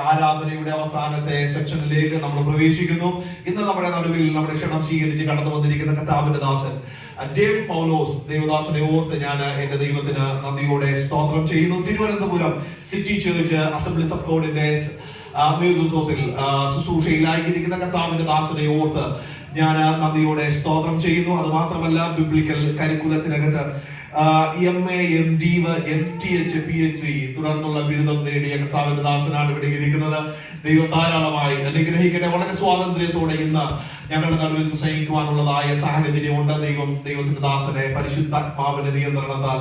ആരാധനയുടെ അവസാനത്തെ സെക്ഷനിലേക്ക് നമ്മൾ പ്രവേശിക്കുന്നു. ഇന്ന് നമ്മുടെ നടുവിൽ നമ്മുടെ ക്ഷണം സ്വീകരിച്ച് കടന്നു വന്നിരിക്കുന്ന കർത്താവിന്റെ ദാസൻ ജേം പൗലോസ് ദേവദാസനെ ഓർത്ത് ഞാൻ എന്റെ ദൈവത്തിന് നന്ദിയോടെ സ്തോത്രം ചെയ്യുന്നു. Thiruvananthapuram city church assemblies of ഗോഡിന്റെ നേതൃത്വത്തിൽ ശുശ്രൂഷയിലായിരിക്കുന്ന കർത്താവിന്റെ ദാസനെ ഓർത്ത് ഞാൻ നന്ദിയോടെ സ്തോത്രം ചെയ്യുന്നു. അത് മാത്രമല്ല, biblical കരിക്കുലത്തിനകത്ത് MA, MD, MTH, PhD തുടർന്നുള്ള ബിരുദം നേടിയ കർത്താവിന്റെ ദാസനാണ് ഇവിടെ ഇരിക്കുന്നത്. ദൈവം ധാരാളമായി അനുഗ്രഹിക്കട്ടെ. വളരെ സ്വാതന്ത്ര്യത്തോടെ ഇന്ന് ഞങ്ങളുടെ നടുവിൽ പ്രസംഗിക്കുവാനുള്ളതായ സാഹചര്യമുണ്ട്. ദൈവത്തിന്റെ ദാസനെ പരിശുദ്ധാത്മാവിന്റെ നിയന്ത്രണത്താൽ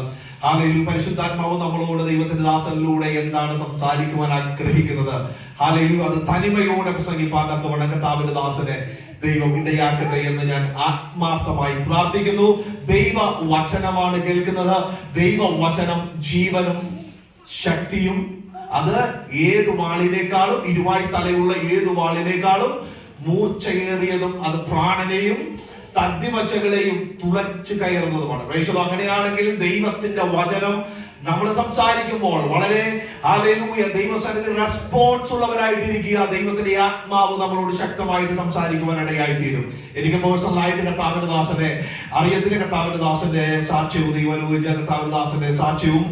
പരിശുദ്ധാത്മാവ് നമ്മളോട് ദൈവത്തിന്റെ ദാസനിലൂടെ എന്താണ് സംസാരിക്കുവാൻ ആഗ്രഹിക്കുന്നത്, അത് തനിമയോടെ പ്രസംഗിപ്പാൻ തക്കവണ്ണം കർത്താവിന്റെ ദാസനെ ദൈവം ഇടയാക്കട്ടെ എന്ന് ഞാൻ ആത്മാർത്ഥമായി പ്രാർത്ഥിക്കുന്നു. ദൈവ വചനമാണ് കേൾക്കുന്നത്. ദൈവ വചനം ജീവനും ശക്തിയും, അത് ഏത് വാളിനേക്കാളും, ഇരുവായി തലയുള്ള ഏത് വാളിനേക്കാളും മൂർച്ചയേറിയതും, അത് പ്രാണനെയും സദ്യമച്ചകളെയും തുളച്ചു കയറുന്നതുമാണ്. അങ്ങനെയാണെങ്കിൽ ദൈവത്തിന്റെ വചനം നമ്മൾ സംസാരിക്കുമ്പോൾ വളരെ ദൈവസന്നിധി റെസ്പോൺസ് ഉള്ളവരായിട്ടിരിക്കുക. ദൈവത്തിന്റെ ആത്മാവ് നമ്മളോട് ശക്തമായിട്ട് സംസാരിക്കുവാൻ ഇടയായി തീരും. എനിക്ക് പേഴ്സണലായിട്ട് കർത്താവിന്റെ ദാസനെ അറിയത്തിന്, കർത്താവിന്റെ ദാസന്റെ സാക്ഷ്യവും ദൈവം അനുഭവിച്ച കർത്താവിന്റെ ദാസന്റെ സാക്ഷ്യവും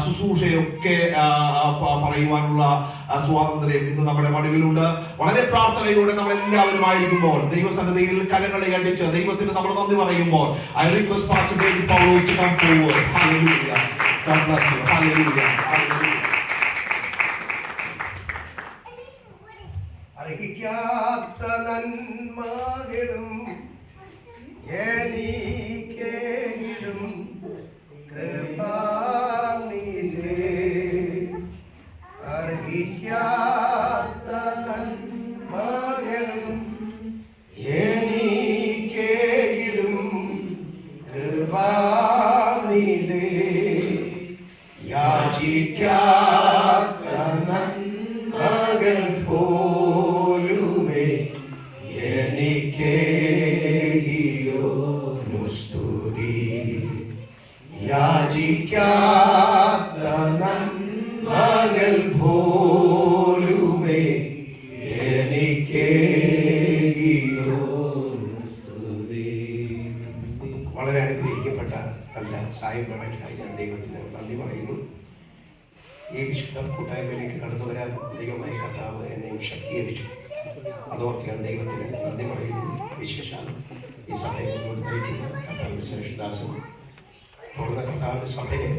ശുശ്രൂഷയൊക്കെ പറയുവാനുള്ള സ്വാതന്ത്ര്യം ഇന്ന് നമ്മുടെ മടിവിലുണ്ട്. വളരെ പ്രാർത്ഥനയോടെ നമ്മൾ എല്ലാവരുമായിരിക്കുമ്പോൾ ദൈവസന്നിധിയിൽ കരങ്ങളെ അടിച്ച് ദൈവത്തിന് നമ്മൾ നന്ദി പറയുമ്പോൾ I request Pastor David Paulos to come forward. Hallelujah. God bless you. Hallelujah. Hallelujah. അർഹിക്കാത്ത നന്മകളും എനിക്കേകിലും കൃപാനിധി, അർഹിക്കാത്ത നന്മകളും എനിക്കേകിലും കൃപാനിധി, യാചിക്കാത്ത നന്മകൾ പോലുമേ എനിക്കേകിയോ സ്തുതി, യാചിക്കാത്ത നന്മകൾ പോലുമേ എനിക്കേകിയോ സ്തുതി. വളരെ അനുഗ്രഹിക്കപ്പെട്ട നല്ല സായംവേളയ്ക്കായി ഞാൻ ദൈവത്തിന് നന്ദി പറയുന്നു. ഈ വിശുദ്ധ കൂട്ടായ്മയിലേക്ക് കടന്നു വരാൻ ദൈവമായ കർത്താവ് എന്നെയും ശക്തീകരിച്ചു. അതോർത്ത് ഞാൻ ദൈവത്തിന് നന്ദി പറയുന്നു. വിശേഷാൽ ഈ സഭയെ മുന്നോട്ട് നയിക്കുന്ന കർത്താവിന്റെ ശേഷദാസൻ, തുറന്ന കർത്താവിന്റെ സഭയെ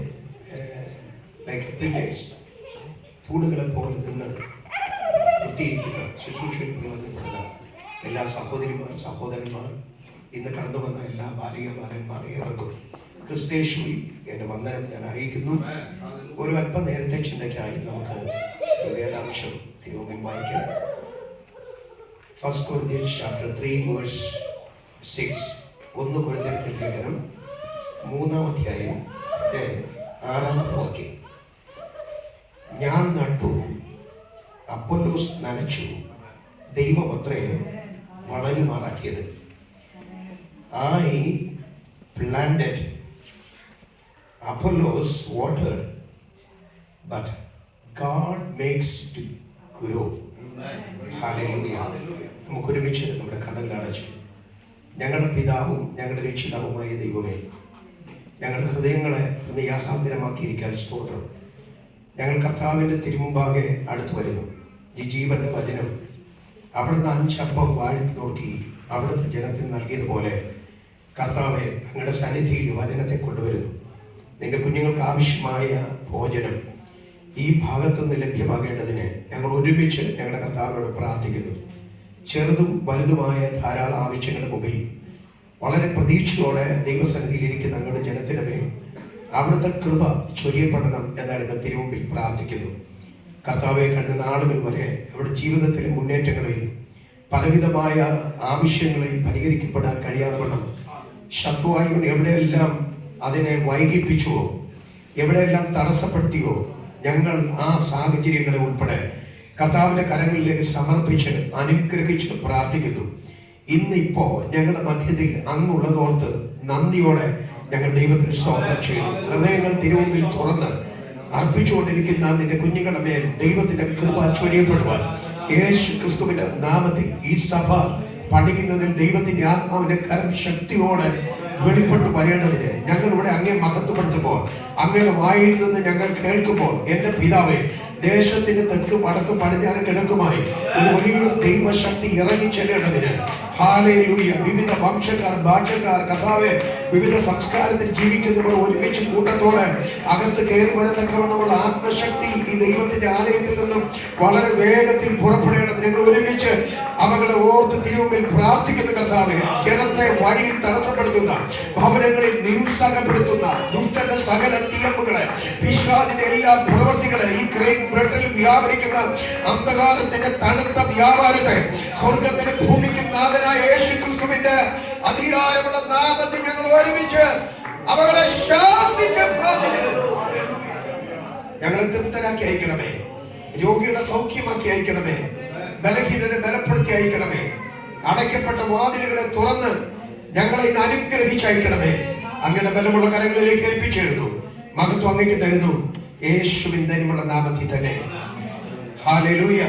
തൂണുകളെ പോലെ നിന്ന് കുത്തിയിരിക്കുന്ന ശുശ്രൂഷയിൽ പ്രയോജനപ്പെടുന്ന എല്ലാ സഹോദരന്മാർ, ഇന്ന് കടന്നു വന്ന എല്ലാ ബാലികമാരന്മാർ ഏവർക്കും ക്രിസ്തേശുവിൽ എൻ്റെ വന്ദനം ഞാൻ അറിയിക്കുന്നു. ഒരു അല്പം നേരത്തെ ചിന്തയ്ക്കായി നമുക്ക് വേദാംശം തിരുമുമ്പിൽ വായിക്കാം. 1 Corinthians chapter 3 verse 6. 1 കൊരിന്ത്യർക്ക് ലേഖനം 3-ാം അധ്യായം 6-ാമത്തെ വാക്യം. ഞാൻ നട്ടു, അപ്പൊല്ലോസ് നനച്ചു, ദൈവമത്രേ വളരുമാറാക്കിയത്. I planted, Apollos watered, but God makes it to grow. Hallelujah. നമുക്ക് ഒരുമിച്ച് നമ്മുടെ കണ്ണുകൾ അടച്ചു. ഞങ്ങളുടെ പിതാവും ഞങ്ങളുടെ രക്ഷിതാവുമായ ദൈവമേ, ഞങ്ങളുടെ ഹൃദയങ്ങളെ ഹൃദയാഹാന്തരമാക്കിയിരിക്കാൻ സ്തോത്രം. ഞങ്ങൾ കർത്താവിൻ്റെ തിരുമുമ്പാകെ അടുത്തു വരുന്നു. ഈ ജീവന്റെ വചനം അവിടുന്ന് 5 അപ്പം വാഴ്ത്തി നോക്കി അവിടുത്തെ ജനത്തിന് നൽകിയതുപോലെ കർത്താവെ, അങ്ങയുടെ സന്നിധിയിൽ വചനത്തെ കൊണ്ടുവരുന്നു. നിന്റെ കുഞ്ഞുങ്ങൾക്ക് ആവശ്യമായ ഭോജനം ഈ ഭാഗത്തുനിന്ന് ലഭ്യമാകേണ്ടതിന് ഞങ്ങൾ ഒരുമിച്ച് ഞങ്ങളുടെ കർത്താവിനോട് പ്രാർത്ഥിക്കുന്നു. ചെറുതും വലുതുമായ ധാരാളം ആവശ്യങ്ങളുടെ മുമ്പിൽ വളരെ പ്രതീക്ഷയോടെ ദൈവസന്നിധിയിൽ ഇരിക്കുന്ന ഞങ്ങളുടെ ജനത്തിന് മേൽ അവിടുത്തെ കൃപ ചൊരിയപ്പെടണം എന്നാണ് ഇന്ന് തിരുമുമ്പിൽ പ്രാർത്ഥിക്കുന്നു. കർത്താവെ, കഴിഞ്ഞ നാളുകൾ വരെ അവരുടെ ജീവിതത്തിലെ മുന്നേറ്റങ്ങളെയും പലവിധമായ ആവശ്യങ്ങളെയും പരിഹരിക്കപ്പെടാൻ കഴിയാതെ വണ്ണം ശത്രുവായവൻ എവിടെയെല്ലാം അതിനെ വൈകിപ്പിച്ചുവോ, എവിടെയെല്ലാം തടസ്സപ്പെടുത്തിയോ, ഞങ്ങൾ ആ സാഹചര്യങ്ങളെ ഉൾപ്പെടെ കർത്താവിന്റെ കരങ്ങളിലേക്ക് സമർപ്പിച്ച് അനുഗ്രഹിച്ച് പ്രാർത്ഥിക്കുന്നു. ഇന്നിപ്പോ ഞങ്ങളുടെ മധ്യത്തിൽ അങ്ങുള്ളതോർത്ത് നന്ദിയോടെ ഞങ്ങൾ ദൈവത്തിന് സ്തോത്രം ചെയ്യുന്നു. ഹൃദയങ്ങൾ തിരുമുമ്പിൽ തുറന്ന് അർപ്പിച്ചുകൊണ്ടിരിക്കുന്ന നിന്റെ കുഞ്ഞുങ്ങളുടെ മേൽ ദൈവത്തിന്റെ കൃപ ചൊരിയപ്പെടുവാൻ യേശു ക്രിസ്തുവിന്റെ നാമത്തിൽ ഈ സഭ പണിയുന്നതിൽ ദൈവത്തിന്റെ ആത്മാവിന്റെ കരം ശക്തിയോടെ വെളിപ്പെട്ടു വരേണ്ടതിന് ഞങ്ങൾ ഇവിടെ അങ്ങേ മഹത്വപ്പെടുത്തുമ്പോൾ, അങ്ങയുടെ വായിൽ നിന്ന് ഞങ്ങൾ കേൾക്കുമ്പോൾ, എന്റെ പിതാവേ, ദേശത്തിന്റെ തെക്ക് വടക്ക് പടിഞ്ഞാറ് കിഴക്കുമായി ഒരു വലിയ ദൈവശക്തി ഇറങ്ങി ചെല്ലേണ്ടതിന് ഹല്ലേലൂയ. വിവിധ വംശക്കാർ, ഭാഷക്കാർ, കർത്താവേ, വിവിധ സംസ്കാരത്തിൽ ജീവിക്കുന്നവർ ഒരുമിച്ച് കൂട്ടത്തോടെ അകത്ത് കയറി വരത്തക്കവണ്ണമുള്ള ആത്മശക്തി ഈ ദൈവത്തിന്റെ ആലയത്തിൽ നിന്നും വളരെ വേഗത്തിൽ പുറപ്പെടേണ്ടത് ഞങ്ങൾ ഒരുമിച്ച് അവകളെ ഓർത്ത് തിരുമുമ്പിൽ പ്രാർത്ഥിക്കുന്ന കർത്താവേ, ജനത്തെ വഴിയിൽ തടസ്സപ്പെടുത്തുന്ന, ഭവനങ്ങളിൽ നിരുത്സാഹപ്പെടുത്തുന്ന ദുഷ്ടന്റെ സകല തീയമ്പുകളെ, പിശാചിന്റെ എല്ലാ പ്രവൃത്തികളെ, ഈ ഗ്രേറ്റ് ബ്രിട്ടനിൽ വ്യാപരിക്കുന്ന അന്ധകാരത്തിന്റെ തണുത്ത വ്യാപാരത്തെ സ്വർഗത്തിന് ഭൂമിക്ക് നാഥനായ യേശു ക്രിസ്തുവിന്റെ അധികാരമുള്ള നാമത്തിൽ ഞങ്ങൾ ഒരുമിച്ച് അവകളെ ശാസിച്ച് പ്രാർത്ഥിക്കുന്നു. ഞങ്ങളെ തൃപ്തരാക്കി അയക്കണമേ, രോഗികളെ സൗഖ്യമാക്കി അയക്കണമേ, ബലഹീനരെ ബലപ്പെടുത്തി അയക്കണമേ, അടയ്ക്കപ്പെട്ട വാതിലുകളെ തുറന്ന് ഞങ്ങളെ ഇന്ന് അനുഗ്രഹിച്ച് അയക്കണമേ. അങ്ങയുടെ ബലമുള്ള കരങ്ങളിലേക്ക് ഏൽപ്പിച്ചിരുന്നു, മഹത്വം അങ്ങേക്ക് തരുന്നു, യേശുവിൻ ധന്യമുള്ള നാമത്തിൽ തന്നെ. ഹല്ലേലൂയ.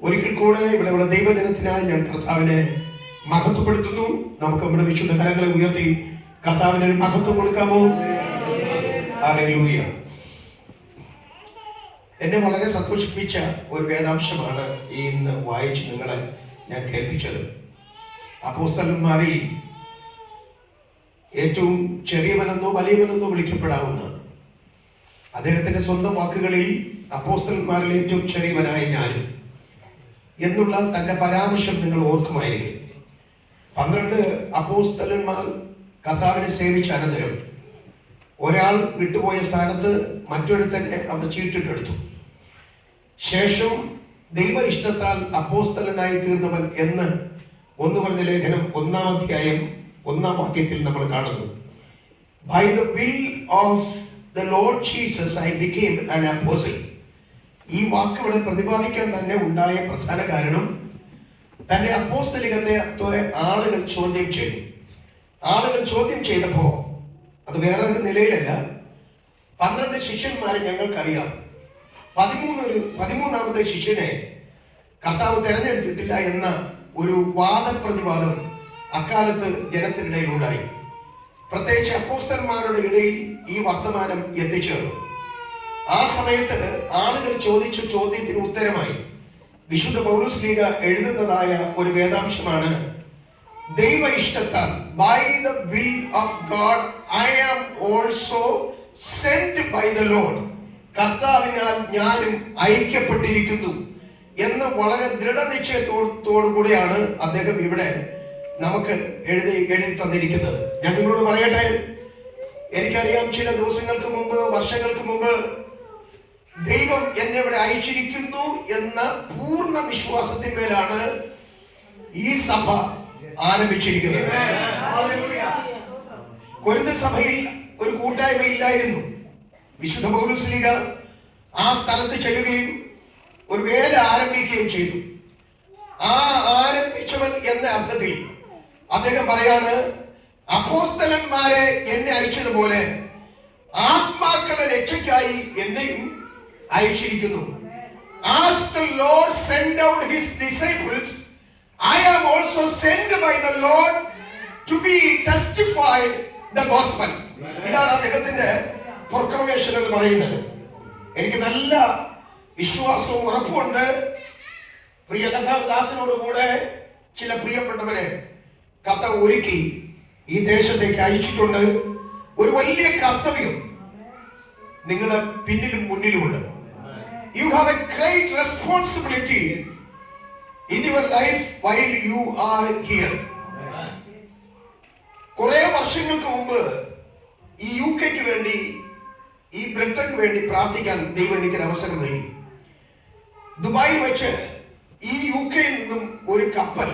ഒരിക്കൽ കൂടെ ഇവിടെ ദൈവജനത്തിനായി ഞാൻ കർത്താവിനെ മഹത്വപ്പെടുത്തുന്നു. നമുക്ക് നമ്മുടെ വിശുദ്ധ കരങ്ങളെ ഉയർത്തി കർത്താവിന് ഒരു മഹത്വം കൊടുക്കാമോ? ഹല്ലേലൂയ. എന്നെ വളരെ സന്തോഷിപ്പിച്ച ഒരു വേദാംശമാണ് ഇന്ന് വായിച്ച് നിങ്ങളെ ഞാൻ കേൾപ്പിച്ചത്. അപ്പോസ്തലന്മാരിൽ ഏറ്റവും ചെറിയവനെന്നോ വലിയവനെന്നോ വിളിക്കപ്പെടാവുന്ന, അദ്ദേഹത്തിന്റെ സ്വന്തം വാക്കുകളിൽ അപ്പോസ്തലന്മാരിൽ ഏറ്റവും ചെറിയവനായ ഞാനും എന്നുള്ള തന്റെ പരാമർശം നിങ്ങൾ ഓർക്കുമായിരിക്കും. 12 അപ്പോസ്തലന്മാർ കർത്താവിനെ സേവിച്ച അനന്തരം ഒരാൾ വിട്ടുപോയ സ്ഥാനത്ത് മറ്റൊരുത്തനെ അവർ ചീട്ടിട്ടെടുത്തു. ശേഷം ദൈവ ഇഷ്ടത്താൽ അപ്പോസ്തലനായി തീർന്നവൻ എന്ന് 1 പറഞ്ഞ ലേഖനം 1-ാം അധ്യായം 1-ാം വാക്യത്തിൽ നമ്മൾ കാണുന്നു. By the will of the Lord Jesus I became an apostle. ഈ വാക്ക് ഇവിടെ പ്രതിപാദിക്കാൻ തന്നെ ഉണ്ടായ പ്രധാന കാരണം തന്റെ അപ്പോസ്തലികത്തെ ആളുകൾ ചോദ്യം ചെയ്തു. ആളുകൾ ചോദ്യം ചെയ്തപ്പോ അത് വേറൊരു നിലയിലല്ല. 12 ശിഷ്യന്മാരെ ഞങ്ങൾക്കറിയാം. 13ാമത്തെ ശിഷ്യനെ കർത്താവ് തെരഞ്ഞെടുത്തിട്ടില്ല എന്ന ഒരു വാദപ്രതിവാദം അക്കാലത്ത് ജനത്തിനിടയിൽ ഉണ്ടായി. പ്രത്യേകിച്ച് അപ്പോസ്തലന്മാരുടെ ഇടയിൽ ഈ വർത്തമാനം എത്തിച്ചേർന്നു. ആ സമയത്ത് ആളുകൾ ചോദിച്ച ചോദ്യത്തിന് ഉത്തരമായി വിശുദ്ധ പൗലോസ്ലീഹ എഴുതുന്നതായ ഒരു വേദാംശമാണ്, ദൈവ ഇഷ്ടത്താൽ, by the will of God I am also sent by the lord, കർത്താവിനാൽ ഞാനും അയക്കപ്പെട്ടിരിക്കുന്നു എന്ന് വളരെ ദൃഢനിശ്ചയത്തോടു കൂടിയാണ് അദ്ദേഹം ഇവിടെ നമുക്ക് എഴുതി തന്നിരിക്കുന്നത്. ഞാൻ നിങ്ങളോട് പറയട്ടെ, എനിക്കറിയാം ചില ദിവസങ്ങൾക്ക് മുമ്പ്, വർഷങ്ങൾക്ക് മുമ്പ് ദൈവം എന്നെ ഇവിടെ അയച്ചിരിക്കുന്നു എന്ന പൂർണ്ണ വിശ്വാസത്തിന്മേലാണ് ഈ സഭ ആരംഭിച്ചിരിക്കുന്നത്. കൊരിന്ത് സഭയിൽ ഒരു കൂട്ടായ്മ ഇല്ലായിരുന്നു. വിശുദ്ധ പൗലോസ്ലീഹ ആ സ്ഥലത്ത് ചെല്ലുകയും ഒരു വേല ആരംഭിക്കുകയും ചെയ്തു. ആ ആരംഭിച്ചവൻ എന്ന അർത്ഥത്തിൽ അദ്ദേഹം പറയാണ്, അപ്പോസ്തലന്മാരെ എന്നെ അയച്ചതുപോലെ ആത്മാക്കളുടെ രക്ഷയ്ക്കായി എന്നെയും അയച്ചിരിക്കുന്നു. As the Lord sent out his disciples, I am also sent by the Lord to be testified the gospel. ഇതാണ് അദ്ദേഹത്തിന്റെ പ്രൊക്ലമേഷൻ എന്ന് പറയുന്നത്. എനിക്ക് നല്ല വിശ്വാസവും ഉറപ്പുണ്ട്, പ്രിയ കർത്താവദാസനോടുകൂടെ ചില പ്രിയപ്പെട്ടവരെ കർത്താവ് ഒരുക്കി ഈ ദേശത്തേക്ക് അയച്ചിട്ടുണ്ട്. ഒരു വലിയ കർത്തവ്യം നിങ്ങളുടെ പിന്നിലും മുന്നിലുമുണ്ട്. You have a great responsibility in your life while you are here. കുറെ വർഷങ്ങൾക്ക് മുമ്പ് ഈ UK-ക്ക് വേണ്ടി, ഈ ബ്രിട്ടന് വേണ്ടി പ്രാർത്ഥിക്കാൻ ദൈവം എനിക്കൊരു അവസരം നൽകി. ദുബായിൽ വെച്ച് ഈ UK-യിൽ നിന്നും ഒരു കപ്പൽ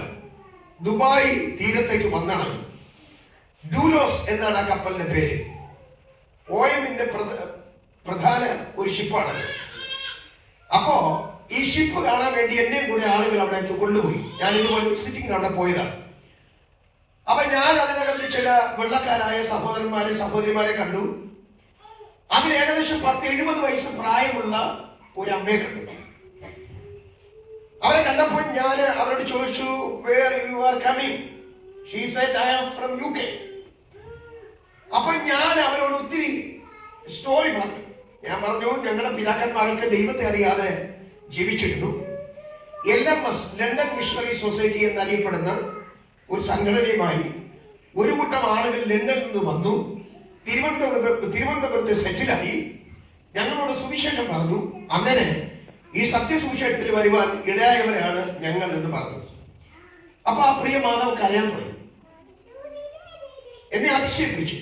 ദുബായ് തീരത്തേക്ക് വന്നണഞ്ഞു. ഡൂലോസ് എന്നാണ് ആ കപ്പലിന്റെ പേര്. OM-ന്റെ പ്രധാന ഒരു ഷിപ്പാണത്. അപ്പോ ഈ ഷിപ്പ് കാണാൻ വേണ്ടി എന്നെയും കൂടെ ആളുകൾ അവിടേക്ക് കൊണ്ടുപോയി. ഞാൻ ഇതുപോലെ വിസിറ്റിങ്ങിന് അവിടെ പോയതാണ്. അപ്പൊ ഞാൻ അതിനകത്ത് ചില വെള്ളക്കാരായ സഹോദരന്മാരെ സഹോദരിമാരെ കണ്ടു. അതിൽ ഏകദേശം 70 വയസ്സ് പ്രായമുള്ള ഒരു അമ്മയെ കണ്ടു. അവരെ കണ്ടപ്പോൾ ഞാൻ അവരോട് ചോദിച്ചു, where you are coming? She said, I am from UK. അപ്പൊ ഞാൻ അവരോട് ഒത്തിരി സ്റ്റോറി പറഞ്ഞു. ഞാൻ പറഞ്ഞു, ഞങ്ങളുടെ പിതാക്കന്മാരൊക്കെ ദൈവത്തെ അറിയാതെ ജീവിച്ചിരുന്നു. LMS, ലണ്ടൻ മിഷണറി സൊസൈറ്റി എന്നറിയപ്പെടുന്ന ഒരു സംഘടനയുമായി ഒരു കൂട്ടം ആളുകൾ ലണ്ടനിൽ നിന്ന് വന്നു, തിരുവനന്തപുരത്ത് സെറ്റിലായി, ഞങ്ങളോട് സുവിശേഷം പറഞ്ഞു. അങ്ങനെ ഈ സത്യസുവിശേഷത്തിൽ വരുവാൻ ഇടയായവരാണ് ഞങ്ങൾ എന്ന് പറഞ്ഞു. അപ്പൊ ആ പ്രിയ മാതാവ് കരയാൻ തുടങ്ങി. എന്നെ അതിശയിപ്പിച്ചു.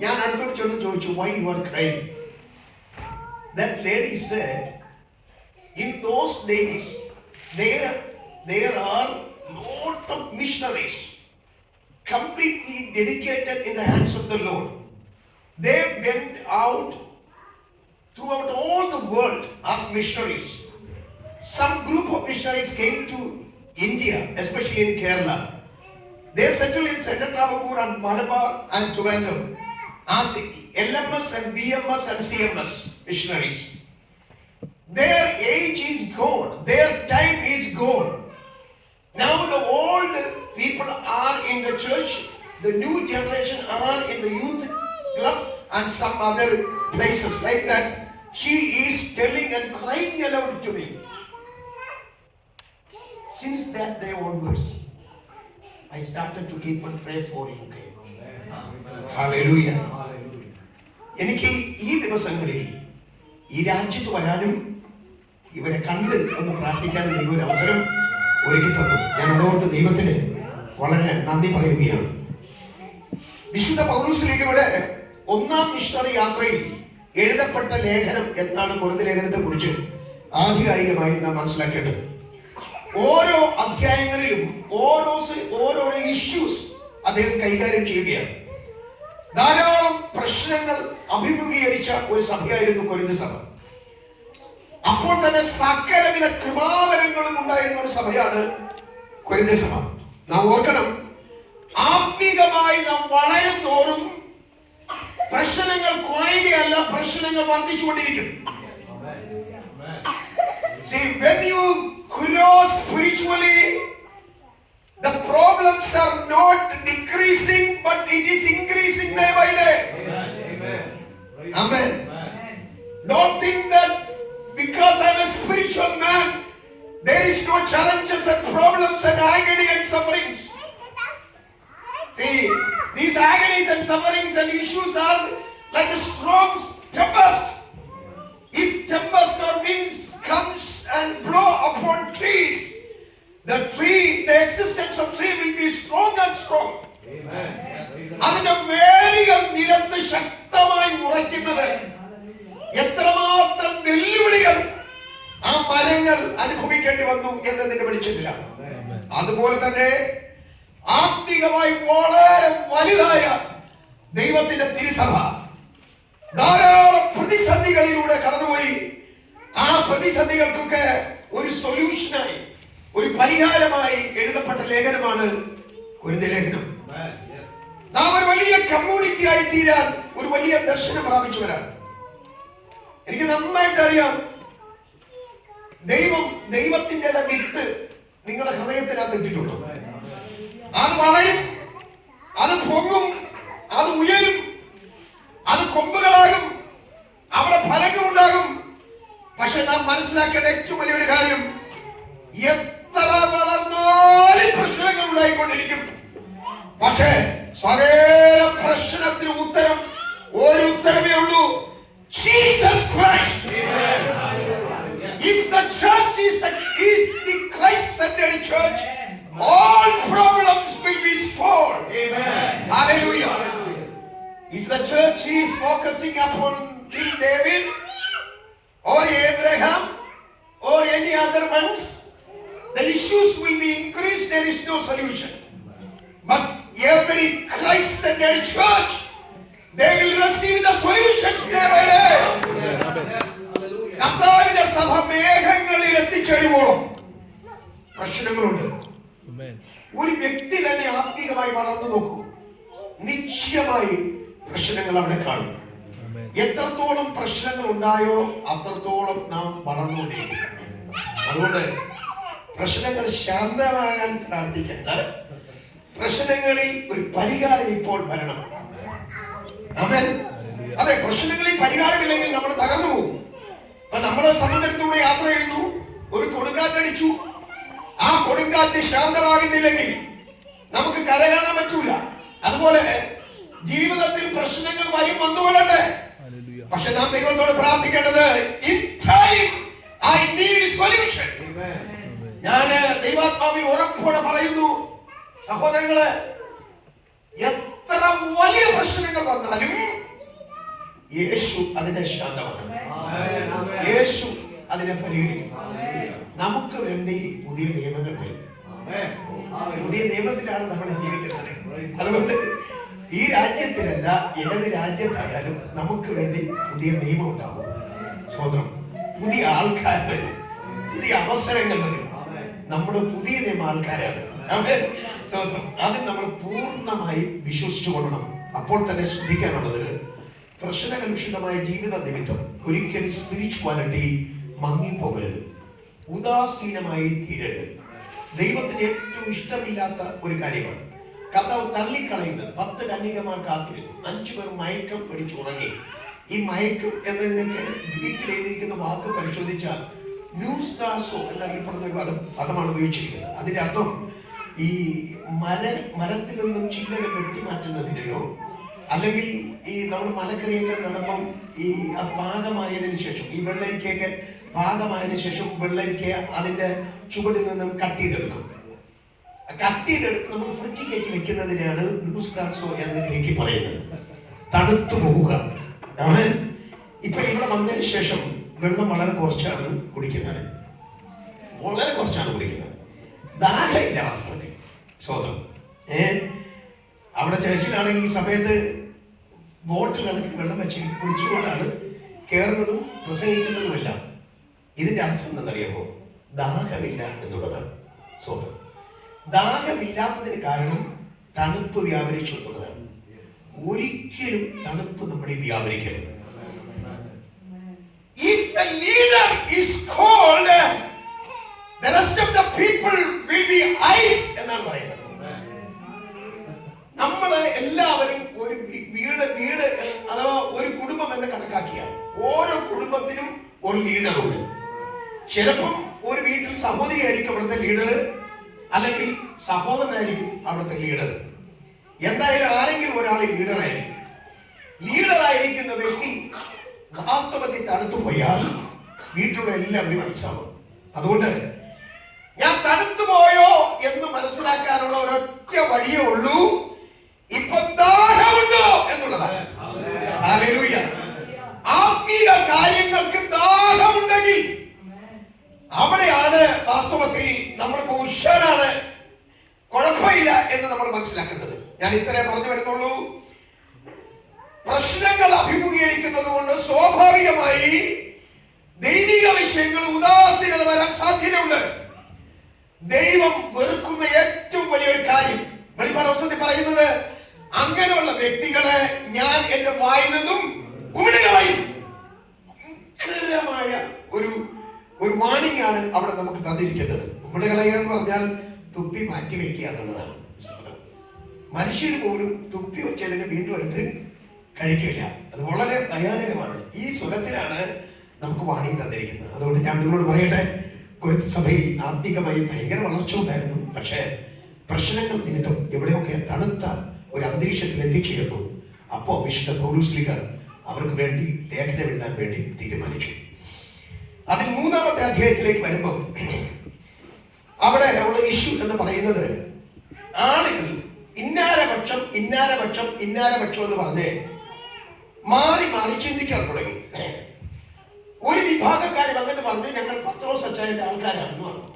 ഞാൻ അടുത്തോട് ചെന്ന് ചോദിച്ചു, why you are crying? That lady said, in those days there are lot of missionaries completely dedicated in the hands of the Lord. They went out throughout all the world as missionaries. Some group of missionaries came to India, especially in Kerala. They settled in Central Travancore and Malabar and Trivandrum as LMS and BMS and CMS missionaries. Their age is gone. Their time is gone. Now the old people are in the church. The new generation are in the youth club and some other places like that. She is telling and crying aloud to me. Since that day onwards, I started to keep on pray for you. Hallelujah. എനിക്ക് ഈ ദിവസങ്ങളിൽ ഈ രാജ്യത്ത് വരാനും ഇവരെ കണ്ട് ഒന്ന് പ്രാർത്ഥിക്കാനും ദൈവം ഒരു അവസരം ഒരുക്കി തന്നു. ഞാൻ അതോർത്ത് ദൈവത്തിന് വളരെ നന്ദി പറയുകയാണ്. വിശുദ്ധ പൗലോസ്ലീഹയുടെ 1ാം മിഷണറി യാത്രയിൽ എഴുതപ്പെട്ട ലേഖനം എന്നാണ് കൊരിന്ത്യർ ലേഖനത്തെ കുറിച്ച് ആധികാരികമായി നാം മനസ്സിലാക്കേണ്ടത്. ഓരോ അധ്യായങ്ങളിലും ഓരോരോ ഇഷ്യൂസ് അദ്ദേഹം കൈകാര്യം ചെയ്യുകയാണ്. ധാരാളം പ്രശ്നങ്ങൾ അഭിമുഖീകരിച്ച ഒരു സഭയായിരുന്നു കൊരിന്ത്യ സഭ. അപ്പോൾ തന്നെ സകലവിധ കൃപാവരങ്ങളും ഉണ്ടായിരുന്ന ഒരു സഭയാണ് കൊരിന്ത്യ സഭ. നാം ഓർക്കണം, ആത്മീകമായി നാം വളരും തോറും പ്രശ്നങ്ങൾ കുറയുകയല്ല, പ്രശ്നങ്ങൾ വർദ്ധിച്ചുകൊണ്ടിരിക്കും. See, when you grow spiritually, the problems are not decreasing, but it is increasing day by day. Amen. Don't think that because I am a spiritual man, there is no challenges and problems and agony and sufferings. See, these agonies and sufferings and issues are like a strong tempest. If tempest or winds comes and blow upon trees, the existence of tree will be strong and strong. അതിന്റെ വേരുകൾ നിലത്ത് ശക്തമായി ഉറയ്ക്കുന്നത് എത്രമാത്രം വെല്ലുവിളികൾ ആ മരങ്ങൾ അനുഭവിക്കേണ്ടി വന്നു എന്നതിന്റെ വെളിച്ചത്തിലാണ്. അതുപോലെ തന്നെ ആത്മീകമായി വളരെ വലുതായ ദൈവത്തിന്റെ തിരുസഭ ധാരാളം പ്രതിസന്ധികളിലൂടെ കടന്നുപോയി. ആ പ്രതിസന്ധികൾക്കൊക്കെ ഒരു സൊല്യൂഷനായി, ഒരു പരിഹാരമായി എഴുതപ്പെട്ട ലേഖനമാണ് കൊരിന്ത്യ ലേഖനം. നാം ഒരു വലിയ കമ്മ്യൂണിറ്റി ആയി തീരാൻ ഒരു വലിയ ദർശനം പ്രാപിച്ചവരാണ്. എനിക്ക് നന്നായിട്ട് അറിയാം, ദൈവത്തിന്റെ വിത്ത് നിങ്ങളുടെ ഹൃദയത്തിനകത്ത് ഇട്ടിട്ടുണ്ടോ? അത് വളരും, അത് പൊങ്ങും, അത് ഉയരും, അത് കൊമ്പുകളാകും, അവിടെ ഫലങ്ങളുണ്ടാകും. പക്ഷെ നാം മനസ്സിലാക്കേണ്ട ഏറ്റവും വലിയൊരു കാര്യം, എത്ര വളർന്നാലും പ്രശ്നങ്ങൾ ഉണ്ടായിക്കൊണ്ടിരിക്കും. പക്ഷേ സകല പ്രശ്നത്തിന് ഉത്തരം ഒരു ഉത്തരമേ ഉള്ളൂ, Jesus Christ. If the church is the Christ-centered church, all problems will be solved. Hallelujah. If the church is focusing upon King David or Abraham or any other ones, the issues will be increased. There is no solution. But every Christ-centered church, they will receive the solutions day by day. കർത്താവിന്റെ സഭ മേഘങ്ങളിൽ എത്തിച്ചേരുവോളം പ്രശ്നങ്ങളുണ്ട്. ഒരു വ്യക്തി തന്നെ ആത്മീകമായി വളർന്നു നോക്കൂ, നിശ്ചയമായി പ്രശ്നങ്ങൾ അവിടെ കാണും. എത്രത്തോളം പ്രശ്നങ്ങൾ ഉണ്ടായോ അത്രത്തോളം നാം വളർന്നുകൊണ്ടിരിക്കും. അതുകൊണ്ട് പ്രശ്നങ്ങൾ ശാന്തമാകാൻ പ്രാർത്ഥിക്കേണ്ട, പ്രശ്നങ്ങളിൽ ഒരു പരിഹാരം ഇപ്പോൾ വരണം. ആമേൻ. അതെ, പ്രശ്നങ്ങളിൽ പരിഹാരമില്ലെങ്കിൽ നമ്മൾ തകർന്നു പോകും. അപ്പൊ നമ്മള് സമുദ്രത്തിലൂടെ യാത്ര ചെയ്യുന്നു, ഒരു കൊടുങ്കാറ്റടിച്ചു, ആ കൊടുങ്കാറ്റ് ശാന്തമാകുന്നില്ലെങ്കിൽ നമുക്ക് കര കാണാൻ പറ്റൂല. അതുപോലെ ജീവിതത്തിൽ പ്രശ്നങ്ങൾ വരും വന്നുകൊള്ളട്ടെ, പക്ഷെ നാം ദൈവത്തോട് പ്രാർത്ഥിക്കേണ്ടത് in time I need solution. ഞാൻ ദൈവാത്മാവിൽ ഉറപ്പോടെ പറയുന്നു സഹോദരങ്ങളെ, എത്ര വലിയ പ്രശ്നങ്ങൾ വന്നാലും യേശു അതിനെ ശാന്തമാക്കും, യേശു അതിനെ പരിഹരിക്കും. നമുക്ക് വേണ്ടി പുതിയ നിയമങ്ങൾ വരും. പുതിയ നിയമത്തിലാണ് നമ്മൾ ജീവിക്കുന്നത്. അതുകൊണ്ട് ഈ രാജ്യത്തിലല്ല, ഏത് രാജ്യത്തായാലും നമുക്ക് വേണ്ടി പുതിയ നിയമം ഉണ്ടാവും. സ്വതന്ത്രം, പുതിയ ആൾക്കാർ വരും, പുതിയ അവസരങ്ങൾ വരും. നമ്മൾ പുതിയ നിയമ ആൾക്കാരാണ്. സ്വതന്ത്രം, അതിൽ നമ്മൾ പൂർണ്ണമായി വിശ്വസിച്ചു കൊള്ളണം. അപ്പോൾ തന്നെ ശ്രദ്ധിക്കാനുള്ളത്, പ്രശ്നകലുഷിതമായ ജീവിത നിമിത്തം ഒരിക്കലും സ്പിരിച്വാലിറ്റി മങ്ങിപ്പോകരുത്, ഉദാസീനമായി തീരരുത്. ദൈവത്തിന് ഏറ്റവും ഇഷ്ടമില്ലാത്ത ഒരു കാര്യമാണ് കർത്താവ് തള്ളിക്കളയുന്നത്. 10 കന്യകമാർ കാത്തിരുന്നു, 5 പേർ മയക്കം പിടിച്ചുറങ്ങി. ഈ മയക്കം എന്നതിനൊക്കെ ഗ്രീക്കിൽ എഴുതിയിരിക്കുന്ന വാക്ക് പരിശോധിച്ചാൽ ന്യൂസ്താസോ എന്നറിയപ്പെടുന്ന ഒരു പദമാണ് ഉപയോഗിച്ചിരിക്കുന്നത്. അതിന്റെ അർത്ഥം ഈ മരത്തിൽ നിന്നും ചില്ലകൾ വെട്ടിമാറ്റുന്നതിനെയോ, അല്ലെങ്കിൽ ഈ നമ്മൾ മലക്കറിയൊക്കെ നടമ്പം ഈ അത് പാകമായതിനു ശേഷം, ഈ വെള്ളരിക്കയൊക്കെ പാകമായതിനു ശേഷം വെള്ളരിക്ക അതിന്റെ ചുവടിൽ നിന്നും കട്ട് ചെയ്തെടുക്കും. നമ്മൾ ഫ്രിഡ്ജിൽ കയറ്റി വെക്കുന്നതിനാണ് ന്യൂസ്താസോ എന്ന് ഗ്രീക്കിൽ പറയുന്നത്. തണുത്തു പോവുക. ആമേൻ. ഇപ്പൊ ഇവിടെ വന്നതിന് ശേഷം വെള്ളം വളരെ കുറച്ചാണ് കുടിക്കുന്നത്, വളരെ കുറച്ചാണ് കുടിക്കുന്നത്. ദാഹമില്ല വാസ്തവത്തിൽ. സ്വതന്ത്രം. അവിടെ ചേച്ചിലാണെങ്കിൽ ഈ സമയത്ത് ബോട്ടിൽ കണക്കിന് വെള്ളം വെച്ച് കുടിച്ചുകൊണ്ടാണ് കയറുന്നതും പ്രസംഗിക്കുന്നതുമെല്ലാം. ഇതിന്റെ അർത്ഥം എന്താണെന്നറിയാമോ? ദാഹമില്ല എന്നുള്ളതാണ്. സ്വതന്ത്രം. ദാഹമില്ലാത്തതിന് കാരണം തണുപ്പ് വ്യാപരിച്ചു എന്നുള്ളതാണ്. ഒരിക്കലും തണുപ്പ് നമ്മളിൽ വ്യാപരിക്കരുത്. If the leader is cold, the rest of the people will be ice എന്നാണ് പറയുന്നത്. നമ്മള് എല്ലാവരും ഒരു വീട് അഥവാ ഒരു കുടുംബം എന്ന് കണക്കാക്കിയാൽ ഓരോ കുടുംബത്തിനും ഒരു ലീഡറുണ്ട്. ചിലപ്പം ഒരു വീട്ടിൽ സഹോദരി ആയിരിക്കും അവിടുത്തെ ലീഡർ, അല്ലെങ്കിൽ സഹോദരനായിരിക്കും അവിടുത്തെ ലീഡർ. എന്തായാലും ആരെങ്കിലും ഒരാൾ ലീഡറായിരിക്കും. ലീഡറായിരിക്കുന്ന വ്യക്തി വാസ്തവത്തിൽ തണുത്തു പോയാൽ വീട്ടിലുള്ള എല്ലാവരും ഐസാവും. അതുകൊണ്ട് ഞാൻ തണുത്തു പോയോ എന്ന് മനസ്സിലാക്കാനുള്ള ഒരൊറ്റ വഴിയേ ഉള്ളൂ, ഇപ്പൊ ദാഹമുണ്ടോ എന്നുള്ളതാണ്. ഹല്ലേലൂയ. ആത്മീയ കാര്യങ്ങൾക്ക് ദാഹമുണ്ടെങ്കിൽ അവിടെയാണ് വാസ്തവത്തിൽ നമ്മൾക്ക് ഉഷാറാണ്, കുഴപ്പമില്ല എന്ന് നമ്മൾ മനസ്സിലാക്കുന്നത്. ഞാൻ ഇത്രേ പറഞ്ഞു വരുന്നുള്ളൂ. പ്രശ്നങ്ങൾ അഭിമുഖീകരിക്കുന്നത് കൊണ്ട് സ്വാഭാവികമായി ദൈവിക വിഷയങ്ങൾ ഉദാസീനത വരാൻ സാധ്യതയുണ്ട്. ദൈവം വെറുക്കുന്ന ഏറ്റവും വലിയൊരു കാര്യം വെളിപ്പാട് പുസ്തകത്തിൽ പറയുന്നത്, അങ്ങനെയുള്ള വ്യക്തികളെ ഞാൻ എന്റെ വായിൽ നിന്നും ഉമിടുകളയും. ഭയങ്കരമായ ഒരു വാണിംഗ് ആണ് അവിടെ നമുക്ക് തന്നിരിക്കുന്നത്. ഉമിടുകളയുക എന്ന് പറഞ്ഞാൽ തുപ്പി മാറ്റി വെക്കുക എന്നുള്ളതാണ്. മനുഷ്യർ പോലും തുപ്പി വെച്ചതിന് വീണ്ടും എടുത്ത് കഴിക്കില്ല. അത് വളരെ ഭയാനകമാണ്. ഈ സ്വരത്തിലാണ് നമുക്ക് വാണിംഗ് തന്നിരിക്കുന്നത്. അതുകൊണ്ട് ഞാൻ നിങ്ങളോട് പറയട്ടെ, കൊരിന്ത് സഭയിൽ ആത്മീകമായി ഭയങ്കര വളർച്ച ഉണ്ടായിരുന്നു. പക്ഷേ പ്രശ്നങ്ങൾ നിമിത്തം എവിടെയൊക്കെ തണുത്ത ഒരു അന്തരീക്ഷത്തിൽ എത്തിച്ചേർന്നു. അപ്പോ വിശുദ്ധ പൗലോസ്ലീഹ അവർക്ക് വേണ്ടി ലേഖനം എഴുതാൻ വേണ്ടി തീരുമാനിച്ചു. അതിൽ 3-ാമത്തെ അധ്യായത്തിലേക്ക് വരുമ്പോൾ അവിടെ ഉള്ള ഇഷ്യൂ എന്ന് പറയുന്നത്, ആളുകൾ ഇന്നാരപക്ഷം ഇന്നാരപക്ഷം ഇന്നാരപക്ഷം എന്ന് പറഞ്ഞ് മാറി മാറി ചിന്തിക്കാൻ തുടങ്ങി. ഒരു വിഭാഗക്കാർ വന്നിട്ട് പറഞ്ഞു, ഞങ്ങൾ പത്രോസ് അച്ചായന്റെ ആൾക്കാരാണെന്ന് പറഞ്ഞു.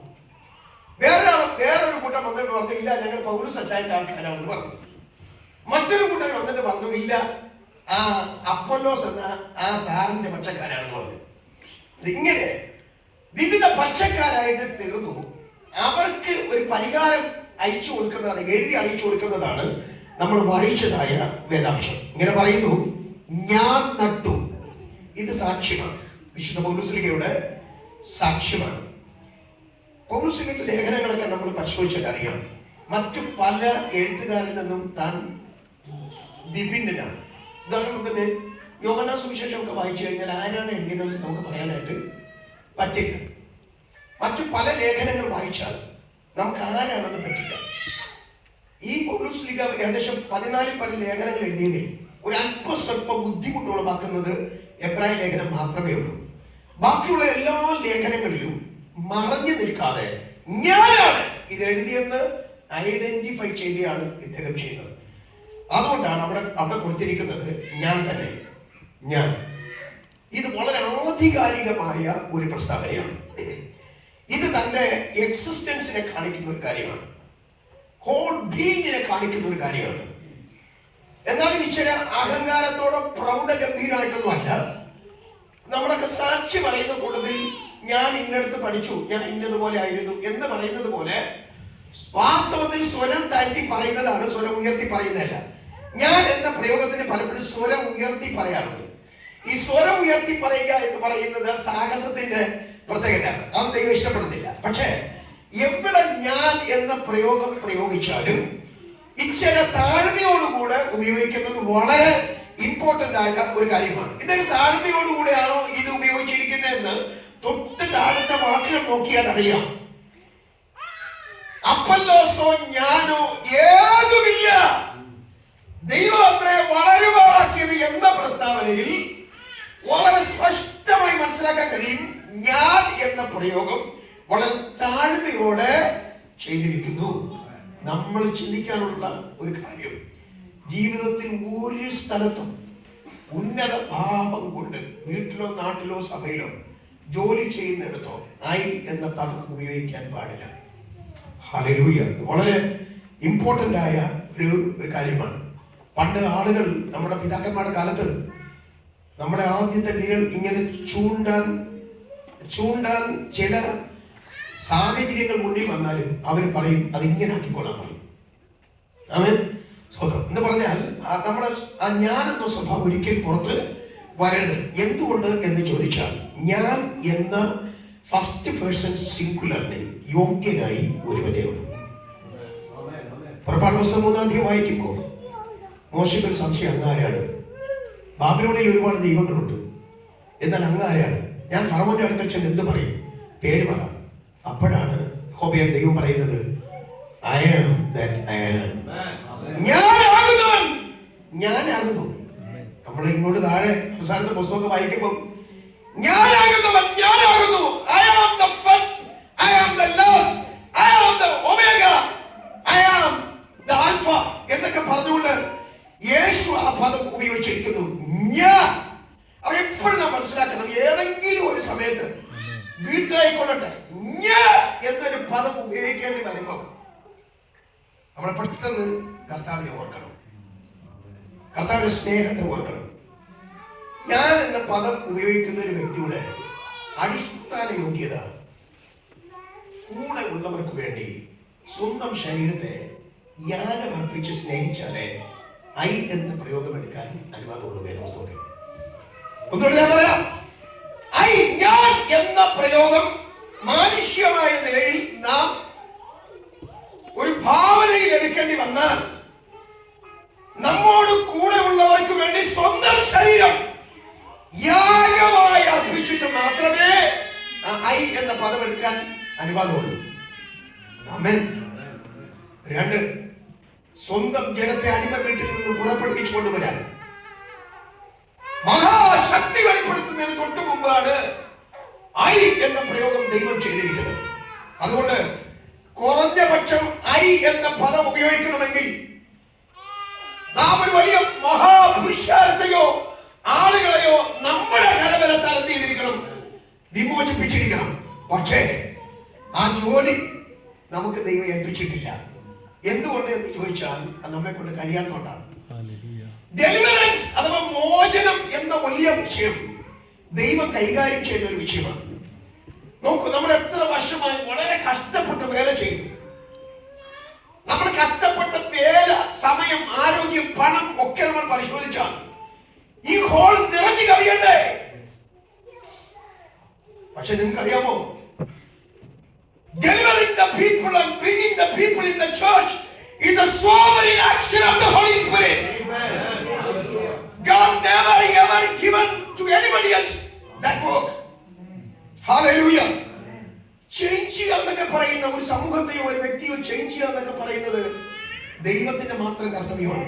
വേറൊരു കൂട്ടം വന്നിട്ട് പറഞ്ഞു, ഇല്ല ഞങ്ങൾ പൗലോസ് അച്ചായന്റെ ആൾക്കാരാണെന്ന് പറഞ്ഞു. മറ്റൊരു കൂട്ടർ വന്നിട്ട് പറഞ്ഞു, ഇല്ല അപ്പൊല്ലോസ് എന്ന ആ സാറിന്റെ പക്ഷക്കാരാണെന്ന് പറഞ്ഞു. ഇങ്ങനെ വിവിധ പക്ഷക്കാരായിട്ട് തീർന്നു. അവർക്ക് ഒരു പരിഹാരം അയച്ചു കൊടുക്കുന്നതാണ്, എഴുതി അറിയിച്ചു കൊടുക്കുന്നതാണ് നമ്മൾ വായിച്ചതായ വേദാംശം. ഇങ്ങനെ പറയുന്നു, ഞാൻ നട്ടു. ഇത് സാക്ഷ്യമാണ്, വിശുദ്ധ പൗലോസ്ലീഹയുടെ സാക്ഷ്യമാണ്. പൗലോസ്ലീഹയുടെ ലേഖനങ്ങളൊക്കെ നമ്മൾ പരിശോധിച്ചാൽ അറിയാം, മറ്റു പല എഴുത്തുകാരിൽ നിന്നും താൻ വിഭിന്നനാണ്. ഉദാഹരണത്തിന് യോഹന്നാൻ സുവിശേഷമൊക്കെ വായിച്ചു കഴിഞ്ഞാൽ ആരാണ് എഴുതിയതെന്ന് നമുക്ക് പറയാനായിട്ട് പറ്റില്ല. മറ്റു പല ലേഖനങ്ങൾ വായിച്ചാൽ നമുക്ക് ആരാണെന്ന് പറ്റില്ല. ഈ പൗലോസ്ലീഹ ഏകദേശം 14 പല ലേഖനങ്ങൾ എഴുതിയതിൽ ഒരു അല്പസ്വല്പം ബുദ്ധിമുട്ടുളവാക്കുന്നത് എബ്രായ ലേഖനം മാത്രമേ ഉള്ളൂ. ബാക്കിയുള്ള എല്ലാ ലേഖനങ്ങളിലും മറഞ്ഞു നിൽക്കാതെ ഞാനാണ് ഇത് എഴുതിയെന്ന് ഐഡന്റിഫൈ ചെയ്യുകയാണ് ഇദ്ദേഹം ചെയ്യുന്നത്. അതുകൊണ്ടാണ് അവിടെ കൊടുത്തിരിക്കുന്നത് ഞാൻ തന്നെ, ഞാൻ. ഇത് വളരെ ആധികാരികമായ ഒരു പ്രസ്താവനയാണ്. ഇത് തന്റെ എക്സിസ്റ്റൻസിനെ കാണിക്കുന്ന ഒരു കാര്യമാണ്, ഹോൾ ബീയിങ്ങിനെ കാണിക്കുന്ന ഒരു കാര്യമാണ്. എന്നാലും ഇച്ചിരി അഹങ്കാരത്തോടെ പ്രൗഢഗംഭീരമായിട്ടൊന്നും അല്ല. നമ്മളൊക്കെ സാക്ഷി പറയുന്ന കൂട്ടത്തിൽ ഞാൻ ഇന്നടുത്ത് പഠിച്ചു, ഞാൻ ഇന്നതുപോലെ ആയിരുന്നു എന്ന് പറയുന്നത് പോലെ വാസ്തവത്തിൽ സ്വരം താഴ്ത്തി പറയുന്നതാണ്, സ്വരം ഉയർത്തി പറയുന്നതല്ല. ഞാൻ എന്ന പ്രയോഗത്തിന് പലപ്പോഴും സ്വരം ഉയർത്തി പറയാറുണ്ട്. ഈ സ്വരം ഉയർത്തി പറയുക എന്ന് പറയുന്നത് സാഹസത്തിന്റെ പ്രത്യേകതയാണ്, അത് ദൈവം ഇഷ്ടപ്പെടുന്നില്ല. പക്ഷേ എവിടെ ഞാൻ എന്ന പ്രയോഗം പ്രയോഗിച്ചാലും ഇച്ചിരി താഴ്മയോടുകൂടെ ഉപയോഗിക്കുന്നത് വളരെ ഇമ്പോർട്ടന്റ് ആയ ഒരു കാര്യമാണ്. ഇതൊരു താഴ്മയോടുകൂടെയാണോ ഇത് ഉപയോഗിച്ചിരിക്കുന്നതെന്ന് തൊട്ട് താഴത്തെ വാക്കുകൾ നോക്കിയാൽ അറിയാം. അപ്പല്ലോസോ ഞാനോ ഏതുമില്ല, ദൈവം അത്രേ വളരുമാറാക്കിയത് എന്ന പ്രസ്താവനയിൽ വളരെ സ്പഷ്ടമായി മനസ്സിലാക്കാൻ കഴിയും. ഞാൻ എന്ന പ്രയോഗം വളരെ താഴ്മയോടെ ചെയ്തിരിക്കുന്നു. നമ്മൾ ചിന്തിക്കാനുള്ള ഒരു കാര്യം, ജീവിതത്തിൽ ഒരു സ്ഥലത്തും ഉന്നത ഭാവം കൊണ്ട് വീട്ടിലോ നാട്ടിലോ സഭയിലോ ജോലി ചെയ്യുന്നിടത്തോ ഐ എന്ന പദം ഉപയോഗിക്കാൻ പാടില്ല. ഹല്ലേലൂയ. വളരെ ഇമ്പോർട്ടൻ്റ് ആയ ഒരു കാര്യമാണ്. പണ്ട് ആളുകൾ, നമ്മുടെ പിതാക്കന്മാരുടെ കാലത്ത് നമ്മുടെ ആദ്യത്തെ വിരൽ ഇങ്ങനെ ചൂണ്ടാൻ ചില സാഹചര്യങ്ങൾ മുന്നിൽ വന്നാലും അവർ പറയും അതിങ്ങനെ ആക്കിക്കൊള്ളാൻ പറയും. ആമേൻ, സ്വതന്ത്രം എന്ന് പറഞ്ഞാൽ നമ്മുടെ ആ ഞാൻ എന്ന സ്വഭാവം ഒരിക്കലും പുറത്ത് വരരുത്. എന്തുകൊണ്ട് എന്ന് ചോദിച്ചാൽ ഞാൻ എന്ന ഫസ്റ്റ് പേഴ്സൺ സിംഗുലറിനെ യോഗ്യനായി ഒരുവനേ ഉള്ളൂ. പുറപ്പാട് പുസ്തകം 3-ാം അധ്യായം വായിക്കുമ്പോൾ മോശയ്ക്ക് ഒരു സംശയം, അങ്ങാരാണ്? ബാബിലോണിൽ ഒരുപാട് ദൈവങ്ങളുണ്ട്, എന്നാൽ അങ്ങാരാണ്? ഞാൻ ഫറവോന്റെ അടുക്കൽ ചെന്ന് എന്ത് പറയും? പേര് പറ. അപ്പോഴാണ് യഹോവയായ ദൈവം പറയുന്നത്, I am that I am. ഞാനാകുന്നു. നമ്മൾ ഇങ്ങോട്ട് താഴെ അവസാനത്തെ പുസ്തകമൊക്കെ വായിക്കുമ്പോൾ ഞാനാകുന്നവൻ ഞാനാകുന്നു, I am the first, I am the last, I am the omega, I am the alpha എന്നൊക്കെ പറഞ്ഞുകൊണ്ട് യേശു ആ പദം ഉപയോഗിച്ചിരിക്കുന്നു. ഞാൻ. അവ എപ്പോഴും നാം മനസ്സിലാക്കണം, ഏതെങ്കിലും ഒരു സമയത്ത് വീട്ടിലായിക്കൊള്ളട്ടെ ഞാൻ എന്നൊരു പദം ഉപയോഗിക്കേണ്ടി വരുമ്പോൾ നമ്മൾ പെട്ടെന്ന് കർത്താവിനെ ഓർക്കണം, കർത്താവിന്റെ സ്നേഹത്തെ ഓർക്കണം. ഞാൻ എന്ന പദം ഉപയോഗിക്കുന്ന ഒരു വ്യക്തിയുടെ അടിസ്ഥാന യോഗ്യത കൂടെ ഉള്ളവർക്ക് വേണ്ടി സ്വന്തം ശരീരത്തെ യാഗമർപ്പിച്ച് സ്നേഹിച്ചാലേ ഐ എന്ന പ്രയോഗം എടുക്കാൻ അനുവാദമുള്ളൂ വേദപുസ്തകത്തിൽ. ഒന്നുകൂടെ ഞാൻ പറയാം, ഐ ഞാൻ എന്ന പ്രയോഗം മാനുഷ്യമായ നിലയിൽ നാം ഒരു ഭാവനയിൽ എടുക്കേണ്ടി വന്നാൽ നമ്മോട് കൂടെ ഉള്ളവർക്ക് വേണ്ടി സ്വന്തം ശരീരം യാഗമായി അർപ്പിച്ചിട്ട് മാത്രമേ ഐ എന്ന പദം എടുക്കാൻ അനുവാദമുള്ളൂ. ആമേൻ. 2, സ്വന്തം ജനത്തെ അടിമ വീട്ടിൽ നിന്ന് പുറപ്പെടുവിച്ചു കൊണ്ടുവരാൻ മഹാശക്തി വെളിപ്പെടുത്തുന്നതിന് തൊട്ടു മുമ്പാണ് ഐ എന്ന പ്രയോഗം ദൈവം ചെയ്തിരിക്കുന്നത്. അതുകൊണ്ട് കുറഞ്ഞ പക്ഷം ഐ എന്ന പദം ഉപയോഗിക്കണമെങ്കിൽ നാം ഒരു വലിയ മഹാപുരുഷാരത്തെയോ ആളുകളെയോ നമ്മുടെ കരബലത്താൽ എന്ത് ചെയ്തിരിക്കണം? വിമോചിപ്പിച്ചിരിക്കണം. പക്ഷേ ആ ജോലി നമുക്ക് ദൈവം ഏൽപ്പിച്ചിട്ടില്ല. എന്തുകൊണ്ട് എന്ന് ചോദിച്ചാൽ നമ്മെ കൊണ്ട് കഴിയാത്തതുകൊണ്ടാണ്. ഡെലിവറൻസ് അഥവാ മോചനം എന്ന വലിയ വിഷയം ദൈവം കൈകാര്യം ചെയ്യുന്ന ഒരു വിഷയമാണ്. നോക്കൂ, നമ്മൾ എത്ര വർഷമായി വളരെ കഷ്ടപ്പെട്ട് വേല ചെയ്തു. നമ്മൾ കഷ്ടപ്പെട്ട വേല, സമയം, ആരോഗ്യം, പണം ഒക്കെ നമ്മൾ പരിശോധിച്ചാൽ ഈ ഹോൾ നിറഞ്ഞു കവിയണ്ടേ? പക്ഷെ നിങ്ങൾക്ക് അറിയാമോ, delivering the people and bringing the people in the church is the sovereign action of the Holy Spirit. God never ever given to anybody else that work. Hallelujah. Change ചെയ്യുക എന്നൊക്കെ പറയുന്ന ഒരു സമൂഹത്തെയോ ഒരു വ്യക്തിയോ ചേഞ്ച് ചെയ്യുക എന്നൊക്കെ പറയുന്നത് ദൈവത്തിന്റെ മാത്രം കർത്തവ്യമാണ്.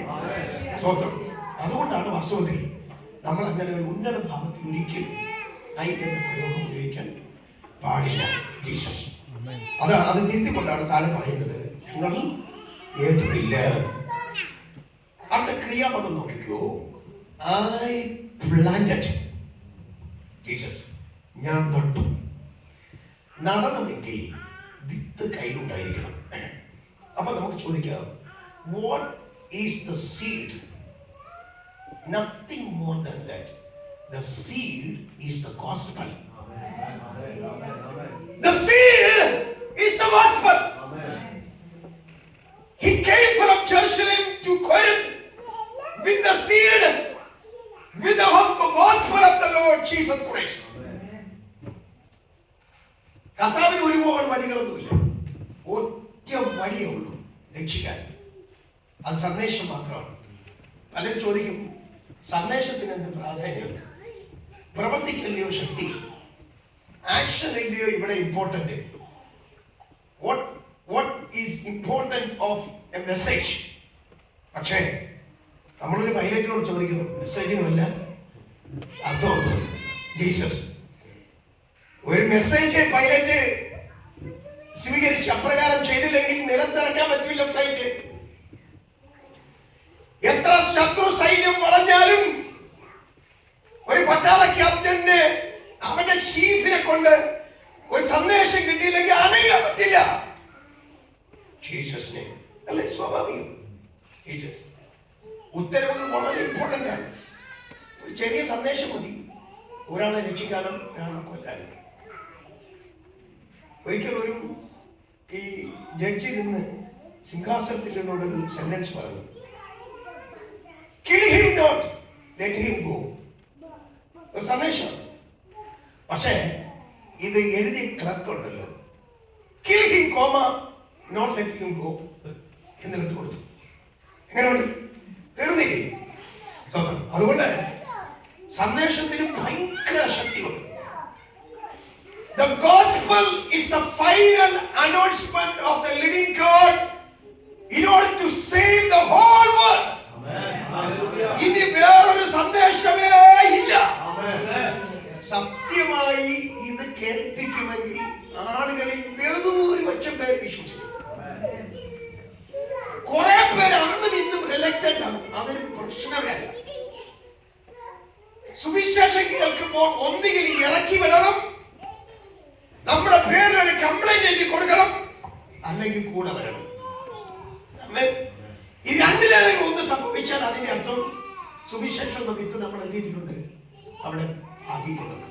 സ്വതന്ത്രം. അതുകൊണ്ടാണ് വാസ്തവത്തിൽ നമ്മൾ അങ്ങനെ ഒരു ഉന്നത ഭാവത്തിൽ ഒരിക്കലും ഐ എന്ന പ്രയോഗം ഉപയോഗിക്കാൻ പാടില്ല. ജീസസ് അത് തിരുത്തിക്കൊണ്ടാണ് താഴെ പറയുന്നത്, ഞങ്ങൾ ഏതുമില്ല. അടുത്ത ക്രിയാപദം നോക്കിക്കോ. I planted. ജീസസ് ഞാൻ നട്ടു. നടണമെങ്കിൽ വിത്ത് കയ്യിലുണ്ടായിരിക്കണം. അപ്പൊ നമുക്ക് ചോദിക്കാം, what is the seed? Nothing more than that. The seed is the gospel. The seed is the gospel. He came from Jerusalem to Corinth with the seed, with the gospel of the Lord Jesus Christ. കർത്താവിന് ഒരുപാട് വഴികളൊന്നുമില്ല, ഒറ്റ വഴിയേ ഉള്ളൂ രക്ഷിക്കാൻ. അത് സന്ദേശം മാത്രമാണ്. പലരും ചോദിക്കും, സന്ദേശത്തിന് എന്ത് പ്രാധാന്യം? പ്രവർത്തിക്കല്ലയോ ശക്തി? ആക്ഷൻ ഇല്ലയോ ഇവിടെ important? What is important of A message? പക്ഷേ നമ്മളൊരു പൈലറ്റിനോട് ചോദിക്കുന്നു, മെസ്സേജിന് വല്ല അർത്ഥമുണ്ടോ? ജീസസ് ഒരു മെസ്സേജ് പൈലറ്റ് സ്വീകരിച്ച് അപ്രകാരം ചെയ്തില്ലെങ്കിൽ നിലത്തിറക്കാൻ പറ്റില്ല ഫ്ലൈറ്റ്. എത്ര ശത്രു സൈന്യം വളഞ്ഞാലും ഒരു പട്ടാള ക്യാപ്റ്റന് അവന്റെ ചീഫിനെ കൊണ്ട് ഒരു സന്ദേശം കിട്ടിയില്ലെങ്കിൽ അനങ്ങാൻ പറ്റില്ല. ജീസസിനെ അല്ലെ സ്വാഭാവികം. ജീസസ് ഉത്തരവുകൾ വളരെ ഇമ്പോർട്ടന്റ് ആണ്. ഒരു ചെറിയ സന്ദേശം മതി ഒരാളെ രക്ഷിക്കാനോ ഒരാളെ കൊല്ലാനോ. ഒരിക്കൽ ഒരു ഈ ജഡ്ജിൽ നിന്ന് സിംഹാസനത്തിൽ നിന്നോടൊരു സെന്റൻസ് പറഞ്ഞു, kill him not, let him go. ഒരു സന്ദേശം. പക്ഷേ ഇത് എഴുതിയ ക്ലർക്ക് ഉണ്ടല്ലോ, kill him, not let him go എന്ന് വിട്ടു കൊടുത്തു. എങ്ങനെ ഉണ്ട്? തീർന്നില്ലേ? അതുകൊണ്ട് സന്ദേശത്തിന് ഭയങ്കര ശക്തിയുണ്ട്. The gospel is the final announcement of the living God in order to save the whole world. ഇനി വേറൊരു സന്ദേശമേ ഇല്ല. സത്യമായി ഇത് കേൾപ്പിക്കുമെങ്കിൽ ആളുകളിൽ ബഹുഭൂരിപക്ഷം പേര് വിശ്വസിക്കും. കുറെ പേര് അന്നും ഇന്നും റിലക്റ്റഡ് ആണ്. അതൊരു പ്രശ്നമേ അല്ല. സുവിശേഷം കേൾക്കുമ്പോൾ ഒന്നുകിൽ ഇറക്കി വിടണം, നമ്മുടെ പേരിൽ ഒരു കംപ്ലൈന്റ് എഴുതി കൊടുക്കണം, അല്ലെങ്കിൽ കൂടെ വരണം. ഈ രണ്ടിലേതെങ്കിലും ഒന്ന് സംഭവിച്ചാൽ അതിന്റെ അർത്ഥം സുവിശേഷം വിത്ത് നമ്മൾ എന്ത് ചെയ്തിട്ടുണ്ട്, അവിടെ ആക്കിക്കൊണ്ടത്.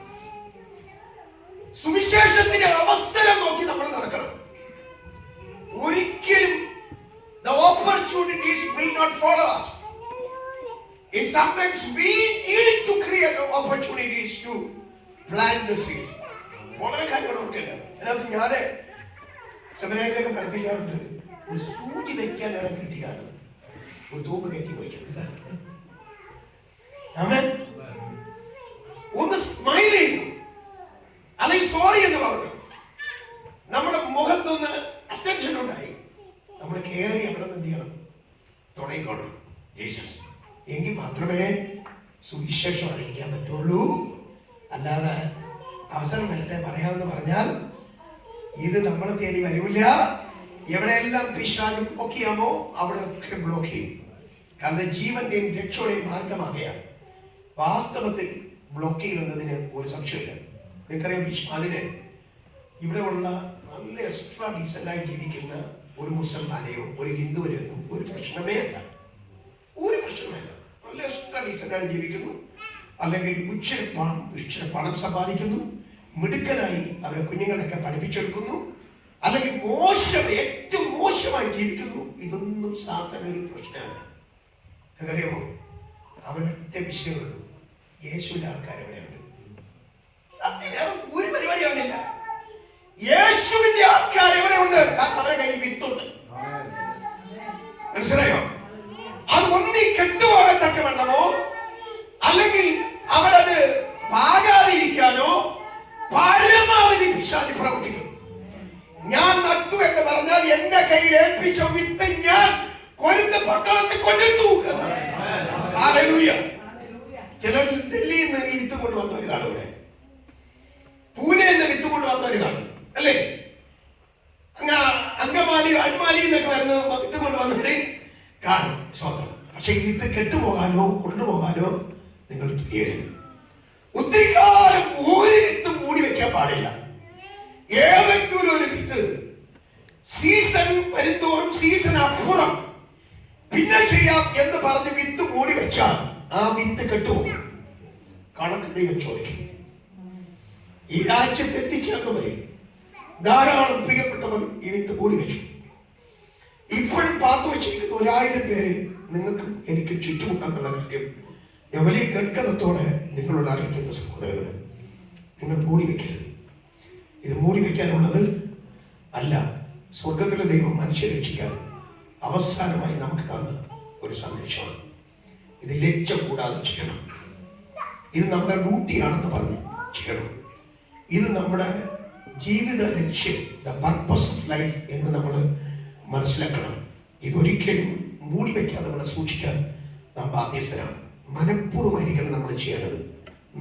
സുവിശേഷത്തിന് അവസരം നോക്കി നമ്മൾ നടക്കണം. ഒരിക്കലും the opportunities will not follow us. And sometimes we need to create opportunities to plant the seed. വളരെ കാര്യങ്ങൾ ഓർക്കേണ്ടത്. അതിനകത്ത് ഞാൻ സെമിനാരിലേക്ക് പഠിപ്പിക്കാറുണ്ട്, ഒരു സൂചി വെക്കാൻ ഇടം കിട്ടിയാൽ ഒരു തൂമ്പ് കയറ്റി വയ്ക്കും. ഒന്ന് സ്മൈൽ ചെയ്തു, അല്ലെങ്കിൽ സോറി എന്ന് പറഞ്ഞു, നമ്മുടെ മുഖത്തൊന്ന് അറ്റൻഷൻ ഉണ്ടായി, നമ്മൾ കയറി അവിടെ നിന്ന് എന്ത് ചെയ്യണം, തുടങ്ങിക്കോണം. ജീസസ് എങ്കിൽ മാത്രമേ സുവിശേഷം അറിയിക്കാൻ പറ്റുള്ളൂ. അല്ലാതെ അവസരം വരട്ടെ പറയാമെന്ന് പറഞ്ഞാൽ ഇത് നമ്മളെ തേടി വരില്ല. എവിടെയെല്ലാം പിശാച് ബ്ലോക്ക് ചെയ്യാമോ അവിടെയൊക്കെ ബ്ലോക്ക് ചെയ്യും. കാരണം ജീവന്റെയും രക്ഷയുടെയും മാർഗമാകയാണ്. വാസ്തവത്തിൽ ബ്ലോക്ക് ചെയ്യുന്നതിന് ഒരു സംശയമില്ല. നിങ്ങൾക്കറിയാം, പിശാചിന് ഇവിടെ ഉള്ള നല്ല എക്സ്ട്രാ ഡീസൻ്റായി ജീവിക്കുന്ന ഒരു മുസൽമാനെയോ ഒരു ഹിന്ദുവിനെയോ ഒരു പ്രശ്നമേ അല്ല. ഒരു പ്രശ്നമല്ല. നല്ല എക്സ്ട്രാ ഡീസൻ്റായി ജീവിക്കുന്നു, അല്ലെങ്കിൽ ഇച്ചിരി പണം സമ്പാദിക്കുന്നു, മിടുക്കനായി അവരെ കുഞ്ഞുങ്ങളൊക്കെ പഠിപ്പിച്ചെടുക്കുന്നു, അല്ലെങ്കിൽ ഏറ്റവും മോശമായി ജീവിക്കുന്നു. ഇതൊന്നും സാധാരണ ഒരു പ്രശ്നമല്ല. നിങ്ങൾക്കറിയാമോ, അവരൊറ്റ വിഷയമുള്ളൂ, യേശുവിന്റെ ആൾക്കാർ എവിടെയുണ്ട്? ഒരു പരിപാടി അവനില്ല. യേശുവിന്റെ ആൾക്കാർ എവിടെയുണ്ട്? കാരണം അവരുടെ കയ്യിൽ വിത്തുണ്ട്. മനസ്സിലായോ? അത് ഒന്നി കെട്ടുപോകത്തക്കവണ്ണമോ അല്ലെങ്കിൽ അവരത് പാകാതിരിക്കാനോ പരമാവധി പിശാച് പ്രവർത്തിക്കും. ഞാൻ നട്ടു എന്ന് പറഞ്ഞാൽ എന്റെ കയ്യിൽ ഏൽപ്പിച്ച വിത്ത് ഞാൻ കൊരിന്ത് പട്ടണത്തിൽ കൊണ്ടിട്ടു എന്നാണ്. ഹല്ലേലൂയ. ചിലർ ഡൽഹിയിൽ നിന്ന് ഈ വിത്ത് കൊണ്ടുവന്നവർ കാണും, ഇവിടെ പൂനെയിൽ നിന്ന് വിത്ത് കൊണ്ടുവന്നവർ കാണും, അല്ലേ? അങ്കമാലി അടിമാലി എന്നൊക്കെ വരുന്ന വിത്ത് കൊണ്ടുവന്നവരെ കാണും. സ്വന്തം. പക്ഷെ ഈ വിത്ത് കെട്ടുപോകാനോ കൊണ്ടുപോകാനോ നിങ്ങൾ തുനിയരുത്. ഒത്തിരി കാലം ഒരു വിത്തും മൂടി വെക്കാൻ പാടില്ല. ഏതെങ്കിലും ഒരു വിത്ത് സീസൺ വരുന്തോറും സീസൺ അപ്പുറം പിന്നെ ചെയ്യാം എന്ന് പറഞ്ഞ് വിത്ത് മൂടി വെച്ചാൽ ആ വിത്ത് കെട്ടുപോകും. കണക്ക് ദൈവം ചോദിക്കും. ഈ രാജ്യത്ത് എത്തിച്ചേർന്നവരെ ധാരാളം പ്രിയപ്പെട്ടവർ ഈ വിത്ത് മൂടി വെച്ചു. ഇപ്പോഴും പാത്തു വെച്ചിരിക്കുന്ന 1000 പേര് നിങ്ങൾക്ക് എനിക്ക് ചുറ്റുമുണ്ടെന്നുള്ള കാര്യം ഞാൻ വലിയ ഗഡ്ഗതത്തോടെ നിങ്ങളോട് അറിയിക്കുന്ന സഹോദരങ്ങളെ, നിങ്ങൾ മൂടി വെക്കരുത്. ഇത് മൂടി വെക്കാനുള്ളത് അല്ല. സ്വർഗത്തിലെ ദൈവം മനുഷ്യരെ രക്ഷിക്കാൻ അവസാനമായി നമുക്ക് തന്ന ഒരു സന്ദേശമാണ്. ഇത് ലജ്ജ കൂടാതെ ചെയ്യണം. ഇത് നമ്മുടെ ഡ്യൂട്ടിയാണെന്ന് പറഞ്ഞ് ചെയ്യണം. ഇത് നമ്മുടെ ജീവിത ലക്ഷ്യം, ദ പർപ്പസ് ഓഫ് ലൈഫ് എന്ന് നമ്മൾ മനസ്സിലാക്കണം. ഇതൊരിക്കലും മൂടി വയ്ക്കാതെ നമ്മളെ സൂക്ഷിക്കാൻ നാം ബാധ്യസ്ഥരാണ്. മനഃപൂർവ്വമായിരിക്കണം നമ്മൾ ചെയ്യേണ്ടത്.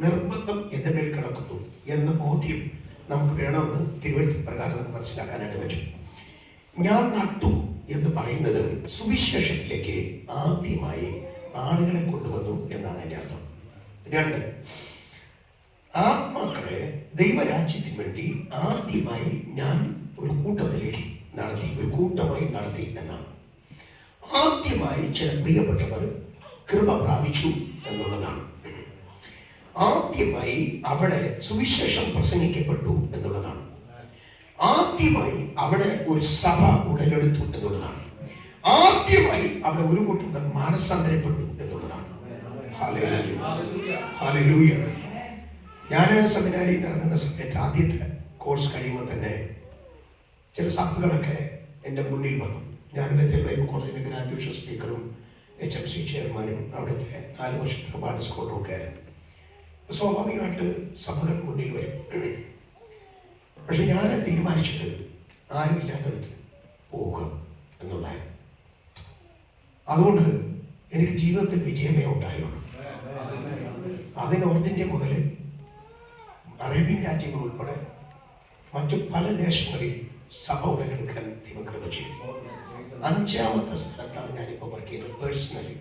നിർബന്ധം എൻ്റെ മേൽ കിടക്കുന്നു എന്ന ബോധ്യം നമുക്ക് വേണമെന്ന് തിരുവഴുത്ത് പ്രകാരം നമുക്ക് മനസ്സിലാക്കാനായിട്ട് പറ്റും. ഞാൻ നട്ടു എന്ന് പറയുന്നത് സുവിശേഷത്തിലേക്ക് ആദ്യമായി ആളുകളെ കൊണ്ടുവന്നു എന്നാണ് എൻ്റെ അർത്ഥം. 2, ആത്മാക്കളെ ദൈവരാജ്യത്തിന് വേണ്ടി ആദ്യമായി ഞാൻ ഒരു കൂട്ടത്തിലേക്ക് നടത്തി, ഒരു കൂട്ടമായി നടത്തി എന്നാണ്. ആദ്യമായി ചില പ്രിയപ്പെട്ടവർ കൃപ പ്രാപിച്ചു എന്നുള്ളതാണ്. ആദ്യമായി അവിടെ സുവിശേഷം പ്രസംഗിക്കപ്പെട്ടു എന്നുള്ളതാണ്. ആദ്യമായി അവിടെ ഒരു സഭ ഉടലെടുത്തു എന്നുള്ളതാണ്. ആദ്യമായി അവിടെ ഒരു കൂട്ടം മാനസാന്തരപ്പെട്ടു എന്നുള്ളതാണ്. Hallelujah, hallelujah. ഞാൻ സെമിനാരിയിൽ ഇറങ്ങുന്ന സമയത്ത് ആദ്യത്തെ കോഴ്സ് കഴിയുമ്പോൾ തന്നെ ചില സഭകളൊക്കെ എൻ്റെ മുന്നിൽ വന്നു. ഞാൻ ബേഥേൽ ബൈബിൾ കോളേജിൻ്റെ ഗ്രാജുവേഷൻ സ്പീക്കറും HMC ചെയർമാനും അവിടുത്തെ 4 വർഷത്തെ അവാർഡ് സ്കോറും ഒക്കെ. സ്വാഭാവികമായിട്ട് സഭകൾ മുന്നിൽ വരും. പക്ഷെ ഞാൻ തീരുമാനിച്ചത് ആരുമില്ലാത്തടത്ത് പോവുക എന്നുള്ളതാണ്. അതുകൊണ്ട് എനിക്ക് ജീവിതത്തിൽ വിജയമേ ഉണ്ടായുള്ളൂ. അത് നോർത്ത് ഇന്ത്യ മുതൽ അറേബ്യൻ രാജ്യങ്ങൾ ഉൾപ്പെടെ മറ്റു പല ദേശങ്ങളിൽ സഭ ഉടലെടുക്കാൻ ദൈവം കൃപ ചെയ്യും. 5ാമത്തെ സ്ഥലത്താണ് ഞാനിപ്പോൾ വർക്ക് ചെയ്യുന്നത്. പേഴ്സണലി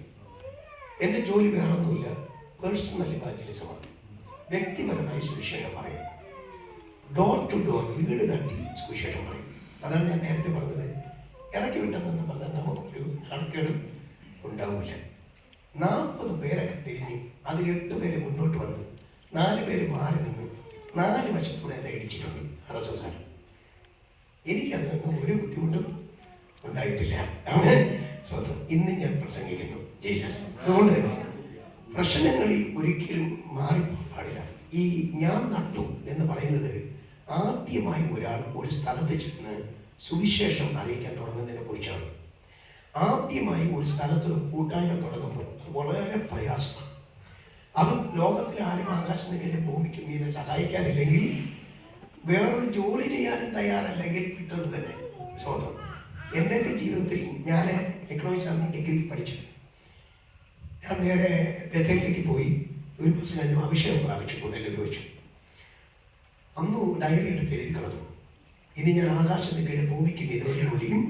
എൻ്റെ ജോലി വേറൊന്നുമില്ല, പേഴ്സണൽ ഇവാഞ്ചലിസമാണ്. വ്യക്തിപരമായി സുവിശേഷം പറയും. ഡോർ ടു ഡോർ, വീട് തട്ടി സുവിശേഷം പറയും. അതാണ് ഞാൻ നേരത്തെ പറഞ്ഞത്. ഇറക്കി വിട്ടെന്ന് പറഞ്ഞാൽ നമുക്കൊരു നാണക്കേടും ഉണ്ടാവില്ല. 40 പേരൊക്കെ തിരിഞ്ഞ് അതിൽ 8 പേര് മുന്നോട്ട് വന്ന് 4 പേര് മാറി നിന്ന് 4 വശത്തൂടെ എന്നെ ഇടിച്ചിട്ടുണ്ട് RSS. എനിക്കതിനൊന്നും ഒരു ബുദ്ധിമുട്ടും ഉണ്ടായിട്ടില്ല. സ്വന്തം ഇന്ന് ഞാൻ പ്രസംഗിക്കുന്നു ജീസസ്. അതുകൊണ്ട് പ്രശ്നങ്ങളിൽ ഒരിക്കലും മാറിപ്പോകാൻ പാടില്ല. ഈ ഞാൻ നട്ടു എന്ന് പറയുന്നത് ആദ്യമായി ഒരാൾ ഒരു സ്ഥലത്ത് ചെന്ന് സുവിശേഷം അറിയിക്കാൻ തുടങ്ങുന്നതിനെ കുറിച്ചാണ്. ആദ്യമായി ഒരു സ്ഥലത്തൊരു കൂട്ടായ്മ തുടങ്ങുമ്പോൾ അത് വളരെ പ്രയാസമാണ്. അതും ലോകത്തിൽ ആരും ആകാശത്തിൻ്റെ ഭൂമിക്കും മീതെ സഹായിക്കാനില്ലെങ്കിൽ, വേറൊരു ജോലി ചെയ്യാനും തയ്യാറല്ലെങ്കിൽ വിട്ടത് തന്നെ സ്വന്തം. എൻ്റെയൊക്കെ ജീവിതത്തിൽ ഞാൻ എക്കണോമിക്സാണ് ഡിഗ്രിക്ക് പഠിച്ചത്. ഞാൻ നേരെ ബേഥേലിലേക്ക് പോയി. ഒരു മാസം കഴിഞ്ഞ് അഭിഷേകം പ്രാപിച്ചു, കൊണ്ടു വെച്ചു. അന്ന് ഡയറി എടുത്ത് എഴുതി കളഞ്ഞു, ഇനി ഞാൻ ആകാശത്തിന് കീഴിൽ ഭൂമിക്ക് മീതെ ഒരു ജോലിയും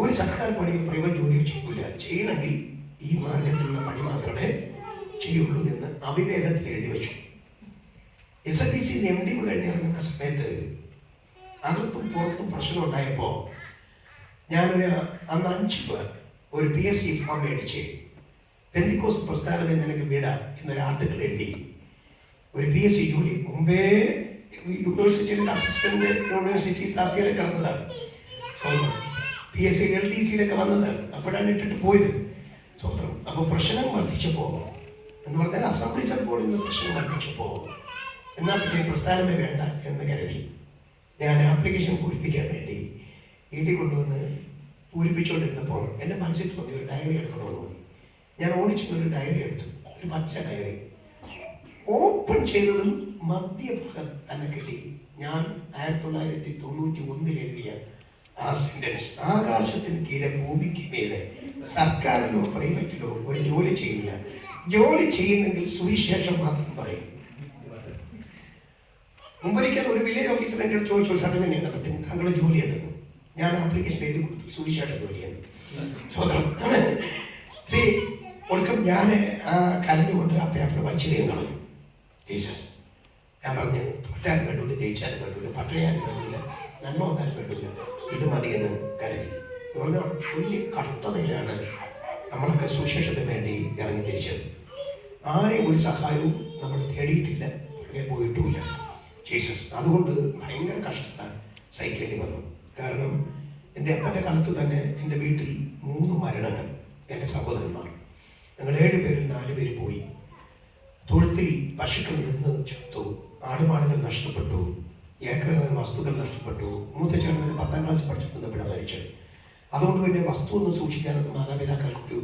ഒരു സർക്കാർ പണിയോ പ്രൈവറ്റ് ജോലിയോ ചെയ്യില്ല. ചെയ്യണമെങ്കിൽ ഈ മാർഗത്തിലുള്ള പണി മാത്രമേ ചെയ്യുള്ളൂ എന്ന് അവിവേകത്തിൽ എഴുതി വെച്ചു. SLBC MD കഴിഞ്ഞിറങ്ങുന്ന സമയത്ത് അകത്തും പുറത്തും പ്രശ്നം ഉണ്ടായപ്പോൾ ഞാനൊരു അന്ന് 5 പേർ ഒരു PSC ഫോം മേടിച്ച് പെന്തിക്കോസ്ത് പ്രസ്ഥാനമേ നിനക്ക് വിടാം എന്നൊരു ആർട്ടിക്കിൾ എഴുതി ഒരു PSC ജോലി. മുമ്പേ യൂണിവേഴ്സിറ്റിയുടെ അസിസ്റ്റന്റ് യൂണിവേഴ്സിറ്റി താസ്തിയിലെ കിടന്നതാണ്. PSC LTCയിലൊക്കെ വന്നതാണ്. അപ്പോഴാണ് ഇട്ടിട്ട് പോയത് സ്വതന്ത്രം. അപ്പോൾ പ്രശ്നം വർദ്ധിച്ചപ്പോൾ എന്ന് പറഞ്ഞാൽ അസംബ്ലീസ് ബോർഡിൽ നിന്ന് പ്രശ്നം വർദ്ധിച്ചപ്പോൾ എന്നാൽ പിന്നെ പ്രസ്ഥാനമേ വേണ്ട എന്ന് കരുതി ഞാൻ ആപ്ലിക്കേഷൻ പൂരിപ്പിക്കാൻ വേണ്ടി വീട്ടിൽ കൊണ്ടുവന്ന് പൂരിപ്പിച്ചുകൊണ്ടിരുന്നപ്പോൾ എൻ്റെ മനസ്സിൽ തോന്നി ഒരു ഡയറി എടുക്കണമെന്ന് തോന്നി. ഞാൻ ഓടിച്ചൊരു ഡയറി എടുത്തു, ഒരു പച്ച ഡയറി. ഓപ്പൺ ചെയ്തതും മധ്യഭാഗം തന്നെ കിട്ടി. ഞാൻ 1991 എഴുതിയ ആ സെന്റൻസ്, ആകാശത്തിന് കീഴെ ഭൂമിക്ക് മീതെ സർക്കാരിലോ പ്രൈവറ്റിലോ ഒരു ജോലി ചെയ്യില്ല, ജോലി ചെയ്യുന്നെങ്കിൽ സുവിശേഷം മാത്രം പറയും. മുമ്പൊരിക്കൽ ഒരു വില്ലേജ് ഓഫീസർ എൻ്റെ അടുത്ത് ചോദിച്ചു, സർട്ടിഫിക്കറ്റ് പറ്റും താങ്കളുടെ ജോലി എന്തെന്ന്. ഞാൻ ആപ്ലിക്കേഷൻ എഴുതി കൊടുത്തു, സുവിശേഷ ജോലിയാണ്. ഒടുക്കം ഞാൻ ആ കലഞ്ഞുകൊണ്ട് ആ പേപ്പർ വലിച്ചെറിയാൻ കളഞ്ഞു. ജീസസ്, ഞാൻ പറഞ്ഞു തോറ്റാൻ വേണ്ടില്ല, ജയിച്ചാലും വേണ്ടില്ല, പട്ടിണിയാലും വേണ്ടില്ല, നന്മ വന്നാലും വേണ്ടില്ല, ഇത് മതിയെന്ന് കരുതി. എന്ന് പറഞ്ഞാൽ വലിയ കഷ്ടതയിലാണ് നമ്മളൊക്കെ സുവിശേഷത്തിന് വേണ്ടി ഇറങ്ങി തിരിച്ചത്. ആരെയും ഒരു സഹായവും നമ്മൾ തേടിയിട്ടില്ല, പുറകെ പോയിട്ടുമില്ല. ജീസസ്, അതുകൊണ്ട് ഭയങ്കര കഷ്ടത സഹിക്കേണ്ടി വന്നു. കാരണം എൻ്റെ അപ്പൻ്റെ കാലത്ത് തന്നെ എൻ്റെ വീട്ടിൽ 3 മരണങ്ങൾ. എൻ്റെ സഹോദരന്മാർ, ഞങ്ങൾ 7 പേരിൽ 4 പേര് പോയി. തൊഴുത്തിൽ പശുക്കൾ നിന്ന് ചത്തു, ആടുമാടുകൾ നഷ്ടപ്പെട്ടു, ഏക്കറുകൾ വസ്തുക്കൾ നഷ്ടപ്പെട്ടു. മൂത്തച്ചേട്ടന് 10ാം ക്ലാസ് പഠിച്ചിട്ടുന്നപ്പോഴാണ് മരിച്ചത്. അതുകൊണ്ട് പിന്നെ വസ്തു ഒന്നും സൂക്ഷിക്കാനൊന്നും മാതാപിതാക്കൾക്ക്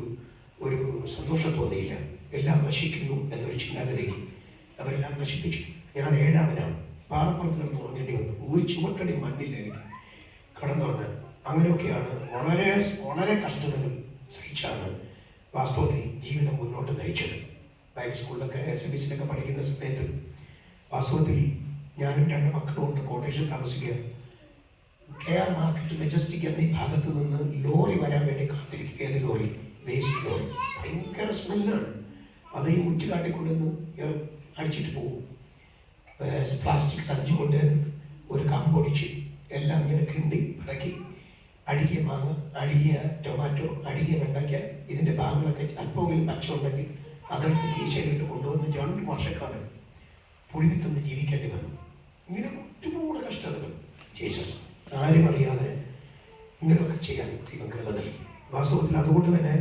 ഒരു സന്തോഷം തോന്നിയില്ല. എല്ലാം നശിക്കുന്നു എന്നൊരു ചിന്താഗതിയിൽ അവരെല്ലാം നശിപ്പിച്ചു. ഞാൻ 7ാമനാണ്. പാറപ്പുറത്ത് കിടന്ന് ഉറങ്ങേണ്ടി വന്നു. ഒരു ചുവട്ടടി മണ്ണില്ല എനിക്ക് കിടന്നുറങ്ങാൻ. അങ്ങനെയൊക്കെയാണ് വളരെ വളരെ കഷ്ടതകൾ സഹിച്ചാണ് വാസ്തവത്തിൽ ജീവിതം മുന്നോട്ട് നയിച്ചത്. ബൈബിൾ സ്കൂളിലൊക്കെ SMBCയിലൊക്കെ പഠിക്കുന്ന സമയത്ത് വാസ്തവത്തിൽ ഞാനും 2 മക്കളും ഉണ്ട് കോട്ടേഴ്സിൽ താമസിക്കുക. KR മാർക്കറ്റ് മെജസ്റ്റിക് എന്നീ ഭാഗത്ത് നിന്ന് ലോറി വരാൻ വേണ്ടി കാത്തിരിക്കും. ഏത് ലോറി? Waste lorry. ഭയങ്കര സ്മെല്ലാണ്. അത് ഈ മുറ്റ് കാട്ടിക്കൊണ്ടുവന്ന് അടിച്ചിട്ട് പോകും. പ്ലാസ്റ്റിക് സഞ്ചി കൊണ്ട് ഒരു കമ്പൊടിച്ച് എല്ലാം ഇങ്ങനെ കിണ്ടി പിറക്കി അടികിയ മാങ്ങ, അടികിയ ടൊമാറ്റോ, അടികിയ വെണ്ടയ്ക്ക, ഇതിൻ്റെ ഭാഗങ്ങളൊക്കെ അല്പമെങ്കിലും പച്ച ഉണ്ടെങ്കിൽ അതെടുത്ത് കീശയിലിട്ട് കൊണ്ടുവന്ന് 2 വർഷക്കാലം പുഴുവിത്തൊന്ന് ജീവിക്കേണ്ടി വന്നു. ഇങ്ങനെ ഒരുപാട് കഷ്ടതകൾ. ജീസസ്, ആരും അറിയാതെ ഇങ്ങനെയൊക്കെ ചെയ്യാൻ ദൈവം കൃപ നൽകി. വാസ്തവത്തിൽ അതുകൊണ്ട് തന്നെ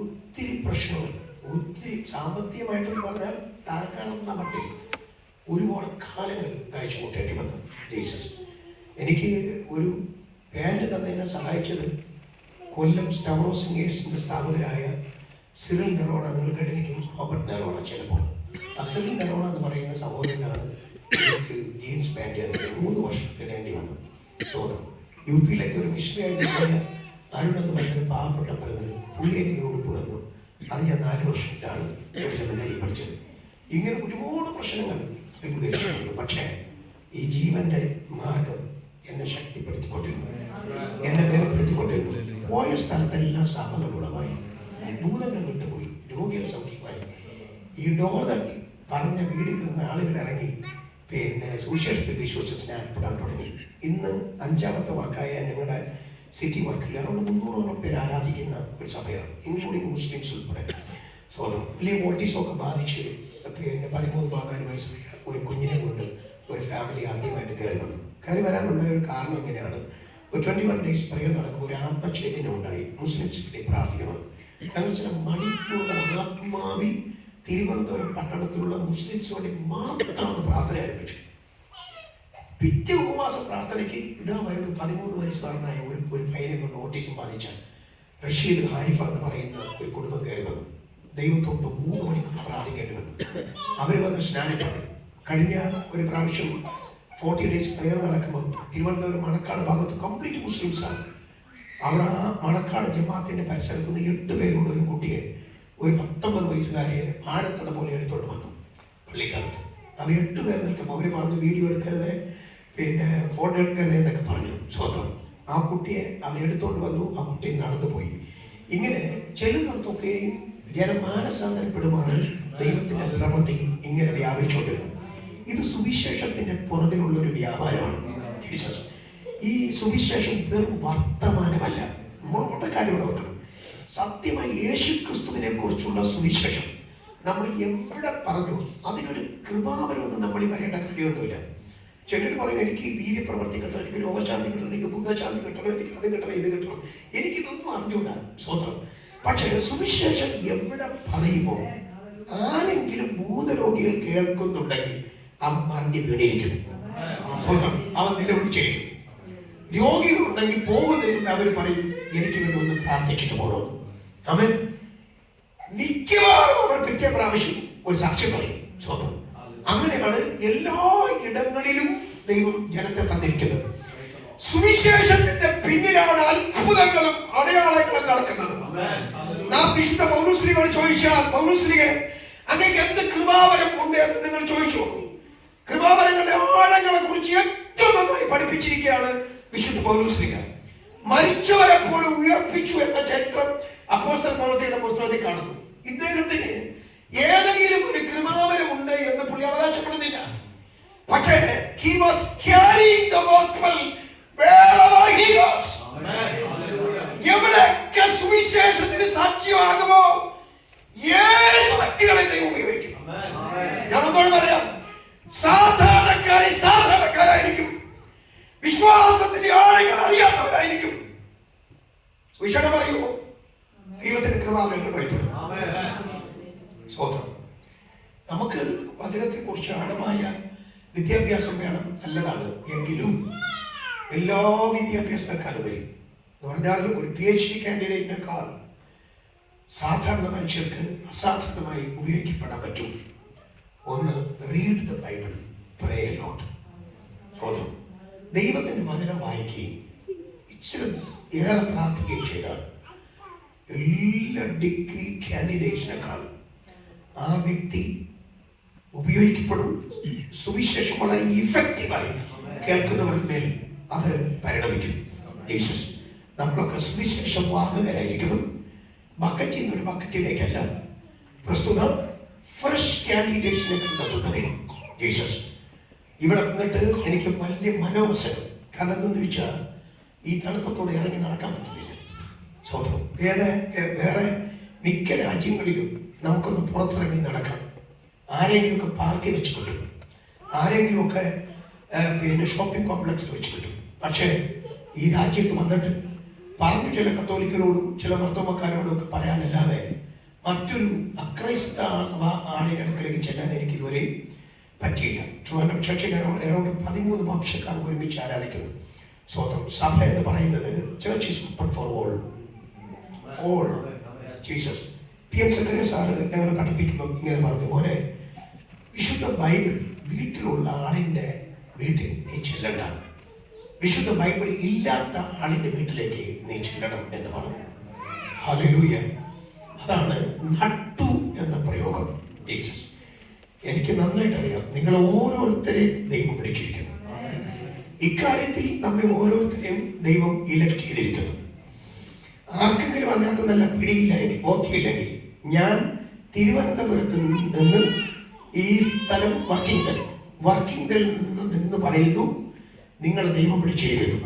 ഒത്തിരി പ്രശ്നങ്ങൾ, ഒത്തിരി സാമ്പത്തികമായിട്ടെന്ന് പറഞ്ഞാൽ താക്കാവുന്ന മട്ടിൽ ഒരുപാട് കാലങ്ങൾ കഴിച്ചു കൂട്ടേണ്ടി വന്നു. ജീസസ്, എനിക്ക് ഒരു പാൻറ് തന്നെ സഹായിച്ചത് കൊല്ലം സ്റ്റവറോ സിംഗേഴ്സിൻ്റെ സ്ഥാപകരായ സിറിൽ നെറോണ. നിങ്ങൾ കേട്ടിരിക്കും റോബർട്ട് നെറോണ ചിലപ്പോൾ. സിറിൽ നെറോണ എന്ന് പറയുന്ന സഹോദരനാണ് എനിക്ക് ജീൻസ് പാൻറ് 3 വർഷത്തിടേണ്ടി വന്നു. ചോദ്യം, UP ഒരു മിഷണറി ആയിട്ട് അരുൺ എന്ന് പറയുന്നൊരു പാവപ്പെട്ട ബ്രദർ പുള്ളി എനിക്ക് ഉടുപ്പ് തന്നു. അത് ഞാൻ 4 വർഷമായിട്ടാണ് ഒരു സെമിനാരി പഠിച്ചത്. ഇങ്ങനെ ഒരുപാട് പ്രശ്നങ്ങൾ അഭിമുഖീകരിച്ചിട്ടുണ്ട്. പക്ഷേ ഈ ജീവന്റെ മാർഗം എന്നെ ശക്തിപ്പെടുത്തിക്കൊണ്ടിരുന്നു, എന്നെ ബലപ്പെടുത്തിക്കൊണ്ടിരുന്നു. പോയ സ്ഥലത്തെല്ലാം സഭകൾ ഉളവായി, ഭൂതങ്ങൾ വിട്ടുപോയി, രോഗികൾ സൗഖ്യമായി. ഈ ഡോർ തട്ടി പറഞ്ഞ വീടുകളിൽ നിന്ന് ആളുകൾ ഇറങ്ങി പിന്നെ സുവിശേഷത്തിൽ വിശ്വസിച്ച് സ്നാനപ്പെടാൻ തുടങ്ങി. ഇന്ന് 5ാമത്തെ വർക്കായ ഞങ്ങളുടെ സിറ്റി വർക്കിൽ അറൗണ്ട് 300ഓളം പേര് ആരാധിക്കുന്ന ഒരു സഭയാണ്, ഇൻക്ലൂഡിങ് മുസ്ലിംസ് ഉൾപ്പെടെ. സ്വതം വലിയ ഓട്ടീസൊക്കെ ബാധിച്ച് പിന്നെ 13-14 വയസ്സുള്ള ഒരു കുഞ്ഞിനെ കൊണ്ട് ഒരു ഫാമിലി ആദ്യമായിട്ട് കയറി വന്നു. കയറി വരാനുണ്ടായ ഒരു കാരണം എങ്ങനെയാണ്? ഒരു 21 ഡേയ്സ് പ്രയർ നടക്കുമ്പോൾ ഒരു ആത്മചൈതന്യം ഉണ്ടായി. മുസ്ലിംസ് വേണ്ടി പ്രാർത്ഥിക്കണം. ഞങ്ങൾ ചില മണിക്കൂറുകൾ ആത്മാവിൽ തിരുവനന്തപുരം പട്ടണത്തിലുള്ള മുസ്ലിംസ് വേണ്ടി മാത്രമാണ് പ്രാർത്ഥന ആരംഭിച്ചു. പിറ്റേ ഉപവാസ പ്രാർത്ഥനയ്ക്ക് ഇതാ വരുന്ന 13 വയസ്സുകാരനായ ഒരു പയ്യനെ കൊണ്ട് ഓട്ടീസം ബാധിച്ച റഷീദ് ഹാരിഫ എന്ന് പറയുന്ന ഒരു കുടുംബം കയറി വന്നു. ദൈവത്തോട്ട് 3 മണിക്കൂർ പ്രാർത്ഥിക്കേണ്ടി വന്നു. അവർ വന്ന് സ്നാനപ്പെട്ടു. കഴിഞ്ഞ ഒരു പ്രാവശ്യം 40 ഡേയ്സ് പ്രയർ നടക്കുമ്പോൾ തിരുവനന്തപുരം മണക്കാട് ഭാഗത്ത് കംപ്ലീറ്റ് മുസ്ലിംസാണ്. അവിടെ ആ മണക്കാട് ജമാഅത്തിൻ്റെ പരിസരത്ത് നിന്ന് 8 പേരോട് ഒരു കുട്ടിയെ, ഒരു 19 വയസ്സുകാരിയെ ആഴത്തട പോലെ എടുത്തോണ്ട് വന്നു പള്ളിക്കാലത്ത്. അവർ 8 പേർ നിൽക്കുമ്പോൾ അവർ പറഞ്ഞു വീഡിയോ എടുക്കരുത്, പിന്നെ ഫോട്ടോ എടുക്കരുത് എന്നൊക്കെ പറഞ്ഞു. സ്വന്തം ആ കുട്ടിയെ അവരെടുത്തോണ്ട് വന്നു. ആ കുട്ടി നടന്നുപോയി. ഇങ്ങനെ ചെല്ലുന്നിടത്തൊക്കെയും ജനമാനസാന്തരപ്പെടുമാറ് ദൈവത്തിൻ്റെ പ്രവൃത്തി ഇങ്ങനെ വ്യാപിച്ചുകൊണ്ടിരുന്നു. ഇത് സുവിശേഷത്തിൻ്റെ പുറകിലുള്ള ഒരു വ്യാപാരമാണ്. ജീസസ്, ഈ സുവിശേഷം വെറും വർത്തമാനമല്ല. നമ്മളോട് കാര്യം ഓർക്കണം. സത്യമായി യേശു ക്രിസ്തുവിനെ കുറിച്ചുള്ള സുവിശേഷം നമ്മൾ എവിടെ പറഞ്ഞു അതിനൊരു കൃപാവരമൊന്നും നമ്മൾ ഈ പറയേണ്ട കാര്യമൊന്നുമില്ല. ചിലർ പറയും എനിക്ക് വീര്യപ്രവർത്തി കിട്ടണം, എനിക്ക് രോഗശാന്തി കിട്ടണം, എനിക്ക് ഭൂതശാന്തി കിട്ടണം, എനിക്ക് അത് കിട്ടണം, ഇത് കിട്ടണം. എനിക്കിതൊന്നും അറിഞ്ഞൂടാ. സ്വതന്ത്രം. പക്ഷേ സുവിശേഷം എവിടെ പറയുമോ ആരെങ്കിലും ഭൂതരോഗികൾ കേൾക്കുന്നുണ്ടെങ്കിൽ അവൻ മറിഞ്ഞ് വീണിരിക്കും. അവൻ നിലവിളിച്ചിരിക്കും. രോഗികളുണ്ടെങ്കിൽ പോകുന്നതിന് അവർ പറയും, എനിക്ക് വേണ്ടി ഒന്ന് പ്രാർത്ഥിച്ചിട്ട് പോകണമെന്ന്. അവൻ മിക്കവാറും അവർ പിറ്റേ പ്രാവശ്യം ഒരു സാക്ഷ്യം പറയും. സ്വന്തം അങ്ങനെയാണ് എല്ലാ ഇടങ്ങളിലും ദൈവം ജനത്തെ തന്നിരിക്കുന്നത്. സുവിശേഷത്തിന്റെ പിന്നിലാണ് അത്ഭുതങ്ങളും അടയാളങ്ങളും നടക്കുന്നത്. നാം വിശുദ്ധ പൗലോസ്ലീഹയോട് ചോദിച്ചാൽ, പൗലോസ്ലീഹേ അങ്ങേക്ക് എന്ത് കൃപാവരം ഉണ്ട് എന്ന് നിങ്ങൾ ചോദിച്ചു നോക്കൂ. കൃപാവരങ്ങളുടെ ആഴങ്ങളെ കുറിച്ച് ഏറ്റവും നന്നായി പഠിപ്പിച്ചിരിക്കുകയാണ് വിശുദ്ധ പൗലോസ്ലീഹ. മരിച്ചവരെ പോലും ഉയർപ്പിച്ചു എന്ന ചരിത്രം അപ്പോസ്തല പ്രവൃത്തിയുടെ പുസ്തകത്തിൽ കാണുന്നു. ഇദ്ദേഹത്തിന് ഏതെങ്കിലും ഒരു കൃപാവരം ഉണ്ട് എന്ന് പുള്ളി അവകാശപ്പെടുന്നില്ല. പക്ഷേ he was carrying the gospel wherever he goes. എവിടെയൊക്കെ സുവിശേഷത്തിന് സാക്ഷ്യമാകുമോ ഏത് വ്യക്തികളെ ദൈവം ഉപയോഗിക്കും. ഞാൻ ഒന്നോട് പറയാം, സാധാരണക്കാരായിരിക്കും, വിശ്വാസത്തിന്റെ ആഴങ്ങൾ അറിയാത്തവരായിരിക്കും. സുവിശേഷം പറയുമോ ദൈവത്തിന്റെ കൃപാവരങ്ങൾ വെളിപ്പെടും. സ്വതന്ത്രം. നമുക്ക് വചനത്തെ കുറിച്ച് ആഴമായ വിദ്യാഭ്യാസം വേണം, നല്ലതാണ്. എങ്കിലും എല്ലാ വിദ്യാഭ്യാസക്കാരും വരും എന്ന് പറഞ്ഞാൽ ഒരു PhD കാൻഡിഡേറ്റിനേക്കാൾ സാധാരണ മനുഷ്യർക്ക് അസാധാരണമായി ഉപയോഗിക്കപ്പെടാൻ പറ്റും. ഒന്ന്, read the Bible, pray a lot. സ്വതന്ത്രം. ദൈവത്തിന്റെ വചനം വായിക്കുകയും ഇച്ചിരി ഏറെ പ്രാർത്ഥിക്കുകയും ചെയ്താൽ എല്ലാ ഡിഗ്രി കാൻഡിഡേറ്റ്സിനേക്കാൾ ആ വ്യക്തി ഉപയോഗിക്കപ്പെടും. സുവിശേഷം വളരെ ഇഫക്റ്റീവായി കേൾക്കുന്നവരുടെ മേൽ അത് പരിണമിക്കും. ജീസസ്, നമ്മളൊക്കെ സുവിശേഷം വാഹകരായിരിക്കണം. ബക്കറ്റിൽ നിന്ന് ഒരു ബക്കറ്റിലേക്കല്ല, പ്രസ്തുതം ഫ്രഷ് കാൻഡിഡേറ്റ്സിനെ കണ്ടെത്തുന്നതിൽ. ജീസസ്, ഇവിടെ വന്നിട്ട് എനിക്ക് വലിയ മനോവസരം. കാരണം എന്തെന്ന് ചോദിച്ചാൽ ഈ തണുപ്പത്തോടെ ഇറങ്ങി നടക്കാൻ പറ്റുന്നില്ല. സ്വതന്ത്രം. വേറെ മിക്ക രാജ്യങ്ങളിലും നമുക്കൊന്ന് പുറത്തിറങ്ങി നടക്കാം. ആരെങ്കിലുമൊക്കെ പാർക്കിൽ വെച്ച് കിട്ടും, ആരെങ്കിലുമൊക്കെ ഷോപ്പിംഗ് കോംപ്ലക്സിൽ വെച്ച് കിട്ടും. പക്ഷേ ഈ രാജ്യത്ത് വന്നിട്ട് പറഞ്ഞു ചില കത്തോലിക്കരോടും ചില മർത്തോമക്കാരോടും ഒക്കെ പറയാനല്ലാതെ മറ്റൊരു അക്രൈസ്ത ആളിൻ്റെ അടുക്കലേക്ക് ചെല്ലാൻ എനിക്ക് ഇതുവരെ പറ്റിയില്ല. ട്രിവാൻഡ്രം ചർച്ചിൽ ഏറോട് 13 വംശക്കാർ ഒരുമിച്ച് ആരാധിക്കുന്നു. സ്വതന്ത്രം. സഭ എന്ന് പറയുന്നത് church is open for all. Jesus. PM secretary sir ഞങ്ങൾ പഠിപ്പിക്കുമ്പം ഇങ്ങനെ പറഞ്ഞു, പോലെ വിശുദ്ധ ബൈബിൾ വീട്ടിലുള്ള ആളിൻ്റെ വീട്ടിൽ നീ ചെല്ലണ്ട, വിശുദ്ധ ബൈബിൾ ഇല്ലാത്ത ആളിൻ്റെ വീട്ടിലേക്ക് നീ ചെല്ലണം എന്ന് പറഞ്ഞു. ഹല്ലേലൂയ. അതാണ് നട്ടു എന്ന പ്രയോഗം. ജീസസ്, എനിക്ക് നന്നായിട്ട് അറിയാം നിങ്ങൾ ഓരോരുത്തരെയും ദൈവം വിളിച്ചിരിക്കുന്നു. ഇക്കാര്യത്തിൽ നമ്മെ ഓരോരുത്തരെയും ദൈവം ഇലക്ട് ചെയ്തിരിക്കുന്നു. ആർക്കെങ്കിലും അതിനകത്ത് നല്ല പിടിയില്ലെങ്കിൽ, ബോധ്യമില്ലെങ്കിൽ, ഞാൻ തിരുവനന്തപുരത്ത് നിന്ന് ഈ സ്ഥലം വർക്കിംഗിൽ നിന്ന് പറയുന്നു, നിങ്ങളെ ദൈവം വിളിച്ചിരിക്കുന്നു,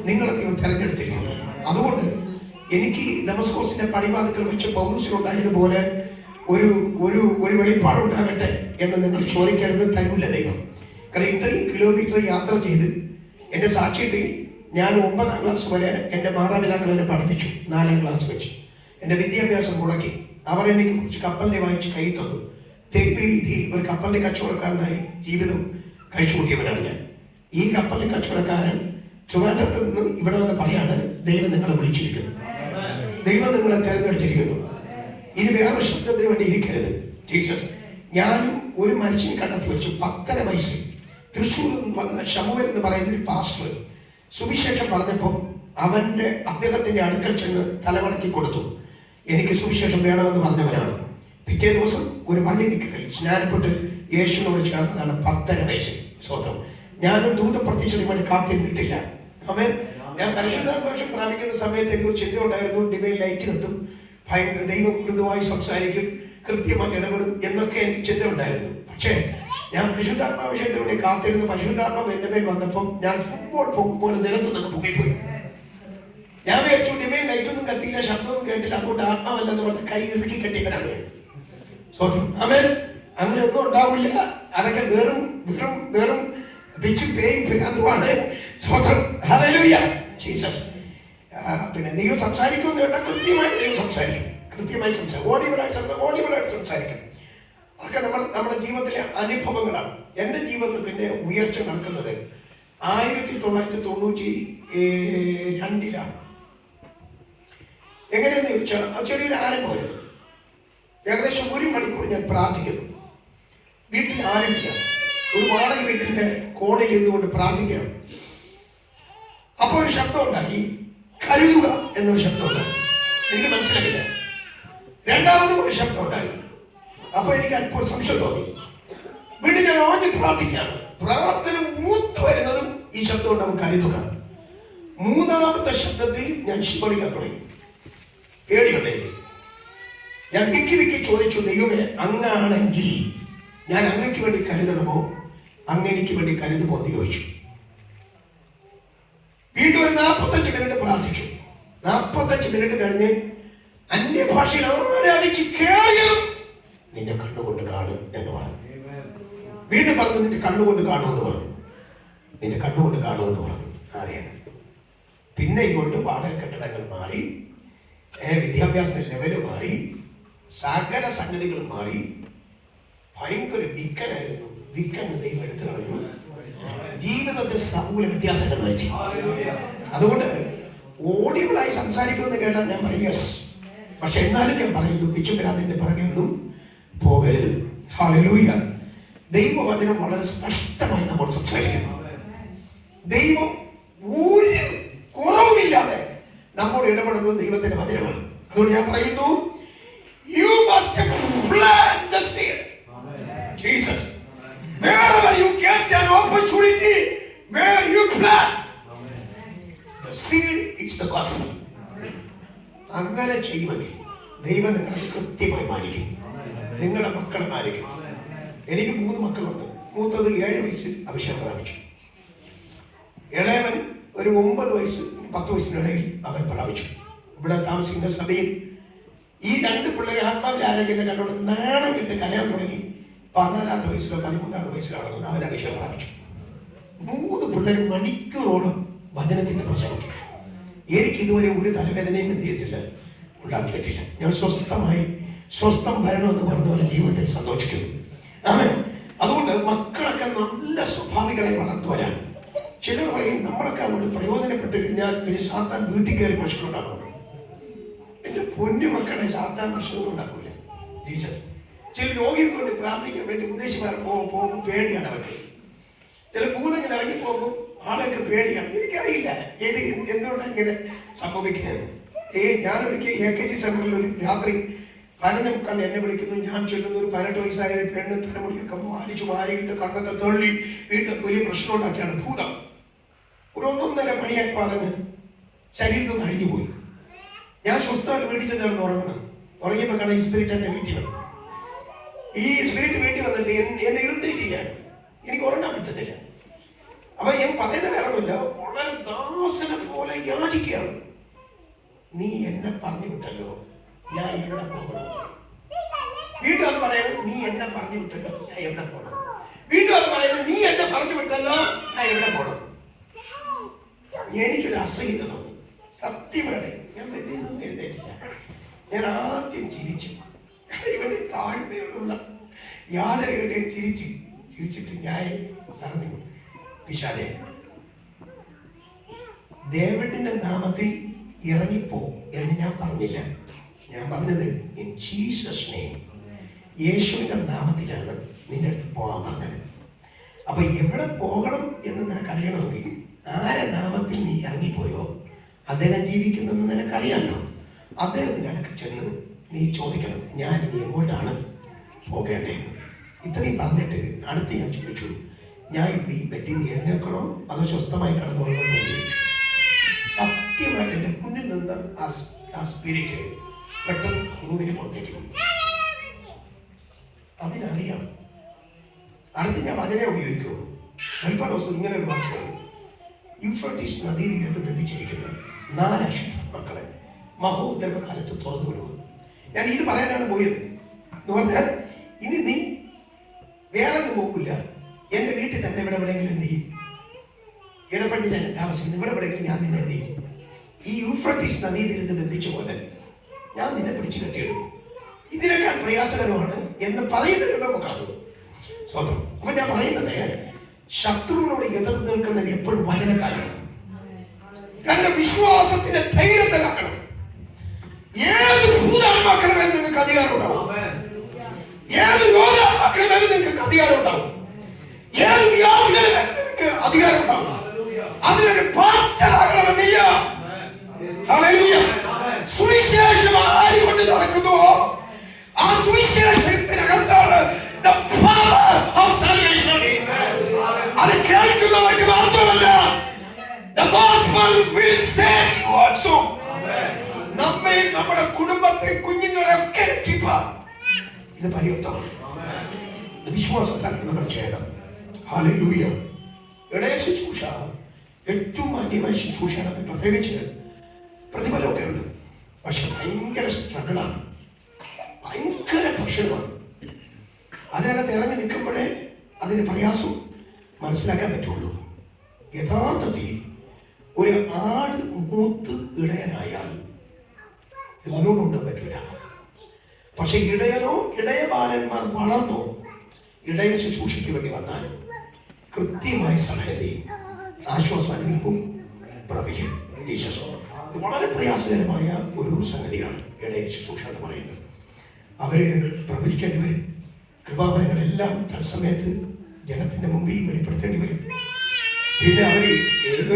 നിങ്ങളെ ദൈവം തെരഞ്ഞെടുത്തിരിക്കുന്നു. അതുകൊണ്ട് എനിക്ക് ഡമസ്കോസിന്റെ പടിവാതിക്കൽ വെച്ച് പൗലോസിനുണ്ടായതുപോലെ ഒരു ഒരു ഒരു വെളിപ്പാടുണ്ടാകട്ടെ എന്ന് നിങ്ങൾ ചോദിക്കരുത്. തരൂല്ല ദൈവം. കാരണം ഇത്രയും കിലോമീറ്റർ യാത്ര ചെയ്ത് എൻ്റെ സാക്ഷ്യത്തിൽ ഞാൻ 9ാം ക്ലാസ് വരെ എൻ്റെ മാതാപിതാക്കൾ എന്നെ പഠിപ്പിച്ചു. 4ാം ക്ലാസ് വെച്ച് എൻ്റെ വിദ്യാഭ്യാസം മുടക്കി. അവർ എനിക്ക് കുറച്ച് കപ്പലിനെ വാങ്ങിച്ച് കൈ തന്നു. തെരുവ് രീതിയിൽ ഒരു കപ്പലിന്റെ കച്ചവടക്കാരനായി ജീവിതം കഴിച്ചു കൂട്ടിയവനാണ് ഞാൻ. ഈ കപ്പലിന്റെ കച്ചവടക്കാരൻ ട്രിവാൻഡ്രത്ത് നിന്ന് ഇവിടെ വന്ന് പറയാണ്, ദൈവം നിങ്ങളെ വിളിച്ചിരിക്കുന്നു, ദൈവം നിങ്ങളെ തെരഞ്ഞെടുത്തിരിക്കുന്നു, ഇനി വേറെ ശബ്ദത്തിന് വേണ്ടി ഇരിക്കരുത്. ജീസസ്. ഞാനും ഒരു മനുഷ്യനെ കണ്ടെത്തി വെച്ചു. 10.5 വയസ്സിൽ തൃശ്ശൂരിൽ നിന്ന് വന്ന ശമുവേൽ എന്ന് പറയുന്ന ഒരു പാസ്റ്റർ സുവിശേഷം പറഞ്ഞപ്പം അദ്ദേഹത്തിന്റെ അടുക്കൽ ചെന്ന് തലമടക്കി കൊടുത്തു. എനിക്ക് സുവിശേഷം വേണമെന്ന് പറഞ്ഞവരാണ്. പിറ്റേ ദിവസം ഒരു വള്ളി നിൽക്കൽ സ്നാനപ്പെട്ട് യേശുവിനോട് ചേർന്നതാണ്. 10.5 വയസ്സിൽ. സ്വതന്ത്രം. ഞാനും ദൂതപ്രത്യക്ഷത്തിന് വേണ്ടി കാത്തിരുന്നിട്ടില്ല. അവൻ ഞാൻ പരിശുദ്ധാത്മാക്ഷം പ്രാപിക്കുന്ന സമയത്ത് എനിക്കൊരു ചിന്ത ഉണ്ടായിരുന്നു, ഡിവൈൻ ലൈറ്റ് കത്തും, ദൈവം മൃദുവായി സംസാരിക്കും, കൃത്യമായി ഇടപെടും എന്നൊക്കെ എനിക്ക് ചിന്ത ഉണ്ടായിരുന്നു. പക്ഷേ ഞാൻ പരിശുദ്ധാത്മാവിഷയത്തിന് വേണ്ടി കാത്തിരുന്ന് പരിശുദ്ധാത്മാവ് എൻ്റെ മേൽ വന്നപ്പം ഞാൻ ഫുട്ബോൾ പോലെ നിലത്ത് നിന്ന് പൊങ്ങിപ്പോയി. ഞാൻ വിചാരിച്ചു ഡിവൈൻ ലൈറ്റൊന്നും കത്തിയില്ല, ശബ്ദമൊന്നും കേട്ടില്ല, അതുകൊണ്ട് ആത്മാവല്ലെന്ന് പറഞ്ഞ് കൈ ഇറുക്കി കെട്ടിയവനാണ് ഞാൻ. സ്വതന്ത്രം. അവൻ അങ്ങനെ ഒന്നും ഉണ്ടാവില്ല. അതൊക്കെ വെറും പിച്ചും പേയും ഭ്രാന്തുമാണ്. സ്വതന്ത്രം. ഹല്ലേലൂയ. ജീസസ്. പിന്നെ ദൈവം സംസാരിക്കുമെന്ന് കേട്ടാൽ കൃത്യമായിട്ട് ദൈവം സംസാരിക്കും. കൃത്യമായി ഓഡിബിളായിട്ട് സംസാരിക്കും. അതൊക്കെ നമ്മുടെ ജീവിതത്തിലെ അനുഭവങ്ങളാണ്. എൻ്റെ ജീവിതത്തിൻ്റെ ഉയർച്ച നടക്കുന്നത് 1992 എങ്ങനെയെന്ന് ചോദിച്ചാൽ അത് ചെറിയൊരു ആരംഭമായിരുന്നു. ഏകദേശം 1 മണിക്കൂർ ഞാൻ പ്രാർത്ഥിക്കുന്നു. വീട്ടിൽ ആരുമില്ല. ഒരു വാടക വീട്ടിൻ്റെ കോണിൽ നിന്നുകൊണ്ട് പ്രാർത്ഥിക്കുകയാണ്. അപ്പോൾ ഒരു ശബ്ദം ഉണ്ടായി, കരുതുക എന്നൊരു ശബ്ദം ഉണ്ടായി. എനിക്ക് മനസ്സിലായില്ല. രണ്ടാമതും ഒരു ശബ്ദം ഉണ്ടായി. അപ്പൊ എനിക്ക് അല്പം സംശയം തോന്നി. വീണ്ടും ഞാൻ ആദ്യം പ്രാർത്ഥിക്കുകയാണ്. പ്രാർത്ഥന മൂത്ത് വരുന്നതും ഈ ശബ്ദം ഉണ്ടാവും, കരുതുക. മൂന്നാമത്തെ ശബ്ദത്തിൽ ഞാൻ ശിവളിക്കാൻ തുടങ്ങി. പേടി വന്നെനിക്ക്. ഞാൻ വിക്കി ചോദിച്ചു, ദൈവമേ, അങ്ങാണെങ്കിൽ ഞാൻ അങ്ങയ്ക്ക് വേണ്ടി കരുതണമോ അങ്ങനെക്ക് വേണ്ടി കരുതുമോ എന്ന് ചോദിച്ചു. വീണ്ടും ഒരു 45 മിനിറ്റ് പ്രാർത്ഥിച്ചു. 45 മിനിറ്റ് കഴിഞ്ഞ് അന്യഭാഷയിൽ ആരാധിച്ച് കേൾക്കും, നിന്റെ കണ്ണുകൊണ്ട് കാണും എന്ന് പറഞ്ഞു. വീണ്ടും പറഞ്ഞു, നിന്റെ കണ്ണുകൊണ്ട് കാണുമെന്ന് പറഞ്ഞു. നിന്റെ കണ്ണുകൊണ്ട് കാണുമെന്ന് പറഞ്ഞു. അറിയണം. പിന്നെ ഇങ്ങോട്ട് വാടക കെട്ടിടങ്ങൾ മാറി, വിദ്യാഭ്യാസ ലെവല് മാറി, സകല സംഗതികൾ മാറി. ഭയങ്കര വിക്കനായിരുന്നു. വിക്കങ്ങ് ദൈവം എടുത്തു കളഞ്ഞു. ജീവിതത്തിൽ സമൂല വ്യത്യാസങ്ങൾ വരച്ചു. അതുകൊണ്ട് ഓഡിബിളായി സംസാരിക്കുമെന്ന് കേട്ടാൽ ഞാൻ പറയും യെസ്. പക്ഷെ എന്നാലും ഞാൻ പറയുന്നു, പിച്ചുപരാതിന്റെ പുറകെ ഒന്നും പോകരുത്. ഹല്ലേലൂയ. ദൈവവചനം വളരെ സ്പഷ്ടമായി നമ്മോട് സംസാരിക്കുന്നു. ദൈവം ഒരു കുറവുമില്ലാതെ നമ്മോട് ഇടപെടുന്നത് ദൈവത്തിന്റെ വചനമാണ്. അതുകൊണ്ട് ഞാൻ പറയുന്നു, you must plant the seed. Jesus, wherever you get an opportunity, where you plant the seed is the gospel. അങ്ങനെ ചെയ്യുമെങ്കിൽ ദൈവം നിങ്ങളെ കൃത്യമായി മാനിക്കും. നിങ്ങളുടെ മക്കളെ മാനിക്കും. എനിക്ക് 3 മക്കളുണ്ട്. മൂത്തത് 7 വയസ്സിൽ അഭിഷേകം പ്രാപിച്ചു. ഇളയവൻ ഒരു 9 വയസ്സ് 10 വയസ്സിനിടയിൽ അവൻ പ്രാപിച്ചു. ഇവിടെ താമസിക്കുന്ന സഭയിൽ ഈ 2 പിള്ളേരെ ആത്മാവിൽ ആരോഗ്യം കണ്ടോണ്ട് നാണം കെട്ട് കരയാൻ തുടങ്ങി. 14ാമത്തെ വയസ്സിലോ 13ാമത്തെ വയസ്സിലാണെന്ന് അവൻ അഭിഷേകം പ്രാപിച്ചു. 3 പിള്ളേർ മണിക്കൂറോളം വചനത്തിന്റെ പ്രസംഗിക്കും. എനിക്ക് ഇതുവരെ ഒരു തലവേദനയും എന്ത് ചെയ്തിട്ടില്ല, ഉണ്ടാക്കിയിട്ടില്ല. ഞാൻ സ്വസ്ഥം ഭരണമെന്ന് പറഞ്ഞ പോലെ ജീവിതത്തിൽ സന്തോഷിക്കുന്നു. ആമേൻ. അതുകൊണ്ട് മക്കളൊക്കെ നല്ല സ്വഭാവികളെ വളർത്തുവരാൻ. ചിലർ പറയും നമ്മളൊക്കെ അങ്ങോട്ട് പ്രയോജനപ്പെട്ട് കഴിഞ്ഞാൽ പിന്നെ സാത്താൻ വീട്ടിൽ കയറി പ്രശ്നം ഉണ്ടാകും. എന്റെ പൊന്നു മക്കളെ സാത്താൻ പ്രശ്നമൊന്നും ഉണ്ടാക്കൂല. ജീസസ്. ചില രോഗിയെ കൊണ്ട് പ്രാർത്ഥിക്കാൻ വേണ്ടി ഉപദേശിമാർ പോകുമ്പോൾ പേടിയാണ് അവർക്ക്. ചില ഭൂതങ്ങൾ ഇറങ്ങി പോകുമ്പോൾ ആളൊക്കെ പേടിയാണ്. എനിക്കറിയില്ല എന്തുകൊണ്ടാണ് ഇങ്ങനെ സംഭവിക്കുന്നത്. ഞാനൊരിക്കൽ AKG സെന്ററിൽ ഒരു രാത്രി 11:30 എന്നെ വിളിക്കുന്നു. ഞാൻ ചെല്ലുന്ന ഒരു 18 വയസ്സായ ഒരു പെണ്ണ് തലമുടിയൊക്കെ വാരിച്ചു വാരിയിട്ട് കണ്ണൊക്കെ തള്ളി വീട്ടിൽ വലിയ പ്രശ്നം ഉണ്ടാക്കിയാണ്. ഭൂതം ഒരു 1:30 മണിയായപ്പോൾ അതങ്ങ് ശരീരത്തിൽ നിന്ന് അഴിഞ്ഞു പോയി. ഞാൻ സ്വസ്ഥമായിട്ട് വീട്ടിൽ ചെന്ന് ഉറങ്ങണം. ഉറങ്ങിയപ്പോൾ കാണാൻ ഈ സ്പിരിറ്റ് എന്നെ വീട്ടിൽ വന്നു. ഈ സ്പിരിറ്റ് വീട്ടിൽ വന്നിട്ട് എന്നെ ഇറിറ്റേറ്റ് ചെയ്യാണ്. എനിക്ക് ഉറങ്ങാൻ പറ്റുന്നില്ല. അപ്പൊ ഞാൻ പറയുന്ന വേറൊന്നുമില്ല, വളരെ ദാസനെ പോലെ യാചിക്കുകയാണ്. നീ എന്നെ പറഞ്ഞു വിട്ടല്ലോ, ഞാൻ എവിടെ പോകണം? വീണ്ടും അത് പറയണം, നീ എന്നെ പറഞ്ഞു വിട്ടല്ലോ, ഞാൻ എവിടെ പോകണം? വീണ്ടും അത് പറയുന്നത്, നീ എന്നെ പറഞ്ഞു വിട്ടല്ലോ, ഞാൻ എവിടെ പോകണം? എനിക്കൊരു അസഹ്യത തോന്നി. സത്യമാണ്. ഞാൻ വീട്ടിൽ നിന്നും എഴുന്നേറ്റില്ല. ഞാൻ ആദ്യം ചിരിച്ചു. ഇവന്റെ താഴ്മയോടുള്ള യാതൊരു ചിരിച്ചിട്ട് ഞാൻ പറഞ്ഞു, പിശാചേ, ഡേവിഡിന്റെ നാമത്തിൽ ഇറങ്ങിപ്പോ എന്ന് ഞാൻ പറഞ്ഞില്ല. ഞാൻ പറഞ്ഞത് ഇൻ ജീസസ് നെയിം, യേശുവിന്റെ നാമത്തിലാണ് നിന്റെ അടുത്ത് പോകാൻ പറഞ്ഞത്. അപ്പൊ എവിടെ പോകണം എന്ന് നിനക്കറിയണമെങ്കിൽ ആരെ നാമത്തിൽ നീ ഇറങ്ങിപ്പോയോ അദ്ദേഹം ജീവിക്കുന്നെന്ന് നിനക്കറിയാമല്ലോ. അദ്ദേഹത്തിന്റെ അടുക്ക് ചെന്ന് നീ ചോദിക്കണം, ഞാൻ ഇനി എങ്ങോട്ടാണ് പോകേണ്ടത്? ഇത്രയും പറഞ്ഞിട്ട് അടുത്ത് ഞാൻ ചോദിച്ചു, ഞാൻ ഈ ബെഡിൽ നിന്ന് എഴുന്നേൽക്കണോ അതോ സ്വസ്ഥമായി കടന്നുറങ്ങണമെന്ന് ചോദിച്ചു. സത്യമായിട്ട് എൻ്റെ മുന്നിൽ നിന്ന് ആ സ്പിരിറ്റ് പെട്ടെന്ന് റൂമിന് പുറത്തേക്ക് പോയി. അതിനറിയാം. അടുത്ത് ഞാൻ അതിനെ ഉപയോഗിക്കുള്ളൂ. വെളിപ്പാട് ദിവസം ഇങ്ങനെ ഒരു വാക്യമാണ്, യൂഫ്രട്ടീസ് നദീതീരത്ത് ബന്ധിച്ചിരിക്കുന്ന 4 അശുദ്ധാത്മാക്കളെ മഹോദരകാലത്ത് തുറന്നു വിടുക. ഞാൻ ഇത് പറയാനാണ് പോയത് എന്ന് പറഞ്ഞാൽ, ഇനി നീ വേറെ ഒന്നും പോകില്ല. എൻ്റെ വീട്ടിൽ തന്നെ ഇവിടെ എവിടെയെങ്കിലും എന്ത് ചെയ്യും? ഇടപെട്ടില്ല താമസിക്കുന്നത് ഇവിടെ എവിടെയെങ്കിലും ഞാൻ നിന്നെ എന്ത് ചെയ്യും? ഈ യൂഫ്രട്ടീസ് നദീതീരത്ത് ബന്ധിച്ച പോലെ ഞാൻ നിന്നെ പിടിച്ചു കെട്ടിയെടുക്കും. ഇതിനേക്കാൾ പ്രയാസകരമാണ് എന്ന് പറയുന്നതിന് മുമ്പ് കളഞ്ഞു. സ്വതന്ത്രം. അപ്പൊ ഞാൻ പറയുന്നത്, ശത്രുവിനോട് എതിർത്ത് നിൽക്കുന്നത് എപ്പോഴും വചനത്താലാണ്. രണ്ട്, വിശ്വാസത്തിന്റെ ധൈര്യത്തിലാക്കണം. ഏത് ഭൂതാത്മാക്കളുടെ മേലും നിങ്ങൾക്ക് അധികാരം ഉണ്ടാവും. ഏത് രോഗാത്മാക്കളുടെ മേലും നിങ്ങൾക്ക് അധികാരം ഉണ്ടാവും. ഏത് വ്യാധികളുടെ മേലും നിങ്ങൾക്ക് അധികാരം ഉണ്ടാവും. അതിനൊരു പാസ്റ്ററാകണമെന്നില്ല. ഹല്ലേലൂയ. സുവിശേഷം ആയിക്കൊണ്ട് നടക്കുന്നുവോ ആ സുവിശേഷത്തിനകത്താണ് the power of salvation. അത് കേൾക്കുന്നവർക്ക് മാത്രമല്ല, the gospel will save you also. നമ്മെ, നമ്മുടെ കുടുംബത്തെ, കുഞ്ഞുങ്ങളെ ഒക്കെ രക്ഷിപ്പാൻ ഇത് പര്യാപ്തമാണ്. വിശ്വാസത്താൽ നമ്മൾ ചെയ്യണം. ഹല്ലേലൂയ. ഇടയ ശുശ്രൂഷ ഏറ്റവും മാന്യമായ ശുശ്രൂഷയാണ്. അത് പ്രത്യേകിച്ച് പ്രതിഫലമൊക്കെ ഉണ്ട്. പക്ഷെ ഭയങ്കര സ്ട്രഗിളാണ്, ഭയങ്കര പ്രശ്നമാണ്. അതിനകത്ത് ഇറങ്ങി നിൽക്കുമ്പോഴേ അതിന് പ്രയാസം മനസ്സിലാക്കാൻ പറ്റുള്ളൂ. യഥാർത്ഥത്തിൽ ഒരു ആട് മൂത്ത് ഇടയനായാൽ ഇത് മുന്നോട്ട് കൊണ്ടുപോകാൻ പറ്റില്ല. പക്ഷെ ഇടയനോ ഇടയബാലന്മാർ വളർന്നോ ഇടയ ശുശ്രൂഷയ്ക്ക് വേണ്ടി വന്നാൽ കൃത്യമായ സമയത്തെയും ആശ്വാസം അനുഭവം പ്രാപിക്കും. ഇത് വളരെ പ്രയാസകരമായ ഒരു സംഗതിയാണ് ഇടയ ശുശ്രൂഷ എന്ന് പറയുന്നത്. അവര് പ്രവചിക്കേണ്ടി വരും. കൃപാവരങ്ങളെല്ലാം തത്സമയത്ത് ജനത്തിന്റെ മുമ്പിൽ വെളിപ്പെടുത്തേണ്ടി വരും. പിന്നെ അവർ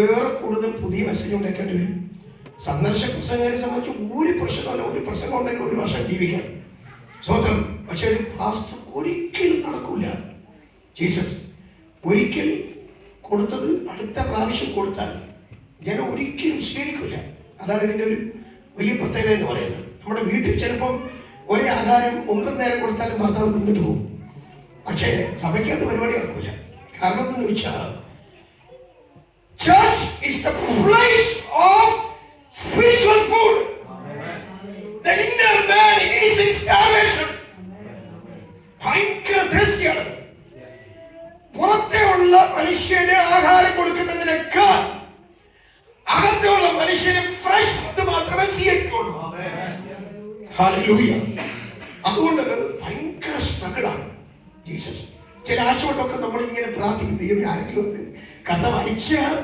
ഏറെ കൂടുതൽ പുതിയ മെസ്സേജ് ഉണ്ടാക്കേണ്ടി വരും. സന്ദർശക പ്രസംഗരെ സംബന്ധിച്ച് ഒരു പ്രശ്നമല്ല. ഒരു പ്രസംഗം ഉണ്ടെങ്കിൽ ഒരു വർഷം ജീവിക്കാം. സ്വതന്ത്രം. പക്ഷെ ഒരു പാസ്റ്റർ ഒരിക്കലും നടക്കൂല. ജീസസ് ഒരിക്കൽ കൊടുത്തത് അടുത്ത പ്രാവശ്യം കൊടുത്താൽ ജനം ഒരിക്കലും സ്വീകരിക്കില്ല. അതാണ് ഇതിൻ്റെ ഒരു വലിയ പ്രത്യേകത എന്ന് പറയുന്നത്. നമ്മുടെ വീട്ടിൽ ചിലപ്പം ഒരേ ആഹാരം 9 നേരം കൊടുത്താലും ഭർത്താവ് തിന്നിട്ട് പോകും. പക്ഷേ സഭയ്ക്കകത്ത് പരിപാടി നടക്കില്ല. കാരണം എന്തെന്ന് വെച്ചാൽ church is the place of spiritual food. The inner man is in starvation. ഭയങ്കര ദേശീയാണ്. പുറത്തെ ഉള്ള മനുഷ്യന് ആഹാരം കൊടുക്കുന്നതിനേക്കാൾ അകത്തുള്ള മനുഷ്യന് ഫ്രഷ് ഫുഡ് മാത്രമേ സ്വീകരിക്കുള്ളൂ. ഹല്ലേലൂയ. അതുകൊണ്ട് ഭയങ്കര സ്ട്രഗിളാണ് ജീസസ്. ചില ആഴ്ചകൊണ്ടൊക്കെ നമ്മൾ ഇങ്ങനെ പ്രാർത്ഥിക്കും, ദൈവം ആരെങ്കിലും ഒന്ന് കഥ വായിച്ചാൽ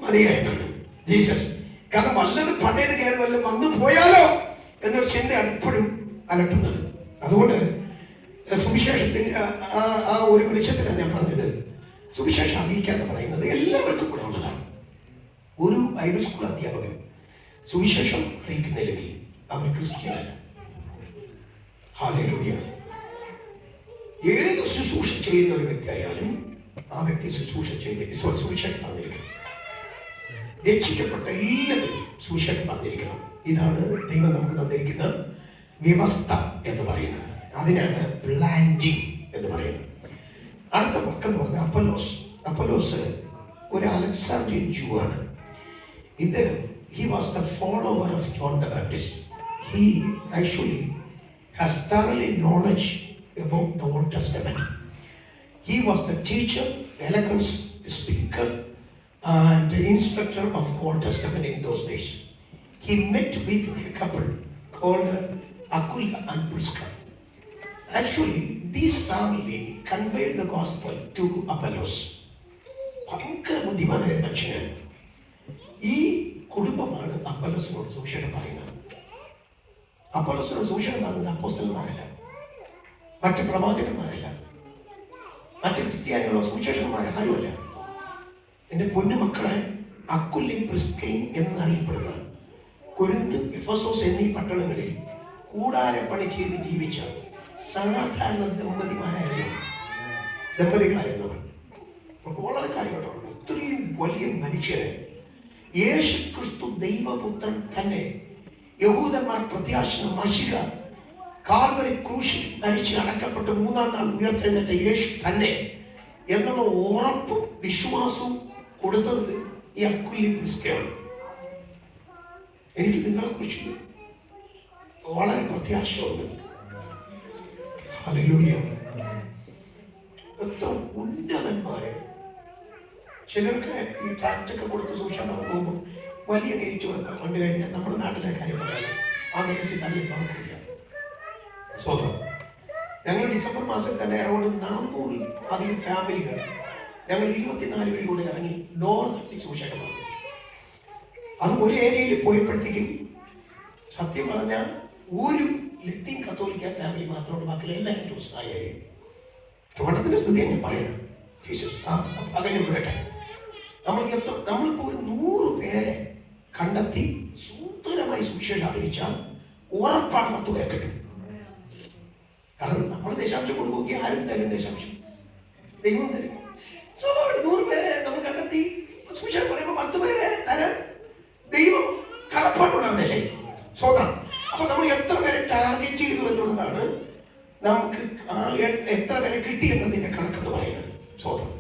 മതിയായിരുന്നു ജീസസ്. കാരണം വല്ലത് പഴയത് കയറി വല്ലതും വന്നു പോയാലോ എന്നൊരു ചിന്തയാണ് ഇപ്പോഴും അലട്ടുന്നത്. അതുകൊണ്ട് സുവിശേഷത്തിന്റെ ആ ഒരു വെളിച്ചത്തിലാണ് ഞാൻ പറഞ്ഞത്. സുവിശേഷം അറിയിക്കുക എന്ന് പറയുന്നത് എല്ലാവർക്കും കൂടെ ഉള്ളതാണ്. ഒരു ബൈബിൾ സ്കൂൾ അധ്യാപകൻ സുവിശേഷം അറിയിക്കുന്നില്ലെങ്കിൽ അവർ ക്രിസ്ത്യനല്ല. ഹല്ലേലൂയ. ഏത് ശുശ്രൂഷ ചെയ്യുന്ന ഒരു വ്യക്തിയായാലും ആ വ്യക്തി ശുശ്രൂഷ സുവിശേഷം പറഞ്ഞിരിക്കണം. രക്ഷിക്കപ്പെട്ട എല്ലാവരും സുവിശേഷം പറഞ്ഞിരിക്കണം. ഇതാണ് ദൈവം നമുക്ക് തന്നിരിക്കുന്ന വ്യവസ്ഥ എന്ന് പറയുന്നത്. അതിനാണ് പ്ലാന്റിംഗ് എന്ന് പറയുന്നത്. അടുത്ത വാക്കെന്ന് പറഞ്ഞാൽ അപ്പൊല്ലോസ്. അപ്പൊല്ലോസ് ഒരു അലക്സാൻഡ്രിയൻ ജൂ ആണ്. ഇദ്ദേഹം he was the follower of John the Baptist. He actually has thoroughly knowledge about the Old Testament. He was the teacher, eloquent speaker and the instructor of the Old Testament in those days. He met with a couple called Aquila and Prisca. Actually, this family conveyed the gospel to Apollos. ഭയങ്കര ബുദ്ധിമാനായ മനുഷ്യനാണ്. ഈ കുടുംബമാണ് അപ്പൊല്ലോസിനോട് സുവിശേഷം പറയുന്നത്. അപ്പൊല്ലോസിനോട് സുവിശേഷം പറയുന്നത് അപ്പോസ്തലന്മാരല്ല, മറ്റ് പ്രവാചകന്മാരല്ല, മറ്റ് ക്രിസ്ത്യാനികളോ സുവിശേഷന്മാർ ആരുമല്ല. എൻ്റെ പൊന്നുമക്കളെ, അക്കുല്യയും പ്രിസ്കയും എന്നറിയപ്പെടുന്ന കൊരിന്ത്, എഫസോസ് എന്നീ പട്ടണങ്ങളിൽ കൂടാരപ്പണി ചെയ്ത് ജീവിച്ച സാധാരണ ദമ്പതികളായിരുന്നവർ. വളരെ കാര്യമായിട്ടോ. ഇത്രയും വലിയ മനുഷ്യരെ യേശു ക്രിസ്തു ദൈവപുത്രൻ തന്നെ, യഹൂദന്മാർ പ്രത്യാശന മശിക, കാൽവരി ക്രൂശിൽ മരിച്ച് അടക്കപ്പെട്ട് 3-ാം നാൾ ഉയർത്തെഴുന്നേറ്റ യേശു തന്നെ എന്നുള്ള ഉറപ്പും വിശ്വാസവും കൊടുത്തത് ഈ അക്കുല്യം പ്രിസ്കയാണ്. എനിക്ക് നിങ്ങളെ കുറിച്ച് വളരെ പ്രത്യാശയുണ്ട്. ഹല്ലേലൂയ. എത്ര ഉന്നതന്മാരെ. ചിലർക്ക് ഈ ട്രാക്ടൊക്കെ കൊടുത്ത് സൂക്ഷിക്കാൻ പോകുമ്പോൾ വലിയ ഗേറ്റ് കണ്ടു കഴിഞ്ഞാൽ നമ്മുടെ നാട്ടിലെ കാര്യം പറയാം, ആ നിലയ്ക്ക് തള്ളി പറഞ്ഞില്ല. സ്വതന്ത്രം. ഞങ്ങൾ ഡിസംബർ മാസത്തിൽ തന്നെ അറൗണ്ട് 400 അധികം ഫാമിലികൾ ഞങ്ങൾ 24 പേരോട് ഇറങ്ങി ഡോർ തട്ടി സുവിശേഷമാണ്. അത് ഒരു ഏരിയയിൽ പോയപ്പോഴത്തേക്കും സത്യം പറഞ്ഞാൽ ഒരു ലത്തീൻ കത്തോലിക്ക ഫാമിലി മാത്രമുള്ള മക്കളെ എല്ലാവരും ദിവസമായ ഏരിയ ട്രിവാൻഡ്രത്തിന്റെ സ്ഥിതി ഞാൻ പറയുന്നത്. ജീസസ് അങ്ങനെ വിടട്ടെ. നമ്മളിപ്പോൾ ഒരു 100 പേരെ കണ്ടെത്തി സുന്ദരമായി സുവിശേഷം അറിയിച്ചാൽ ഉറപ്പാണ് 10 പേരെ കിട്ടും. കാരണം നമ്മൾ ദശാംശം കൊടുക്കുകയും ആരും തരും ദശാംശം, ദൈവം തരും. സ്വാഭാവികമായിട്ട് 100 പേരെ നമ്മൾ കണ്ടെത്തി സുവിശേഷം പറയുമ്പോൾ 10 പേരെ തരാൻ ദൈവം കടപ്പാടുള്ളവരല്ലേ. സ്വതന്ത്രം. അപ്പൊ നമ്മൾ എത്ര പേരെ ടാർഗറ്റ് ചെയ്തു എന്നുള്ളതാണ് നമുക്ക് എത്ര പേരെ കിട്ടി എന്നതിന്റെ കണക്കെന്ന് പറയുന്നത്. സ്വതന്ത്രം.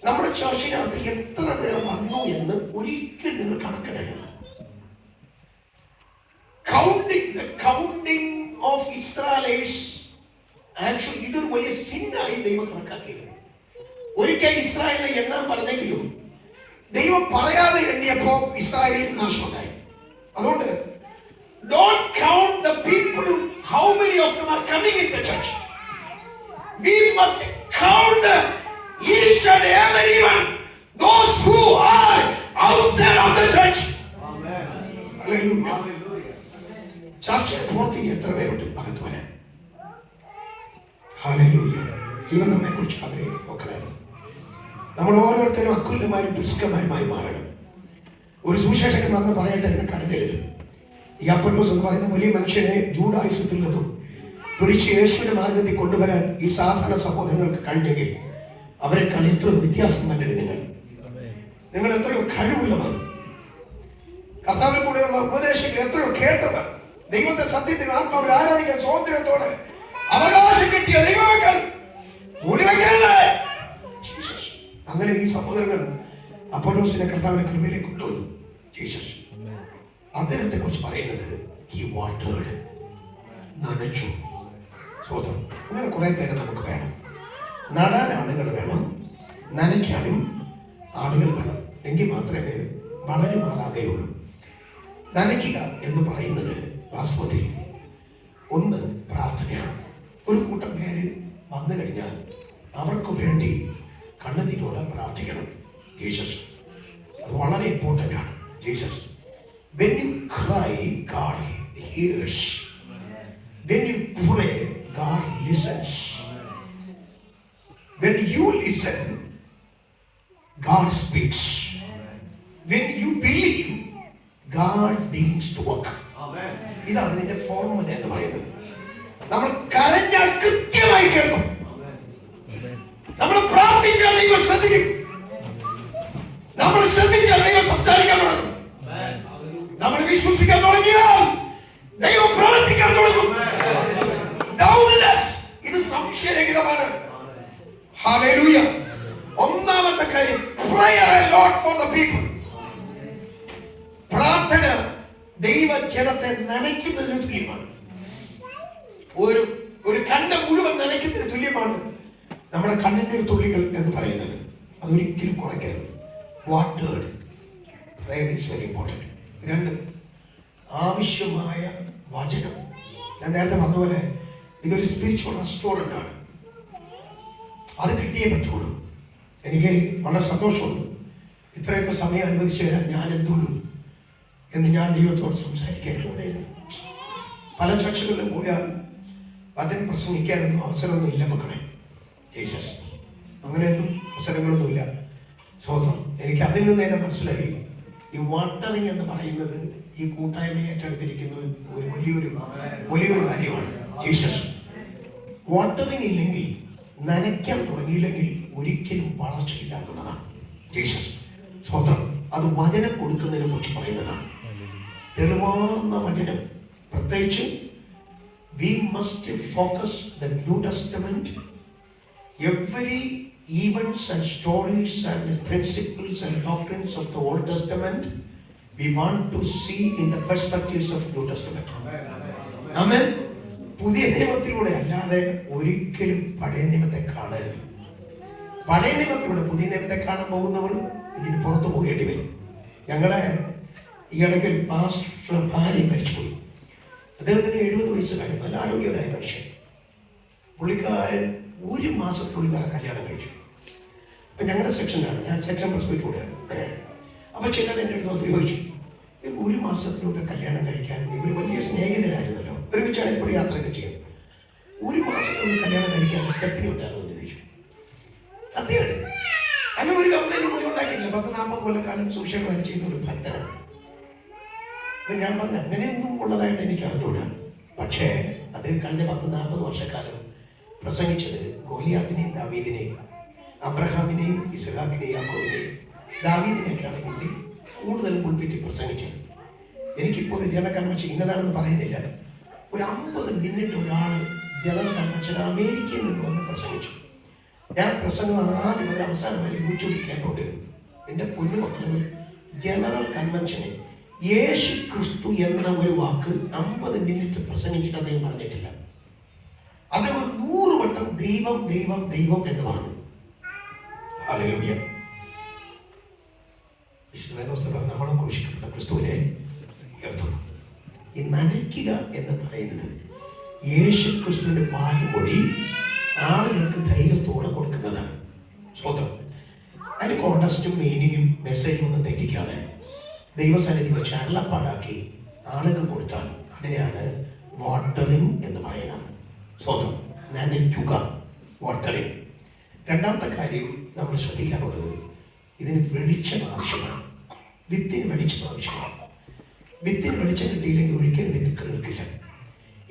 നമ്മുടെ ചർച്ചിനകത്ത് എത്ര പേർ വന്നു എന്ന് ഒരിക്കലും നിങ്ങൾ കണക്കിടരുത്. കൗണ്ടിങ് ഓഫ് ഇസ്രായേൽസ് ആക്ച്വലി ഇതൊരു വലിയ സിന്നായി ദൈവം കണക്കാക്കിയത്. ഒരിക്കൽ ഇസ്രായേലിനെ എണ്ണാൻ പറഞ്ഞെങ്കിലും ദൈവം പറയാതെ എണ്ണിയപ്പോ ഇസ്രായേലിൽ നാശമുണ്ടായി. അതുകൊണ്ട് don't count the people, how many of them are coming in the church. We must count each and everyone, those who are outside of the church. Amen. Hallelujah. ചർച്ചിൽ പുറത്തേക്ക് എത്ര പേരുണ്ട് അകത്ത് വരാൻ? ഹല്ലേലൂയ. ദൈവം നമ്മെ കുറിച്ച് ആഗ്രഹിക്കുന്നു. മക്കളെ, നമ്മൾ ഓരോരുത്തരും അക്കുല്യമാരും പുസ്തകമാരുമായി മാറണം. ഒരു സുവിശേഷകൻ വന്ന് പറയട്ടെ എന്ന് കരുതരുത്. ഈ അപ്പൊല്ലോസ് എന്ന് പറയുന്ന വലിയ മനുഷ്യനെ ജൂഡായുസത്തിൽ നിന്നും പിടിച്ച് യേശുവിന്റെ മാർഗത്തിൽ കൊണ്ടുവരാൻ ഈ സാധാരണ സഹോദരങ്ങൾക്ക് കഴിഞ്ഞെങ്കിൽ അവരെക്കാൾ എത്രയോ വ്യത്യാസം കണ്ടത്. നിങ്ങൾ എത്രയോ കഴിവുള്ളവർ, കർത്താവിൽ കൂടെയുള്ള ഉപദേശങ്ങൾ എത്രയോ കേട്ടവർ, ദൈവത്തെ സത്യത്തിൽ ആത്മാവിൽ ആരാധിക്കാൻ സ്വാതന്ത്ര്യത്തോടെ അവകാശം കിട്ടിയ ദൈവമക്കൾ മൂടിവെക്കരുത്. അങ്ങനെ ഈ സഹോദരങ്ങൾ അപ്പൊല്ലോസിനെ കർത്താവിന്റെ കൃപയിലേക്ക് കൊണ്ടുവന്നു. ജീസസ് അദ്ദേഹത്തെ കുറിച്ച് പറയുന്നത് he watered, നനച്ചു. സ്വതന്ത്രം. അങ്ങനെ കുറെ പേരെ നമുക്ക് വേണം. നടാൻ ആളുകൾ വേണം, നനയ്ക്കാനും ആളുകൾ വേണം. എങ്കിൽ മാത്രമേ വളരുമാറാകുകയുള്ളൂ. നനയ്ക്കുക എന്ന് പറയുന്നത് വാസ്തവത്തിൽ ഒന്ന് പ്രാർത്ഥനയാണ്. ഒരു കൂട്ടം പേര് വന്നു കഴിഞ്ഞാൽ അവർക്ക് വേണ്ടി കണ്ണുനീരോടെ പ്രാർത്ഥിക്കണം. ജീസസ് അത് വളരെ ഇമ്പോർട്ടൻ്റ് ആണ്. Jesus when you cry, God hears. When you pray, God listens. When you listen, God speaks. When you believe, God begins to work. ഇതാണ് ഇതിന്റെ ഫോർമുല എന്ന് പറയുന്നത്. നമ്മൾ കരഞ്ഞാൽ കൃത്യമായി കേൾക്കും. നമ്മൾ പ്രാർത്ഥിച്ചാൽ ദൈവം ശ്രദ്ധിക്കും. നമ്മൾ ശ്രദ്ധിച്ചാൽ ദൈവം സംസാരിക്കാൻ തുടങ്ങും. നമ്മൾ വിശ്വസിക്കാൻ തുടങ്ങിയാൽ ദൈവം പ്രവർത്തിക്കാൻ തുടങ്ങും. ഇത് സംശയരഹിതമാണ്. ഹല്ലേലൂയ. ഒന്നാമത്തെ കാര്യം prayer a lot for the people. പ്രാർത്ഥന ദൈവജനത്തെ നനയ്ക്കുന്നതിന് തുല്യമാണ്. ഒരു കണ്ണ് മുഴുവൻ നനയ്ക്കുന്നതിന് തുല്യമാണ് നമ്മുടെ കണ്ണുനീർ തുള്ളികൾ എന്ന് പറയുന്നത്. അതൊരിക്കലും കുറയ്ക്കരുത്. വാട്ടേഡ് prayer is very important. 2, ആവശ്യമായ വചനം. ഞാൻ നേരത്തെ പറഞ്ഞതുപോലെ ഇതൊരു സ്പിരിച്വൽ റെസ്റ്റോറൻ്റ് ആണ്. അത് കിട്ടിയേ പറ്റുള്ളൂ. എനിക്ക് വളരെ സന്തോഷമുണ്ട്. ഇത്രയൊക്കെ സമയം അനുവദിച്ചു തരാൻ ഞാൻ എന്തുള്ളൂ എന്ന് ഞാൻ ദൈവത്തോട് സംസാരിക്കാനുണ്ടായിരുന്നു. പല ചർച്ചകളിലും പോയാൽ വചനം പ്രസംഗിക്കാനൊന്നും അവസരമൊന്നും ഇല്ല മക്കളെ. ജീസസ് അങ്ങനെയൊന്നും അവസരങ്ങളൊന്നുമില്ല. സ്വതന്ത്രം. എനിക്ക് അതിൽ നിന്ന് തന്നെ മനസ്സിലായി ഈ വാട്ടറിങ് എന്ന് പറയുന്നത് ഈ കൂട്ടായ്മയെ ഏറ്റെടുത്തിരിക്കുന്ന ഒരു വലിയൊരു കാര്യമാണ്. ജീസസ് വാട്ടറിങ് ഇല്ലെങ്കിൽ, നനയ്ക്കാൻ തുടങ്ങിയില്ലെങ്കിൽ ഒരിക്കലും വളർച്ചയില്ല എന്നുള്ളതാണ്. ജീസസ് സ്വതന്ത്രം. അത് വചനം കൊടുക്കുന്നതിനെ കുറിച്ച് പറയുന്നതാണ്. തെളിവാർന്ന വചനം. പ്രത്യേകിച്ച് we must focus the New Testament. Every events and stories and principles and doctrines of the Old Testament we want to see in the perspectives of New Testament. Amen. പുതിയ നിയമത്തിലൂടെ അല്ലാതെ ഒരിക്കലും പഴയ നിയമത്തെ കാണരുത്. പഴയ നിയമത്തിലൂടെ പുതിയ നിയമത്തെ കാണാൻ പോകുന്നവർ ഇതിന് പുറത്തു പോകേണ്ടി വരും. ഞങ്ങളെ ഈ ഇടയ്ക്ക് ഒരു പാസ്റ്റർ ഭാര്യ മരിച്ചുപോയി. അദ്ദേഹത്തിന് 70 വയസ്സ് കഴിഞ്ഞു. നല്ല ആരോഗ്യവനായ മനുഷ്യൻ. പുള്ളിക്കാരൻ 1 മാസത്തിനുള്ളിൽ വേറെ കല്യാണം കഴിച്ചു. അപ്പം ഞങ്ങളുടെ സെക്ഷനിലാണ്, ഞാൻ സെക്ഷൻ പ്രസിഡന്റ് കൂടെയാണ്. അപ്പം ചിലർ എൻ്റെ അടുത്ത് വന്ന് ചോദിച്ചു, 1 മാസത്തിനുള്ളിൽ കല്യാണം കഴിക്കാൻ, ഇവർ വലിയ സ്നേഹിതരായിരുന്നല്ലോ, ഒരുമിച്ചാണ് എപ്പോഴും യാത്രയൊക്കെ ചെയ്യും, 1 മാസത്തിനുള്ളിൽ കല്യാണം കഴിക്കാൻ സ്റ്റെപ്പിനി ഉണ്ടായിരുന്നു എന്ന് ചോദിച്ചു. സത്യമായിട്ട് അങ്ങനെ ഒരു കംപ്ലൈൻറ്റ് പുള്ളി ഉണ്ടാക്കിയിട്ടില്ല. 10-40 കൊല്ലക്കാലം സുവിശേഷം വരെ ചെയ്ത ഒരു ഭക്തനാണ്. അപ്പം ഞാൻ പറഞ്ഞു അങ്ങനെയൊന്നും ഉള്ളതായിട്ട് എനിക്ക് അറിഞ്ഞൂടാ. പക്ഷേ അത് കഴിഞ്ഞ 10-40 വർഷക്കാലം പ്രസംഗിച്ചത് ഗോലിയാത്തിനെയും ദാവീദിനെയും, അബ്രഹാമിനെയും ഇസ്ഹാക്കിനെയും യാക്കോബിനെയും ദാവീദിനെയൊക്കെയാണ് പുള്ളി കൂടുതൽ പുൽപ്പിറ്റി പ്രസംഗിച്ചത്. എനിക്കിപ്പോൾ ഒരു ജനറൽ കൺവെൻഷൻ ഇന്നതാണെന്ന് പറയുന്നില്ല, ഒരു 50 മിനിറ്റ് ഒരാൾ ജനറൽ കൺവെൻഷൻ അമേരിക്കയിൽ നിന്ന് വന്ന് പ്രസംഗിച്ചു. ഞാൻ പ്രസംഗം ആദ്യം മുതൽ അവസാനം വരെ യൂട്യൂബിൽ കേട്ടോണ്ടിരുന്നു. എൻ്റെ പൊന്നുമക്കൾ, ജനറൽ കൺവെൻഷന് യേശു ക്രിസ്തു എന്ന ഒരു വാക്ക് 50 മിനിറ്റ് പ്രസംഗിച്ചിട്ട് അദ്ദേഹം പറഞ്ഞിട്ടില്ല. അദ്ദേഹം 100 വട്ടം ദൈവം ദൈവം ദൈവം എന്ന് പറഞ്ഞു. ഹല്ലേലൂയ. വിശുദ്ധ വേദപുസ്തകം നമ്മൾ ഘോഷിക്കപ്പെട്ട ക്രിസ്തുവിനെ ഉയർത്തുന്നു. ഈ നനയ്ക്കുക എന്ന് പറയുന്നത് യേശു ക്രിസ്തുവിന്റെ വായ്മൊഴി ആളുകൾക്ക് ധൈര്യത്തോടെ കൊടുക്കുന്നതാണ്. സ്വന്തം അതിന് കോണ്ടസ്റ്റും മീനിങ്ങും മെസ്സേജും ഒന്നും തെറ്റിക്കാതെ ദൈവസന്നിധി വെച്ച് അരുളപ്പാടാക്കി ആളുകൾ കൊടുത്താൽ അതിനെയാണ് വാട്ടറിങ് എന്ന് പറയുന്നത്. സ്വന്തം നനയ്ക്കുക, വാട്ടറിങ്. രണ്ടാമത്തെ കാര്യം നമ്മൾ ശ്രദ്ധിക്കാനുള്ളത്, ഇതിന് വെളിച്ചം ആവശ്യമാണ്. വിത്തിന് വെളിച്ചം ആവശ്യമാണ്. വിത്തിന് വെളിച്ചം കിട്ടിയില്ലെങ്കിൽ ഒരിക്കലും വിത്ത് കിളിർക്കില്ല.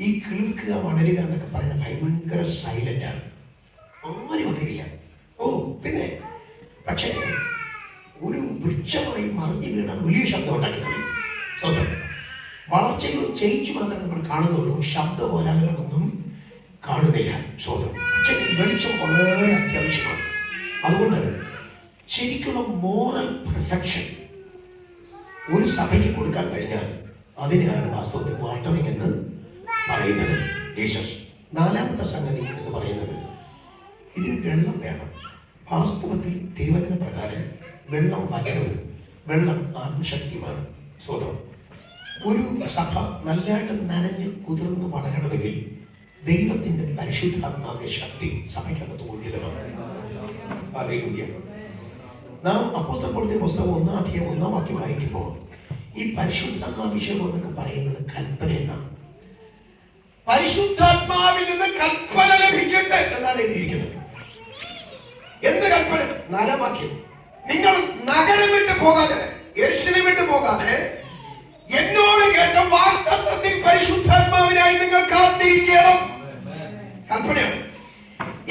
ഈ കിളിർക്കുക, വളരുക എന്നൊക്കെ പറയുന്നത് ഭയങ്കര സൈലൻ്റാണ്, ആരും അറിയില്ല. പിന്നെ പക്ഷേ ഒരു വൃക്ഷമായി മറിഞ്ഞു വീണ വലിയ ശബ്ദം ഉണ്ടാക്കി കളയും. സ്വന്തം വളർച്ചയിൽ ചേഞ്ച് മാത്രമേ നമ്മൾ കാണുന്നുള്ളൂ, ശബ്ദപോലാകലമൊന്നും കാണുന്നില്ല. സ്വന്തം പക്ഷേ വെളിച്ചം വളരെ അത്യാവശ്യമാണ്. അതുകൊണ്ട് ശരിക്കുള്ള മോറൽ പെർഫെക്ഷൻ ഒരു സഭയ്ക്ക് കൊടുക്കാൻ കഴിഞ്ഞാൽ അതിനെയാണ് വാസ്തവത്തിൽ വാട്ടറിങ് എന്ന് പറയുന്നത്. ജീസസ്. നാലാമത്തെ സംഗതി എന്ന് പറയുന്നത്, ഇതിന് വെള്ളം വേണം. വാസ്തവത്തിൽ തിരുവചന പ്രകാരം വെള്ളം വചനവും വെള്ളം ആത്മശക്തിയുമാണ്. സ്വതം ഒരു സഭ നല്ലതായിട്ട് നനഞ്ഞ് കുതിർന്ന് വളരണമെങ്കിൽ ദൈവത്തിന്റെ പരിശുദ്ധാത്മാവിന്റെ ശക്തി സഭയ്ക്കകത്ത് ഒഴുകണം. ഹല്ലേലൂയ. നാം അപ്പോസ്തലപ്രവൃത്തി പുസ്തകം 1-ാം അധ്യായം 1-ാം വാക്യം വായിക്കുമ്പോൾ ഈ പരിശുദ്ധാത്മാഭിഷേകം എന്നൊക്കെ പറയുന്നത് കൽപ്പന എന്നാണ്. പരിശുദ്ധാത്മാവിൽ നിന്ന് കൽപ്പന ലഭിച്ചിട്ട് എന്നാണ് എഴുതിയിരിക്കുന്നത്. എന്ത് കൽപ്പന? 4-ാം വാക്യം, നിങ്ങൾ നഗരം വിട്ടു പോകാതെ, യെരൂശലേം വിട്ടു പോകാതെ എന്നോട് കേട്ട വാഗ്ദത്തത്തിൽ പരിശുദ്ധാത്മാവിനായി നിങ്ങൾ കാത്തിരിക്കണം. കൽപ്പനയാണ്.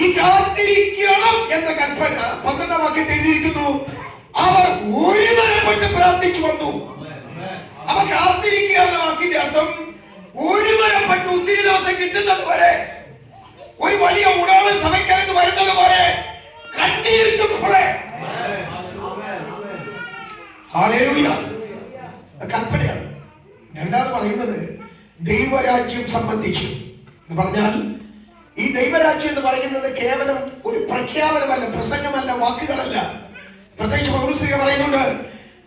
ഈ കാത്തിരിക്കണം എന്ന കൽപ്പന 12-ാം വാക്യത്തിൽ എഴുതിയിരിക്കുന്നു. അവർ ഒരുമനപ്പെട്ട് പ്രാർത്ഥിച്ചു വന്നു. അവർ കാത്തിരിക്കുക എന്ന വാക്കിന്റെ അർത്ഥം ഒരുമനപ്പെട്ട് ഒത്തിരി ദിവസം കിട്ടുന്നത് വരെ, ഒരു വലിയ ഉണർവ് സഭയ്ക്കകത്ത് വരുന്നത് വരെ കണ്ടിരിക്കും. ഹല്ലേലൂയ. കൽപ്പനയാണ്. രണ്ടാമത് പറയുന്നത് ദൈവരാജ്യം സംബന്ധിച്ചു എന്ന് പറഞ്ഞാൽ, ഈ ദൈവരാജ്യം എന്ന് പറയുന്നത് കേവലം ഒരു പ്രഖ്യാപനമല്ല, പ്രസംഗമല്ല, വാക്കുകളല്ല. പ്രത്യേകിച്ച് പൗലോസ് പറയുന്നുണ്ട്,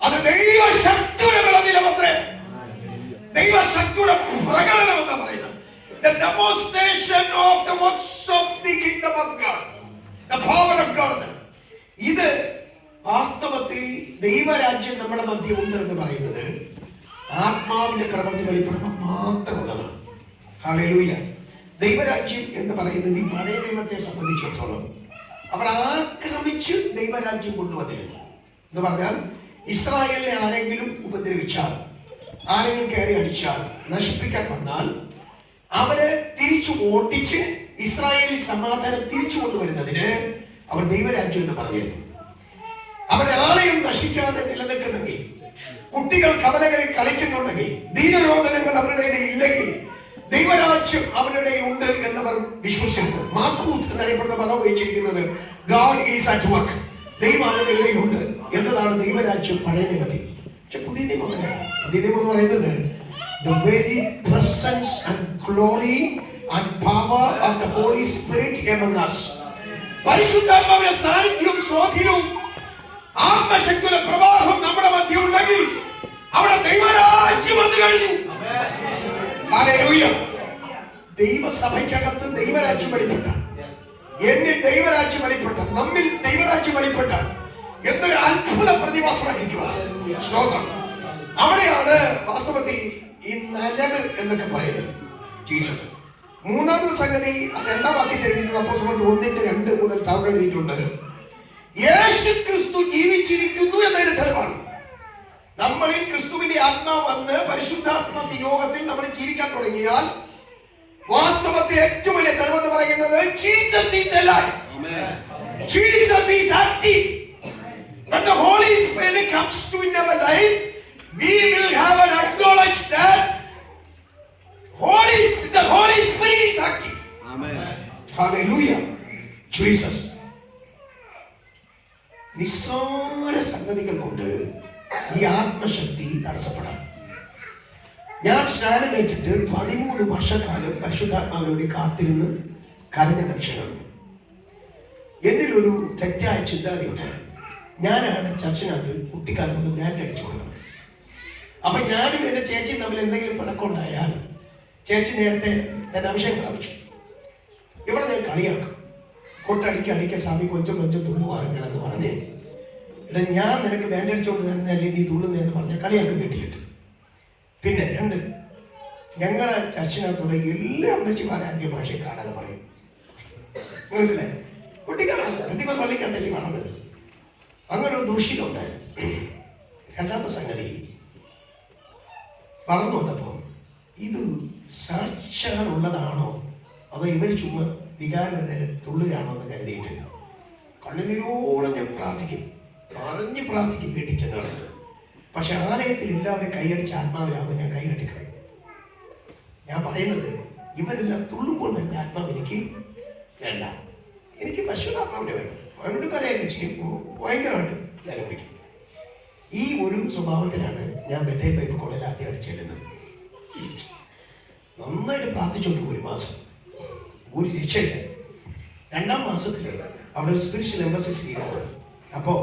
അത് ദൈവശക്തിയുടെ വിളനിലമത്രേ, ദൈവശക്തിയുടെ പ്രകടനം എന്നാ പറയുന്നത്. The demonstration of the works of the kingdom of God, the power of God. ഇത് വാസ്തവത്തിൽ ദൈവരാജ്യം നമ്മുടെ മധ്യം ഉണ്ട് എന്ന് പറയുന്നത് ആത്മാവിന്റെ പ്രവൃത്തി വെളിപ്പെടുമ്പോൾ മാത്രമുള്ളതാണ്. ഹല്ലേലൂയ. ദൈവരാജ്യം എന്ന് പറയുന്നത് ഈ പഴയ നിയമത്തെ സംബന്ധിച്ചിടത്തോളം അവർ ആക്രമിച്ച് ദൈവരാജ്യം കൊണ്ടുവന്നിരുന്നു എന്ന് പറഞ്ഞാൽ, ഇസ്രായേലിനെ ആരെങ്കിലും ഉപദ്രവിച്ചാൽ, ആരെങ്കിലും കയറി അടിച്ചാൽ, നശിപ്പിക്കാൻ വന്നാൽ അവരെ തിരിച്ചു ഓട്ടിച്ച് ഇസ്രായേലി സമാധാനം തിരിച്ചു കൊണ്ടുവരുന്നതിന് അവർ ദൈവരാജ്യം എന്ന് പറഞ്ഞിരുന്നു. അവരുടെ ആലയം നശിക്കാതെ നിലനിൽക്കുന്നെങ്കിൽ, കുട്ടികൾ കവലകളിൽ കളിക്കുന്നുണ്ടെങ്കിൽ, ദീനരോധനങ്ങൾ അവരുടെ ഇല്ലെങ്കിൽ ദൈവരാജ്യം അവരുടെ ഉണ്ട് എന്നവർ വിശ്വസിക്കുന്നു. മാക്കൂത്ത് എന്നറിയപ്പെടുന്ന പദം ഉപയോഗിച്ചിരിക്കുന്നത് God is at work, ദൈവം അവരുടെ ഇടയിലുണ്ട് എന്നതാണ് ദൈവരാജ്യം പഴയ നിയമത്തിൽ. പക്ഷെ പുതിയ നിയമം അങ്ങനെയാണ്. പുതിയ നിയമം എന്ന് പറയുന്നത് the very presence and glory and power of the Holy Spirit among us. പരിശുദ്ധാത്മാവിന്റെ സാന്നിധ്യവും സ്വാധീനവും ആത്മശക്തിയുടെ പ്രവാഹം നമ്മുടെ മധ്യം ഉണ്ടെങ്കിൽ അവിടെ ദൈവരാജ്യം വന്നു കഴിഞ്ഞു. ഹല്ലേലൂയ. ഹല്ലേലൂയ. ദൈവസഭയ്ക്കകത്ത് ദൈവരാജ്യം വെളിപ്പെട്ട, എന്നിൽ ദൈവരാജ്യം വെളിപ്പെട്ട, നമ്മിൽ ദൈവരാജ്യം വെളിപ്പെട്ട എന്തൊരു അത്ഭുത പ്രതിഭാസമായിരിക്കും അത്. സ്തോത്രം. അവിടെയാണ് വാസ്തവത്തിൽ ഈ നനവ് എന്നൊക്കെ പറയുന്നത് ജീസസ്. മൂന്നാമത്തെ സംഗതി 2-ാം വാക്യത്തിൽ എഴുതിയിട്ടുണ്ട്. അപ്പോസ്തലർ 1:2 മുതൽ താഴെ എഴുതിയിട്ടുണ്ട്. യേശു ക്രിസ്തു ജീവിച്ചിരിക്കുന്നു എന്നതിന്റെ തെളിവാണ്. നമ്മളിൽ ക്രിസ്തുവിന്റെ ആത്മാവ് വന്ന് പരിശുദ്ധാത്മ നിയോഗത്തിൽ നമ്മൾ ജീവിക്കാൻ തുടങ്ങിയാൽ വാസ്തവത്തിൽ ഏറ്റവും വലിയ തെളിവെന്ന് പറയുന്നത് Jesus is alive. Jesus is active. When the Holy Spirit comes to in our life, we will have an acknowledge that the Holy Spirit is active. Amen. Hallelujah. Jesus. നിസ്സാര സംഗതികൾ കൊണ്ട് ഈ ആത്മശക്തി തടസ്സപ്പെടാം. ഞാൻ സ്നാനമേറ്റിട്ട് 13 വർഷക്കാലം പരിശുദ്ധാത്മാവിനോട് കാത്തിരുന്ന് കരഞ്ഞ മനുഷ്യനാണ്. എന്നിൽ ഒരു തെറ്റായ ചിന്താഗതി ഉണ്ടായിരുന്നു. ഞാനാണ് ചർച്ചിനകത്ത് കുട്ടിക്കാലം മുതൽ ബാൻഡ് അടിച്ചു കൊടുക്കണം. അപ്പൊ ഞാനും എന്റെ ചേച്ചിയും തമ്മിൽ എന്തെങ്കിലും പിണക്കമുണ്ടായാൽ ചേച്ചി നേരത്തെ തന്നെ അഭിഷേകം പ്രാപിച്ചു. ഇവിടെ ഞാൻ കളിയാക്കും. കൊട്ടടിക്ക സ്വാമി കൊഞ്ചം തുള്ളുവാറുകളെന്ന് പറഞ്ഞേ, ഇവിടെ ഞാൻ നിനക്ക് ബാൻഡ് അടിച്ചുകൊണ്ട് തരുന്നല്ലേ നീ തുള്ളുന്നതെന്ന് പറഞ്ഞാൽ കളിയാക്കും വീട്ടിലിട്ട്. പിന്നെ 2, ഞങ്ങളെ ചർച്ചിനകത്തൂടെ എല്ലാ അമ്മച്ചിമാരെ അന്യഭാഷ കാണാതെ പറയും. മനസ്സിലായി? കുട്ടിക്കാലാണ് പ്രതിഭ പള്ളിക്കകത്തല്ലേ വളർന്നത്. അങ്ങനെ ഒരു ദൂഷ്യമുണ്ടായിരുന്നു. 2ാമത്തെ സംഗതി, വളർന്നു വന്നപ്പോൾ ഇത് സാക്ഷാറുള്ളതാണോ അതോ ഇവർ ചുമ്മാ വികാരം വരുന്നതിൻ്റെ തുള്ളുകയാണോ എന്ന് കരുതിയിട്ട് കണ്ണുനീരോടെ ഞാൻ പ്രാർത്ഥിക്കും, പറഞ്ഞ് പ്രാർത്ഥിക്കും വീട്ടിൽ ചെന്നാണ്. പക്ഷെ ആലയത്തിൽ എല്ലാവരും കൈയടിച്ച് ആത്മാവിലാകുമ്പോൾ ഞാൻ കൈ കെട്ടിക്കളയും. ഞാൻ പറയുന്നത് ഇവരെല്ലാം തുള്ളുമ്പോൾ എൻ്റെ ആത്മാവ് എനിക്ക് വേണ്ട, എനിക്ക് പരിശുദ്ധാത്മാവിനെ വേണം. അവനോട് കരയൊക്കെ ചെയ്യുമ്പോൾ ഭയങ്കരമായിട്ട് നിലവിളിക്കും. ഈ ഒരു സ്വഭാവത്തിലാണ് ഞാൻ ബഥേൽ ബൈബിൾ കോളേജിൽ ആദ്യമായിട്ട് ചെല്ലുന്നത്. നന്നായിട്ട് പ്രാർത്ഥിച്ചു നോക്കി. 1 മാസം ഒരു രക്ഷയില്ല. 2-ാം മാസത്തിൽ അവിടെ ഒരു സ്പിരിച്വൽ എംബസിസ് ലീഡാണ്. അപ്പോൾ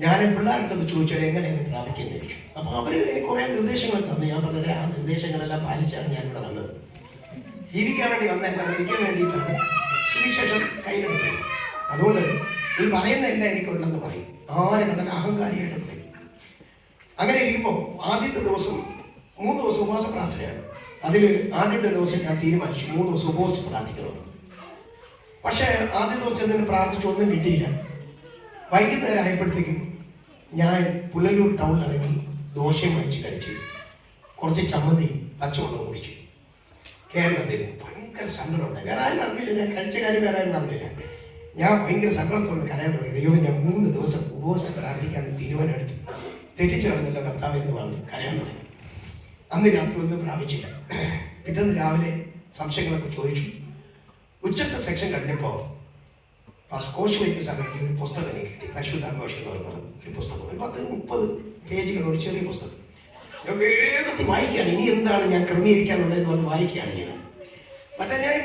ഞാൻ പിള്ളേരുടെ ചോദിച്ചാൽ എങ്ങനെയാണ് പ്രാപിക്കുന്നത് ചോദിച്ചു. അപ്പോൾ അവർ എനിക്ക് കുറേ നിർദ്ദേശങ്ങൾ തന്നു. ഞാൻ പറഞ്ഞത് ആ നിർദ്ദേശങ്ങളെല്ലാം പാലിച്ചാണ് ഞാനിവിടെ വന്നത്. ജീവിക്കാൻ വേണ്ടി വന്നതല്ല, മരിക്കാൻ വേണ്ടിയിട്ടാണ് സുവിശേഷം കയ്യിലെടുത്തത്. അതുകൊണ്ട് നീ പറയുന്നതെല്ലാം എനിക്കുണ്ടെന്ന് പറയും. ആരെ കണ്ടാൽ അഹങ്കാരിയായിട്ട് പറയും. അങ്ങനെ ഇരിക്കുമ്പോൾ ആദ്യത്തെ ദിവസം 3 ദിവസം ഉപവാസ പ്രാർത്ഥനയാണ്. അതിൽ ആദ്യത്തെ ദിവസം ഞാൻ തീരുമാനിച്ചു 3 ദിവസം ഉപവസിച്ച് പ്രാർത്ഥിക്കണം. പക്ഷേ ആദ്യ ദിവസം എന്തെങ്കിലും പ്രാർത്ഥിച്ചു, ഒന്നും കിട്ടിയില്ല. വൈകുന്നേരം ആയപ്പോഴത്തേക്കും ഞാൻ പുനലൂർ ടൗണിൽ ഇറങ്ങി ദോശയും വാങ്ങിച്ച് കഴിച്ച് കുറച്ച് ചമ്മന്തി പച്ചവെള്ളം കുടിച്ചു. കേരളത്തിൽ ഭയങ്കര സങ്കടമുണ്ട്. വേറെ ആരും അറിഞ്ഞില്ല, ഞാൻ കഴിച്ച കാര്യം വേറെ ആരും അറിഞ്ഞില്ല. ഞാൻ ഭയങ്കര സങ്കടത്തോടെ കരയാൻ തുടങ്ങി. ദൈവം, ഞാൻ 3 ദിവസം ഉപവസിച്ച് പ്രാർത്ഥിക്കാൻ തീരുമാനം എടുത്തു, തെറ്റിച്ചു കളഞ്ഞല്ലോ കർത്താവ് എന്ന് പറഞ്ഞ് കരയാൻ തുടങ്ങി. അന്ന് രാത്രി ഒന്നും പ്രാപിച്ചില്ല. പിറ്റേന്ന് രാവിലെ സംശയങ്ങളൊക്കെ ചോദിച്ചു. ഉച്ചത്തെ സെക്ഷൻ കഴിഞ്ഞപ്പോൾ കോശ് വൈദ്യ സാറിൻ്റെ ഒരു പുസ്തകം എനിക്ക് കിട്ടി. പരിശുദ്ധാഘോഷം എന്ന് പറഞ്ഞ ഒരു പുസ്തകം, ഒരു 10-30 പേജുകൾ, ഒരു ചെറിയ പുസ്തകം. ഞാൻ വേഗത്തിൽ വായിക്കുകയാണ്. ഇനി എന്താണ് ഞാൻ ക്രമീകരിക്കാനുള്ളതെന്ന് പറഞ്ഞ് വായിക്കുകയാണ് ഞാൻ. മറ്റേ ഞാൻ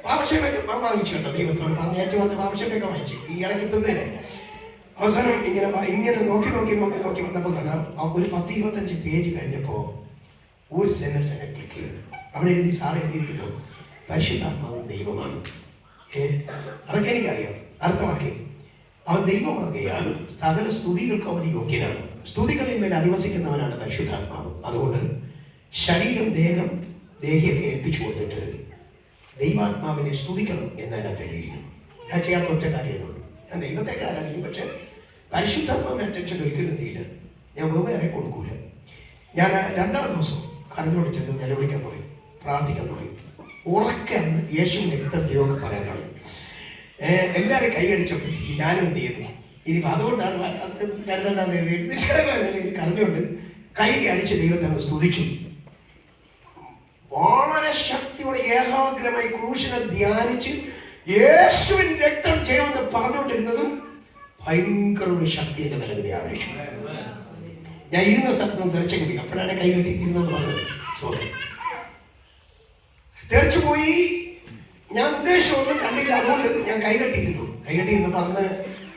പാപക്ഷേപൊക്കെ വാങ്ങിച്ചു കേട്ടോ. ദൈവത്തോട് പറഞ്ഞ് പറഞ്ഞ് പാപക്ഷേപൊക്കെ വാങ്ങിച്ചു. ഈ ഇടയ്ക്ക് തിന്നേനെ അവസാനം ഇങ്ങനെ നോക്കി വന്നപ്പോൾ കാണാം ഒരു 10-25 പേജ് കഴിഞ്ഞപ്പോൾ ഒരു സെന്റൻസ് എന്നെ ക്ലിക്ക് ചെയ്തു. അവിടെ എഴുതിയിരിക്കുന്നു പരിശുദ്ധാത്മാവ് ദൈവമാണ്. അതൊക്കെ എനിക്കറിയാം. അടുത്ത വാക്യം, അവൻ ദൈവമാകയാൽ സകല സ്തുതികൾക്കും അവന് യോഗ്യനാണ്. സ്തുതികളിൽ മേൽ അധിവസിക്കുന്നവനാണ് പരിശുദ്ധാത്മാവ്. അതുകൊണ്ട് ശരീരം ദേഹിയൊക്കെ ഏൽപ്പിച്ചു കൊടുത്തിട്ട് ദൈവാത്മാവിനെ സ്തുതിക്കണം എന്നതിനകത്ത് എഴുതിയിരിക്കുന്നു. ഞാൻ ചെയ്യാത്ത ഒറ്റ കാര്യമുള്ളൂ. ഞാൻ ദൈവത്തെ ആരാധിക്കും, പക്ഷെ പരിശുദ്ധാത്മാവിന് അറ്റൻഷൻ ഒരിക്കലും എന്തില്ല, ഞാൻ വേറെ കൊടുക്കൂല. ഞാൻ 2-ാം ദിവസം കരഞ്ഞോട് ചെന്ന് നിലവിളിക്കാൻ തുടങ്ങി, പ്രാർത്ഥിക്കാൻ തുടങ്ങി. ഉറക്കെ അന്ന് യേശുവിൻ്റെ രക്തം ദൈവം പറയാൻ തുടങ്ങി. എല്ലാവരും കൈയടിച്ചപ്പോഴത്തേക്ക് ഞാനും എന്ത് ചെയ്തു, ഇനിയിപ്പോൾ അതുകൊണ്ടാണ് കരുതണ്ടെന്ന് എഴുതി കരഞ്ഞുകൊണ്ട് കൈക്ക് അടിച്ച് ദൈവത്തെ അങ്ങ് സ്തുതിച്ചു. വളരെ ശക്തിയോടെ ഏകാഗ്രമായി ക്രൂശിനെ ധ്യാനിച്ച് യേശുവിൻ രക്തം ചെയ്യുമെന്ന് പറഞ്ഞുകൊണ്ടിരുന്നതും ഭയങ്കര ഒരു ശക്തി എന്റെ നിലവിലെ ആവേശം. ഞാൻ ഇരുന്ന സ്ഥലത്ത് നിന്ന് തെറിച്ചു പോയി. അപ്പോഴാണ് കൈ കെട്ടി ഇരുന്നെന്ന് പറഞ്ഞത്. സോറി, തെറിച്ചുപോയി. ഞാൻ ഉദ്ദേശമൊന്നും കണ്ടില്ല, അതുകൊണ്ട് ഞാൻ കൈകെട്ടിയിരുന്നപ്പോൾ അന്ന്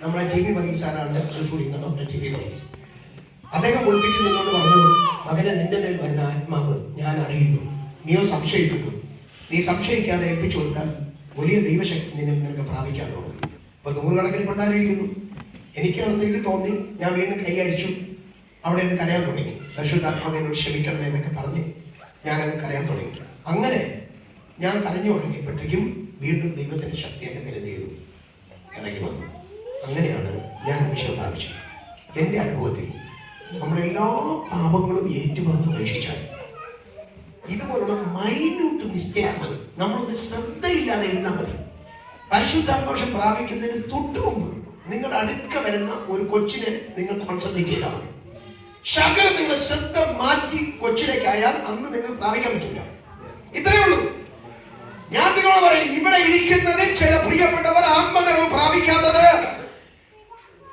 നമ്മുടെ ടി വി വർഗീസ് സാറാണ് ശുശ്രൂഷിക്കുന്നത്, ഡോക്ടർ ടി വി വർഗീസ്. അദ്ദേഹം ഒളിപ്പിച്ച് നിന്നോട് പറഞ്ഞു, മകനെ, നിന്റെ മേൽ വരുന്ന ആത്മാവ് ഞാൻ അറിയുന്നു, നീയോ സംശയിക്കുന്നു. നീ സംശയിക്കാതെ ഏൽപ്പിച്ചു കൊടുത്താൽ വലിയ ദൈവശക്തി നിനക്ക് പ്രാപിക്കാനുള്ളൂ. ഇപ്പൊ 100 കണക്കിന് പിള്ളേരിരിക്കുന്നു. എനിക്കാണെന്നെനിക്ക് തോന്നി, ഞാൻ വീണ്ടും കൈ അടിച്ചു, അവിടെ നിന്ന് കരയാൻ തുടങ്ങി. പരിശുദ്ധാത്മാവിനോട് ക്ഷമിക്കണം എന്നൊക്കെ പറഞ്ഞ് ഞാനത് കരയാൻ തുടങ്ങി. അങ്ങനെ ഞാൻ കരഞ്ഞു തുടങ്ങിയപ്പോഴത്തേക്കും വീണ്ടും ദൈവത്തിന്റെ ശക്തി എന്നെ നിലനിന്ന് ചെയ്തു, ഇറങ്ങി വന്നു. അങ്ങനെയാണ് ഞാൻ അഭിഷേകം പ്രാപിച്ചത്. എൻ്റെ അനുഭവത്തിൽ നമ്മളെല്ലാ പാപങ്ങളും ഏറ്റുപറഞ്ഞ് ഉപേക്ഷിച്ചാൽ ഇതുപോലുള്ള മൈന്യൂട്ട് മിസ്റ്റേക്ക് മതി, നമ്മളൊന്ന് ശ്രദ്ധയില്ലാതെ ഇരുന്നാൽ മതി. പരിശുദ്ധാത്മാവിഷം പ്രാപിക്കുന്നതിന് തൊട്ടു മുമ്പ് നിങ്ങളുടെ അടുക്ക വരുന്ന ഒരു കൊച്ചിനെ നിങ്ങൾ കോൺസെൻട്രേറ്റ് ചെയ്താൽ മതി. ശകലം നിങ്ങൾ ശ്രദ്ധ മാറ്റി കൊച്ചിലേക്കായാൽ അന്ന് നിങ്ങൾക്ക് പ്രാപിക്കാൻ പറ്റില്ല. ഇത്രയേ ഉള്ളൂ. ഞാൻ നിങ്ങളോട് പറയും, ഇവിടെ ഇരിക്കുന്നതിൽ ചില പ്രിയപ്പെട്ടവർ ആത്മനിറവ് പ്രാപിക്കാത്തത്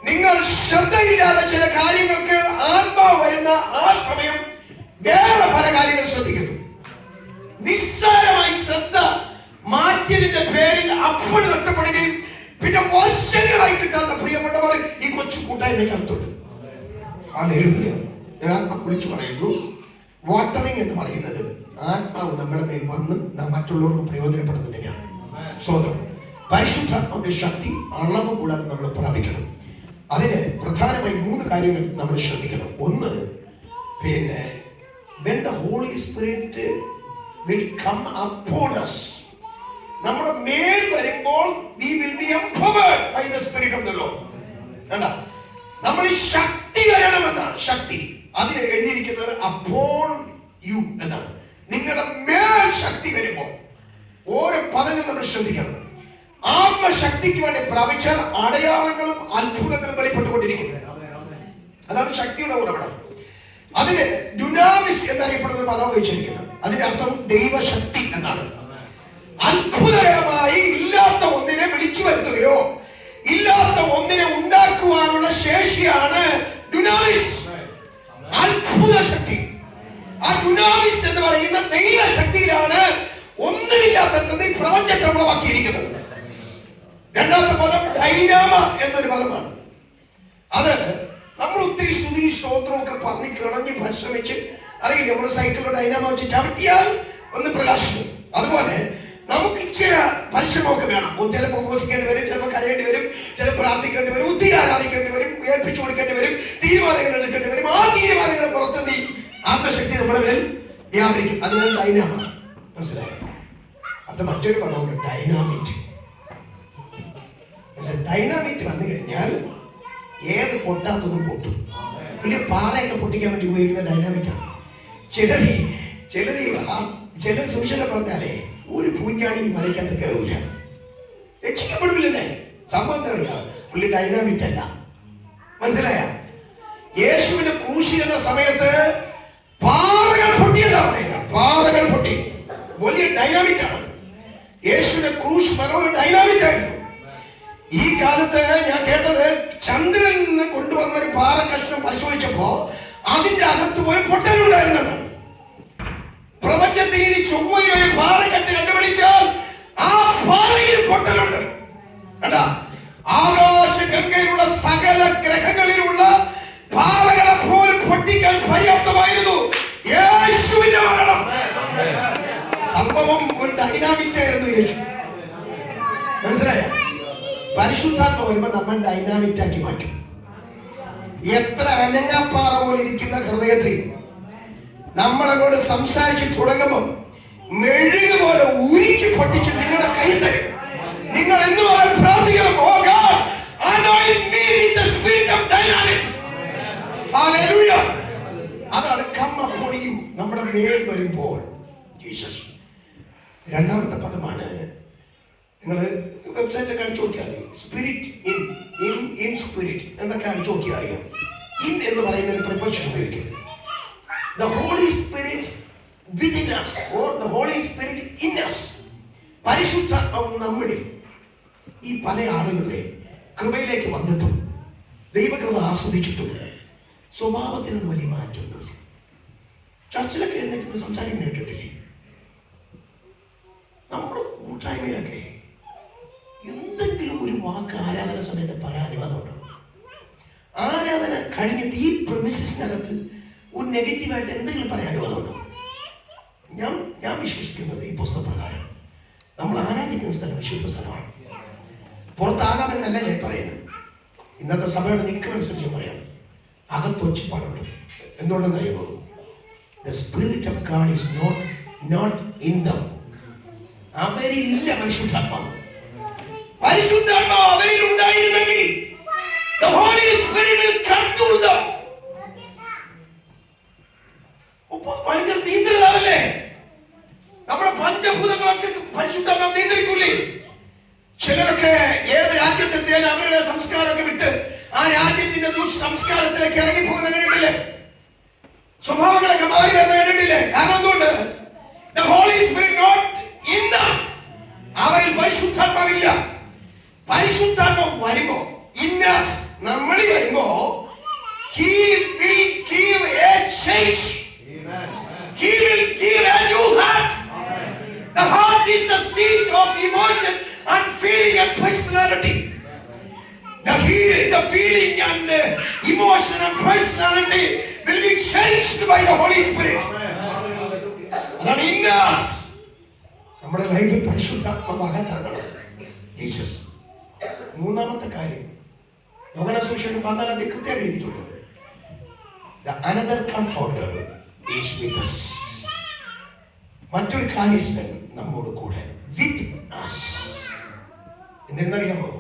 നിങ്ങൾ ശ്രദ്ധയില്ലാതെ ചില കാര്യങ്ങൾക്ക് ആത്മാവ് വരുന്ന ആ സമയം വേറെ പല കാര്യങ്ങൾ ശ്രദ്ധിക്കുന്നു. നിസ്സാരമായി ശ്രദ്ധ മാറ്റിയതിന്റെ പേരിൽ അപ്പോൾ നഷ്ടപ്പെടുകയും പിന്നെ വർഷങ്ങളായി കിട്ടാത്ത പ്രിയപ്പെട്ടവർ ഈ കൊച്ചു കൂട്ടായ്മയ്ക്കകത്തുണ്ട്. ഞാൻ ആത്മാവ് വിളിച്ചു പറയുന്നു, വാട്ടറിങ് എന്ന് പറയുന്നത് ആത്മാവ് നമ്മുടെ മേൽ വന്ന് നാം മറ്റുള്ളവർക്ക് പ്രയോജനപ്പെടുന്നതിനാണ്. സ്തോത്രം. പരിശുദ്ധാത്മാവിന്റെ ശക്തി അളവ് കൂടാതെ നമ്മൾ പ്രാപിക്കണം. അതിന് പ്രധാനമായി 3 കാര്യങ്ങൾ നമ്മൾ ശ്രദ്ധിക്കണം. ഒന്ന്, പിന്നെ when the Holy Spirit will come upon us, നമ്മുടെ മേൽ വരുമ്പോൾ we will be empowered by the Spirit of the Lord. കണ്ടോ, നമ്മൾ ഈ ശക്തി വരണമെന്നാണ്. ശക്തി അതിന് എഴുതിയിരിക്കുന്നത് upon you എന്നാണ്. നിങ്ങളുടെ മേൽ ശക്തി വരുമ്പോൾ ഓരോ പദങ്ങൾ നമ്മൾ ശ്രദ്ധിക്കണം. ആത്മശക്തിക്ക് വേണ്ടി പ്രാപിച്ചാൽ അടയാളങ്ങളും അത്ഭുതങ്ങളും വെളിപ്പെട്ടുകൊണ്ടിരിക്കും. അതാണ് ശക്തിയുടെ ഉറവിടം. അതിന് ഡുനാമിസ് എന്നറിയപ്പെടുന്ന ഒരു പദം ഉപയോഗിച്ചിരിക്കുന്നത്. അതിന്റെ അർത്ഥം ദൈവശക്തി എന്നാണ്. അത്ഭുതകരമായി ഇല്ലാത്ത ഒന്നിനെ വിളിച്ചു വരുത്തുകയോ ഇല്ലാത്ത ഒന്നിനെ ഉണ്ടാക്കുവാനുള്ള ശേഷിയാണ് ഡുനാമിസ്, അത്ഭുത ശക്തി. ആ ഡുനാമിസ് എന്ന് പറയുന്ന ദൈവശക്തിയിലാണ് ഒന്നുമില്ലാത്തടത്ത് ഈ പ്രപഞ്ചത്തെ ഉളവാക്കിയിരിക്കുന്നത്. രണ്ടാമത്തെ പദം ഡൈനാമ എന്നൊരു പദമാണ്. അത് നമ്മൾ ഒത്തിരി സ്തുതി സ്തോത്രവും ഒക്കെ പറഞ്ഞ് കിളഞ്ഞ് പരിശ്രമിച്ച് അറിയില്ല, നമ്മുടെ സൈക്കിളിലോ ഡൈനാമ വെച്ച് ചവിട്ടിയാൽ ഒന്ന് പ്രകാശിക്കും. അതുപോലെ നമുക്ക് ഇച്ചിരി പരിശ്രമമൊക്കെ വേണം. ചിലപ്പോൾ ഉപവസിക്കേണ്ടി വരും, ചിലപ്പോൾ കരയേണ്ടി വരും, ചിലപ്പോൾ പ്രാർത്ഥിക്കേണ്ടി വരും, ഒത്തിരി ആരാധിക്കേണ്ടി വരും, ഏൽപ്പിച്ചു കൊടുക്കേണ്ടി വരും, തീരുമാനങ്ങൾ എടുക്കേണ്ടി വരും. ആ തീരുമാനങ്ങളുടെ പുറത്തെത്തി ആത്മശക്തി നമ്മുടെ മേൽ വ്യാപരിക്കും. അതിനാണ് ഡൈനാമ. മനസ്സിലായോ? അടുത്ത മറ്റൊരു പദമുണ്ട്, ഡൈനാമിറ്റ്. ഡൈനാമിറ്റ് വന്നു കഴിഞ്ഞാൽ ഏത് പൊട്ടാത്തതും പൊട്ടും. വലിയ പാറയൊക്കെ പൊട്ടിക്കാൻ വേണ്ടി ഉപയോഗിക്കുന്ന ഡൈനാമിറ്റാണ്. ചിലർ സുവിശേഷം പറഞ്ഞാലേ ഒരു പൂഞ്ഞാടി മലയ്ക്കകത്ത് കയറൂല, രക്ഷിക്കപ്പെടില്ലേ. സംഭവം എന്താ അറിയാം, പുള്ളി ഡൈനാമിറ്റ് അല്ല. മനസ്സിലായ? യേശുവിന്റെ ക്രൂശീകരണ സമയത്ത് പാറകൾ പൊട്ടിയെന്നാ പറയുക. പാറകൾ പൊട്ടി. വലിയ ഡൈനാമിറ്റ് ആണ്. യേശുവിന്റെ ക്രൂശ് മനോഹര ഡൈനാമിറ്റ് ആയിരുന്നു. ഈ കാലത്ത് ഞാൻ കേട്ടത്, ചന്ദ്രനിൽ നിന്ന് കൊണ്ടുവന്ന ഒരു പാറ കഷ്ണം പരിശോധിച്ചപ്പോ അതിന്റെ അകത്ത് പോയി പൊട്ടലുണ്ടായിരുന്നത്. പ്രപഞ്ചത്തിൽ ഇനി ചൊവ്വയിൽ ഒരു പാറക്കെട്ട് കണ്ടുപിടിച്ചാൽ ആ പാറയിൽ പൊട്ടലുണ്ട്. കണ്ടാ, ആകാശ ഗംഗയിലുള്ള സകല ഗ്രഹങ്ങളിലുള്ള പാറകളെ പോലും പൊട്ടിക്കാൻ പര്യാപ്തമായിരുന്നു യേശുവിന്റെ മരണം. സംഭവം ഒരു ഡൈനാമിറ്റ് ആയിരുന്നു യേശു. മനസ്സിലായ? പരിശുദ്ധാത്മ വരുമ്പോ നമ്മൾ ഡൈനാമിറ്റ് ആക്കി മാറ്റും. എത്ര അനങ്ങാപ്പാറ പോലെ ഇരിക്കുന്ന ഹൃദയത്തെ നമ്മളങ്ങോട്ട് സംസാരിച്ച് തുടങ്ങുമ്പോൾ മെഴുക് പോലെ ഉരുക്കി പൊട്ടിച്ച് നിങ്ങളുടെ കൈ തരും. നിങ്ങൾ എന്ന് പറയാൻ പ്രാർത്ഥിക്കണം, ഓ God, anoint me with the spirit of dynamics. Hallelujah. അതാണ് come upon you, നമ്മുടെ മേൽ വരുമ്പോൾ ജീസസ്. രണ്ടാമത്തെ പദമാണ്, നിങ്ങൾ വെബ്സൈറ്റിലൊക്കെ അടിച്ചു നോക്കിയാൽ മതി. സ്പിരിറ്റ് ഇൻ സ്പിരിറ്റ് എന്നൊക്കെ അടിച്ചു നോക്കിയാൽ അറിയാം. ഇൻ എന്ന് പറയുന്ന ഒരു പ്രിപ്പോസിഷൻ ഉപയോഗിക്കും. The Holy Spirit within us or the Holy Spirit in us. പരിശുദ്ധാത്മാവ് നമ്മളിൽ. ഈ പല ആളുകളെ കൃപയിലേക്ക് വന്നിട്ടും ദൈവകൃപ ആസ്വദിച്ചിട്ടും സ്വഭാവത്തിനൊന്നും വലിയ മാറ്റമൊന്നുമില്ല. ചർച്ചിലൊക്കെ എഴുന്നേറ്റ് സംസാരിക്കാൻ കേട്ടിട്ടില്ലേ? നമ്മുടെ കൂട്ടായ്മയിലൊക്കെ എന്തെങ്കിലും ഒരു വാക്ക് ആരാധന സമയത്ത് പറയാൻ അനുവാദമുണ്ടോ? ആരാധന കഴിഞ്ഞിട്ട് ഈ പ്രിമിസിസിനകത്ത് ഒരു നെഗറ്റീവായിട്ട് എന്തെങ്കിലും പറയാൻ അനുവാദമുണ്ടോ? ഞാൻ വിശ്വസിക്കുന്നത് ഈ പുസ്തകപ്രകാരം നമ്മൾ ആരാധിക്കുന്ന സ്ഥലം വിശുദ്ധ സ്ഥലമാണ്. പുറത്താകാമെന്നല്ല ഞാൻ പറയുന്നത്. ഇന്നത്തെ സഭയുടെ നീക്കമനുസരിച്ച് പറയണം, അകത്ത് ഒച്ചപ്പാടുണ്ട്. എന്തുകൊണ്ടെന്ന് അറിയുമോ? The spirit of God is not in them. അവരിലില്ല പരിശുദ്ധാത്മാവ്. പരിശുദ്ധാത്മാവ് അവരിൽ ഉണ്ടായിരുന്നെങ്കിൽ the Holy Spirit will come to them. ഭയങ്കര നിയന്ത്രിതാവല്ലേ? നമ്മുടെ പഞ്ചഭൂതങ്ങളൊക്കെ പരിശുദ്ധാത്മാവ് നിയന്ത്രിക്കൂലേ? ചിലരൊക്കെ ഏത് രാജ്യത്തെത്തിയാലും അവരുടെ സംസ്കാരമൊക്കെ വിട്ട് ആ രാജ്യത്തിന്റെ ദുഷ്സംസ്കാരത്തിലേക്ക് ഇറങ്ങിപ്പോകുന്ന കണ്ടിട്ടില്ലേ? സ്വഭാവങ്ങളൊക്കെ മാറി വരുന്ന കണ്ടിട്ടില്ലേ? കാരണം എന്തുകൊണ്ട്? The Holy Spirit not in them. അവരിൽ പരിശുദ്ധാത്മാവില്ല. പരിശുദ്ധാത്മാവ് വരുമ്പോ ഇന്നാസ് നമ്മളിൽ വരുമ്പോ he will give a change. He will give a new heart. The heart is the seat of emotion and feeling and personality. The feeling and emotion and personality will be changed by the Holy Spirit. അതാണ് ഇന്നാസ്. നമ്മുടെ ലൈഫിൽ പരിശുദ്ധാത്മാവാകാൻ തരണം Jesus. മൂന്നാമത്തെ കാര്യം യോഹന്നാൻ സുവിശേഷം 14 കൃത്യമായി എഴുതിയിട്ടുണ്ട്. The another comforter is with us. മറ്റൊരു കാര്യസ്ഥൻ നമ്മോട് കൂടെ with us. എന്തെന്നറിയാമോ?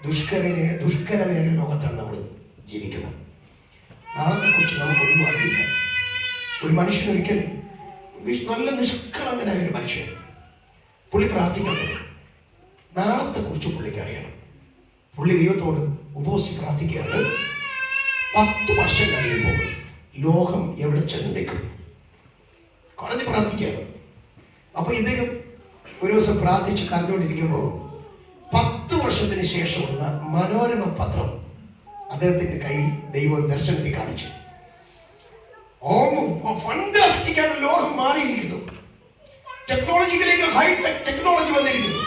ദുഷ്കരമേറിയ ലോകത്താണ് നമ്മൾ ജീവിക്കുന്നത്. നാളത്തെ കുറിച്ച് നമുക്കൊന്നും അറിയില്ല. ഒരു മനുഷ്യൻ ഒരിക്കൽ നല്ല നിഷ്കളങ്കനായ ഒരു മനുഷ്യൻ, പുള്ളി പ്രാർത്ഥിക്കുന്നത് നാളത്തെ കുറിച്ച് പുള്ളിക്ക് അറിയണം. പുള്ളി ദൈവത്തോട് ഉപവസിച്ച് പ്രാർത്ഥിക്കുകയാണ്. 10 വർഷം കഴിയുമ്പോൾ ലോകം എവിടെ ചെന്ന് നിൽക്കും കുറഞ്ഞ് പ്രാർത്ഥിക്കുകയാണ്. അപ്പൊ ഇദ്ദേഹം ഒരു ദിവസം പ്രാർത്ഥിച്ച് കരഞ്ഞുകൊണ്ടിരിക്കുമ്പോൾ 10 വർഷത്തിന് ശേഷമുള്ള മനോരമ പത്രം അദ്ദേഹത്തിന്റെ കയ്യിൽ ദൈവം ദർശനത്തിൽ കാണിച്ചു. ഫണ്ടാസ്റ്റിക് ആണ്, ലോകം മാറിയിരിക്കുന്നു. ടെക്നോളജിയിലേക്ക് ഹൈടെക് ടെക്നോളജി വന്നിരിക്കുന്നു.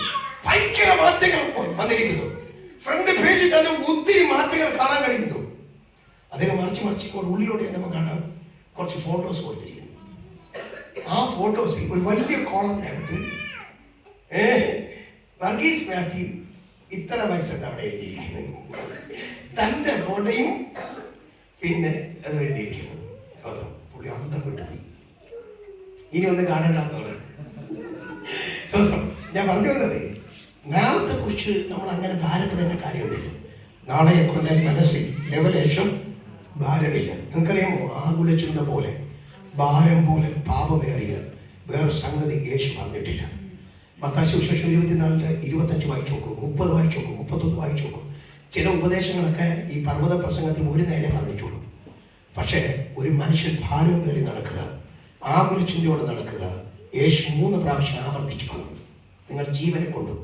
ഭയങ്കര മാറ്റങ്ങൾ വന്നിരിക്കുന്നു. ഫ്രണ്ട് പേജിൽ തന്നെ ഒത്തിരി മാറ്റങ്ങൾ കാണാൻ കഴിയുന്നു. അദ്ദേഹം മറിച്ച് ഉള്ളിലൂടെ നമുക്ക് കാണാം കുറച്ച് ഫോട്ടോസ് കൊടുത്തിരിക്കുന്നു. ആ ഫോട്ടോസിൽ ഒരു വലിയ കോളത്തിനകത്ത് വർഗീസ് മാത്യു ഇത്ര വയസ്സൊക്കെ അവിടെ എഴുതിയിരിക്കുന്നത്, തന്റെ ഫോട്ടോയും പിന്നെ അത് എഴുതിയിരിക്കുന്നു. പുള്ളി അന്തം വിട്ടുപോയി. ഇനി ഒന്ന് കാണണ്ടെന്നുള്ളത്. ഞാൻ പറഞ്ഞു വന്നത്, നാളത്തെ കുറിച്ച് നമ്മൾ അങ്ങനെ ഭാരപ്പെടേണ്ട കാര്യമൊന്നുമില്ല. നാളെയെ കൊണ്ട് മനസ്സിൽ ലെവലേശം ഭാരമില്ല. നിങ്ങൾക്കറിയാമോ, ആകുല ചിന്ത പോലെ ഭാരം പോലെ പാപമേറിയ വേറെ സംഗതി യേശു പറഞ്ഞിട്ടില്ല. മത്തായി സുവിശേഷം 24:25 വായിച്ചു നോക്കും, 30 വായിച്ചു നോക്കും, 31 വായിച്ചു നോക്കും. ചില ഉപദേശങ്ങളൊക്കെ ഈ പർവ്വത പ്രസംഗത്തിൽ ഒരു നേരെ പറഞ്ഞിട്ടുള്ളൂ. പക്ഷേ ഒരു മനുഷ്യൻ ഭാരം കയറി നടക്കുക, ആകുല ചിന്തയോടെ നടക്കുക, യേശു 3 പ്രാവശ്യം ആവർത്തിച്ചു പറഞ്ഞു. നിങ്ങൾ ജീവനെ കൊണ്ടും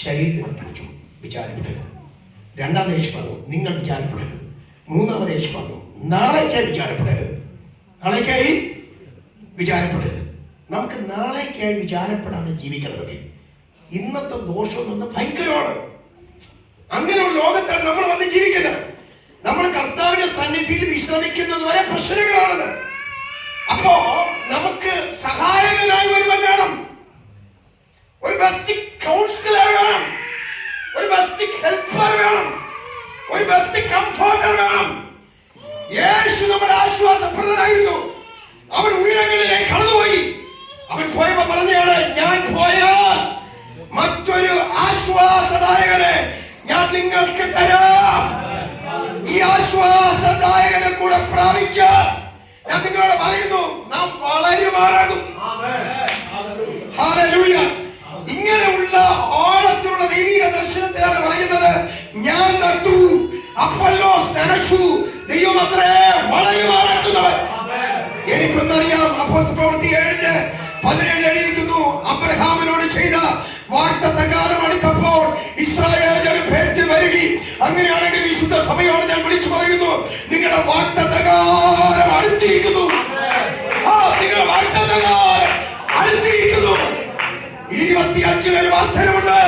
ശരീരത്തിനെ പിടിച്ചു വിചാരപ്പെടരുത്. രണ്ടാമത് യേശു പറഞ്ഞു നിങ്ങൾ വിചാരപ്പെടരുത്. മൂന്നാമത് യേശു പറഞ്ഞു നാളേക്കായി വിചാരപ്പെടരുത്. നാളേക്കായി വിചാരപ്പെടരുത്. നമുക്ക് നാളേക്കായി വിചാരപ്പെടാതെ ജീവിക്കണമെങ്കിൽ ഇന്നത്തെ ദോഷം എന്ന് ഭയങ്കരമാണ്. അങ്ങനെയുള്ള ലോകത്താണ് നമ്മൾ വന്ന് ജീവിക്കുന്നത്. നമ്മൾ കർത്താവിന്റെ സന്നിധിയിൽ വിശ്രമിക്കുന്നത് വരെ പ്രശ്നങ്ങളാണത്. അപ്പോ നമുക്ക് സഹായകനായി ഒരുവൻ വേണം, ഒരു ബെസ്റ്റ് കൗൺസിലർ വേണം, ഒരു ബെസ്റ്റ് ഹെൽപ്പർ വേണം, ഒരു ബെസ്റ്റ് കംഫർട്ടർ വേണം. യേശു നമ്മുടെ ആശ്വാസപ്രദനായിരുന്നു. അവൻ ഉയരങ്ങളിലേക്ക് കടന്നുപോയി. അവൻ പോയപ്പോ പറഞ്ഞാണ്, ഞാൻ പോയാൽ മറ്റൊരു ആശ്വാസദായകനെ ഞാൻ നിങ്ങൾക്ക് തരാം. ഈ ആശ്വാസദായകനെ കൂടെ പ്രാപിച്ചാൽ ഞാൻ നിങ്ങളോട് പറയുന്നു, നാം വളരുമാറാകും. ഹല്ലേലൂയ. ഇങ്ങനെയുള്ള ആഴത്തിലുള്ള ദൈവിക ദർശനത്തിലാണ് പറയുന്നത്, ഞാൻ നട്ടു, അപ്പൊല്ലോസ് നനച്ചു, ദൈവം അത്രേ വളരുമാറാക്കുന്നവൻ. എനിക്കൊന്നറിയാം, അപ്പോസ്തല പ്രവൃത്തി 7:17 എഴുതിയിരിക്കുന്നു, അബ്രഹാമിനോട് ചെയ്ത വാഗ്ദത്തകാലം അടുത്തപ്പോൾ ഇസ്രായേൽ ജനം പേർത്ത് വരികി. അങ്ങനെയാണെങ്കിൽ വിശുദ്ധ സഭയോട് ഞാൻ വിളിച്ചു പറയുന്നു, നിങ്ങളുടെ വാഗ്ദത്തകാലം അടുത്തിരിക്കുന്നു. നിങ്ങളുടെ വാഗ്ദത്തകാലം അടുത്തിരിക്കുന്നു. 25 ഒരു വാഗ്ദാനമുണ്ട്,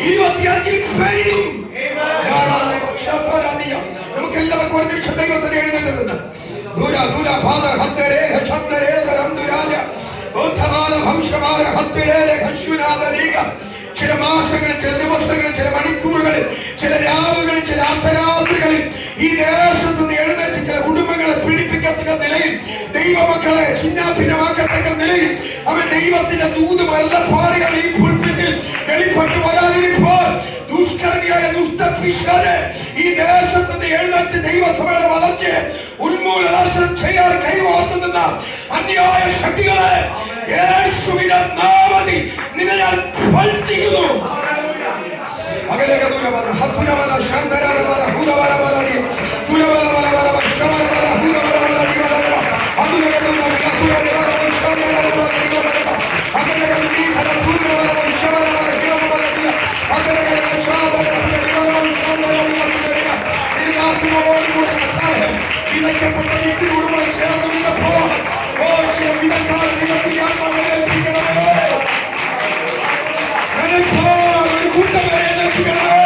25 പെരുകും. നമുക്ക് എല്ലാവർക്കും ഒരു നിമിഷം ദൈവസഭ എഴുന്നേൽക്കുന്നത്. ദൂര ദൂര ഭാഗ ഹത്തരേ ചന്ദ്രേ ദരം ദുരാജ ചില മാസങ്ങളിൽ, ചില ദിവസങ്ങളിൽ, ചില മണിക്കൂറുകളിൽ, ചില രാവുകളിൽ, ചില അർദ്ധരാത്രികളിൽ ഈ ദേശത്ത് നിന്ന് എഴുന്നേറ്റ് ചില കുടുംബങ്ങളെ പീഡിപ്പിക്കത്തക്ക നിലയിൽ, ദൈവമക്കളെ ചിന്നാഭിന്നമാക്കത്തക്ക നിലയിൽ അവൻ ദൈവത്തിന്റെ ദൂത് മരണപ്പാടുകൾ ഈ പുൽപ്പിറ്റിൽ വെളിപ്പെട്ടു വരാതിരിപ്പോൾ ദുഷ്കർമ്മിയായ ദുഷ്ടപിശാച് ഈ ദേശത്ത് നിന്ന് എഴുന്നേറ്റ് ദൈവസഭയുടെ വളർച്ചയെ ഉന്മൂലനാശനം ചെയ്യാൻ കൈകോർത്തു നിന്ന അന്യായ ശക്തികളെ യേശുവിന്റെ നാമത്തിൽ നിന്നെ ഞാൻ ഭത്സിക്കുന്നു. വിതയ്ക്കപ്പെട്ട വ്യക്തിയോടുകൂടെ ചേർന്ന് വിതപ്പോ ചില വിതക്കാതെ ദൈവത്തിന്റെ ആത്മാവിനെ ഏൽപ്പിക്കണമേ. ഒരു കൂട്ടം വരെ ഏൽപ്പിക്കണമേ.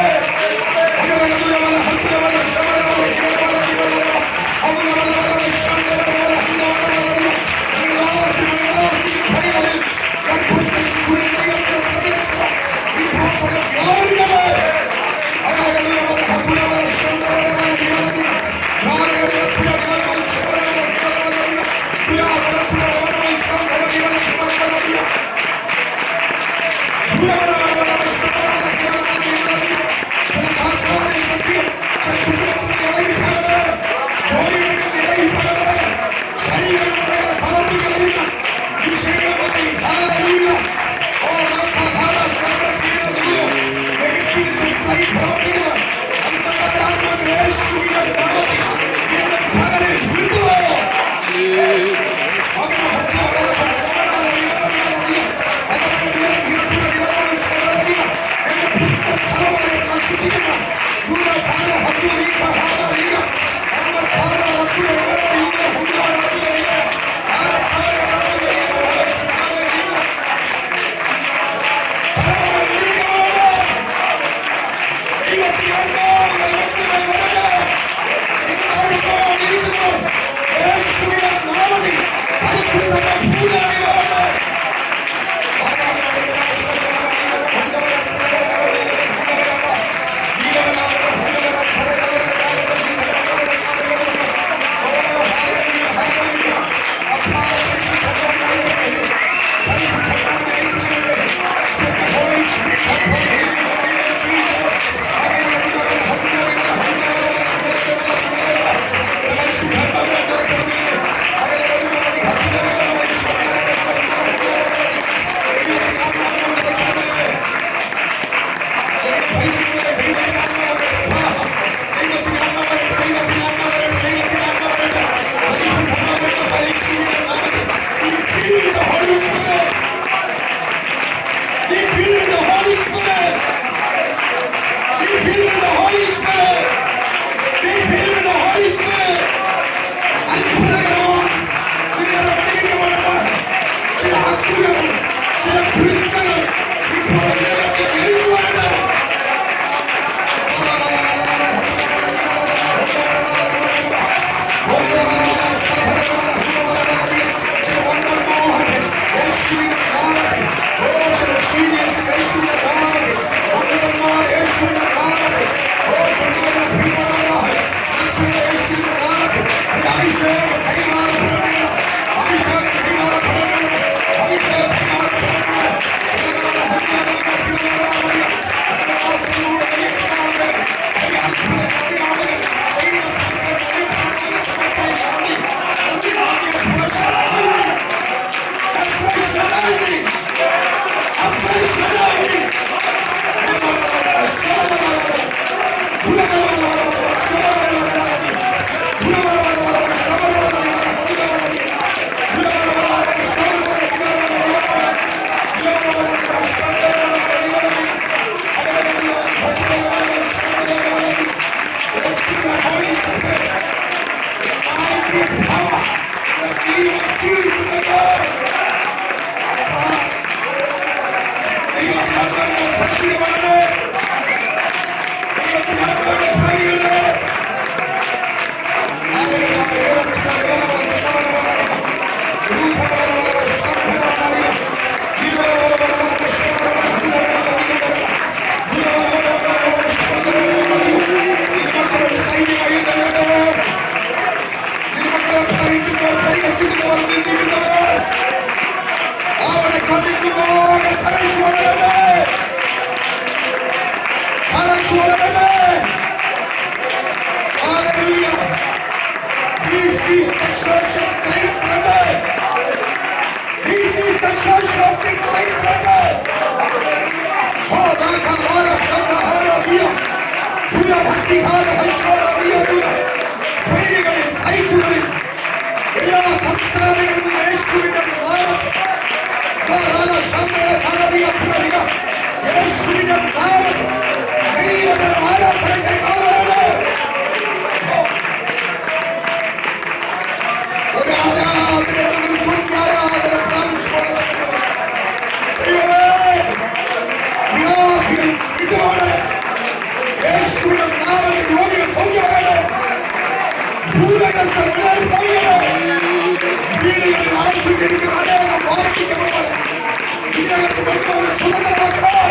അന്ധകാരങ്ങളിൽ നിന്ന് യേശുവിന്റെ നാമത്തിൽ യേശുവിന്റെ നാമത്തിൽ ദൈവത്തിന് ആരാധന കൈക്കൊള്ളവരുടെ ഒരു ആരാധന ആരാധന പ്രാപിച്ചുകൊള്ളപ്പെട്ടവർ യേശുവിന്റെ നാമത്തിൽ രോഗികൾ സൗഖ്യമാകട്ടെ. ഭൂതഗ്രസ്തർ വീടുകളിൽ ആവശ്യപ്പെട്ടിരിക്കുന്ന അനേകം വാർഷിക്കപ്പെട്ടവർ ഇതിനകത്ത് കൊണ്ടുവന്ന് സ്വതന്ത്രമാക്കാൻ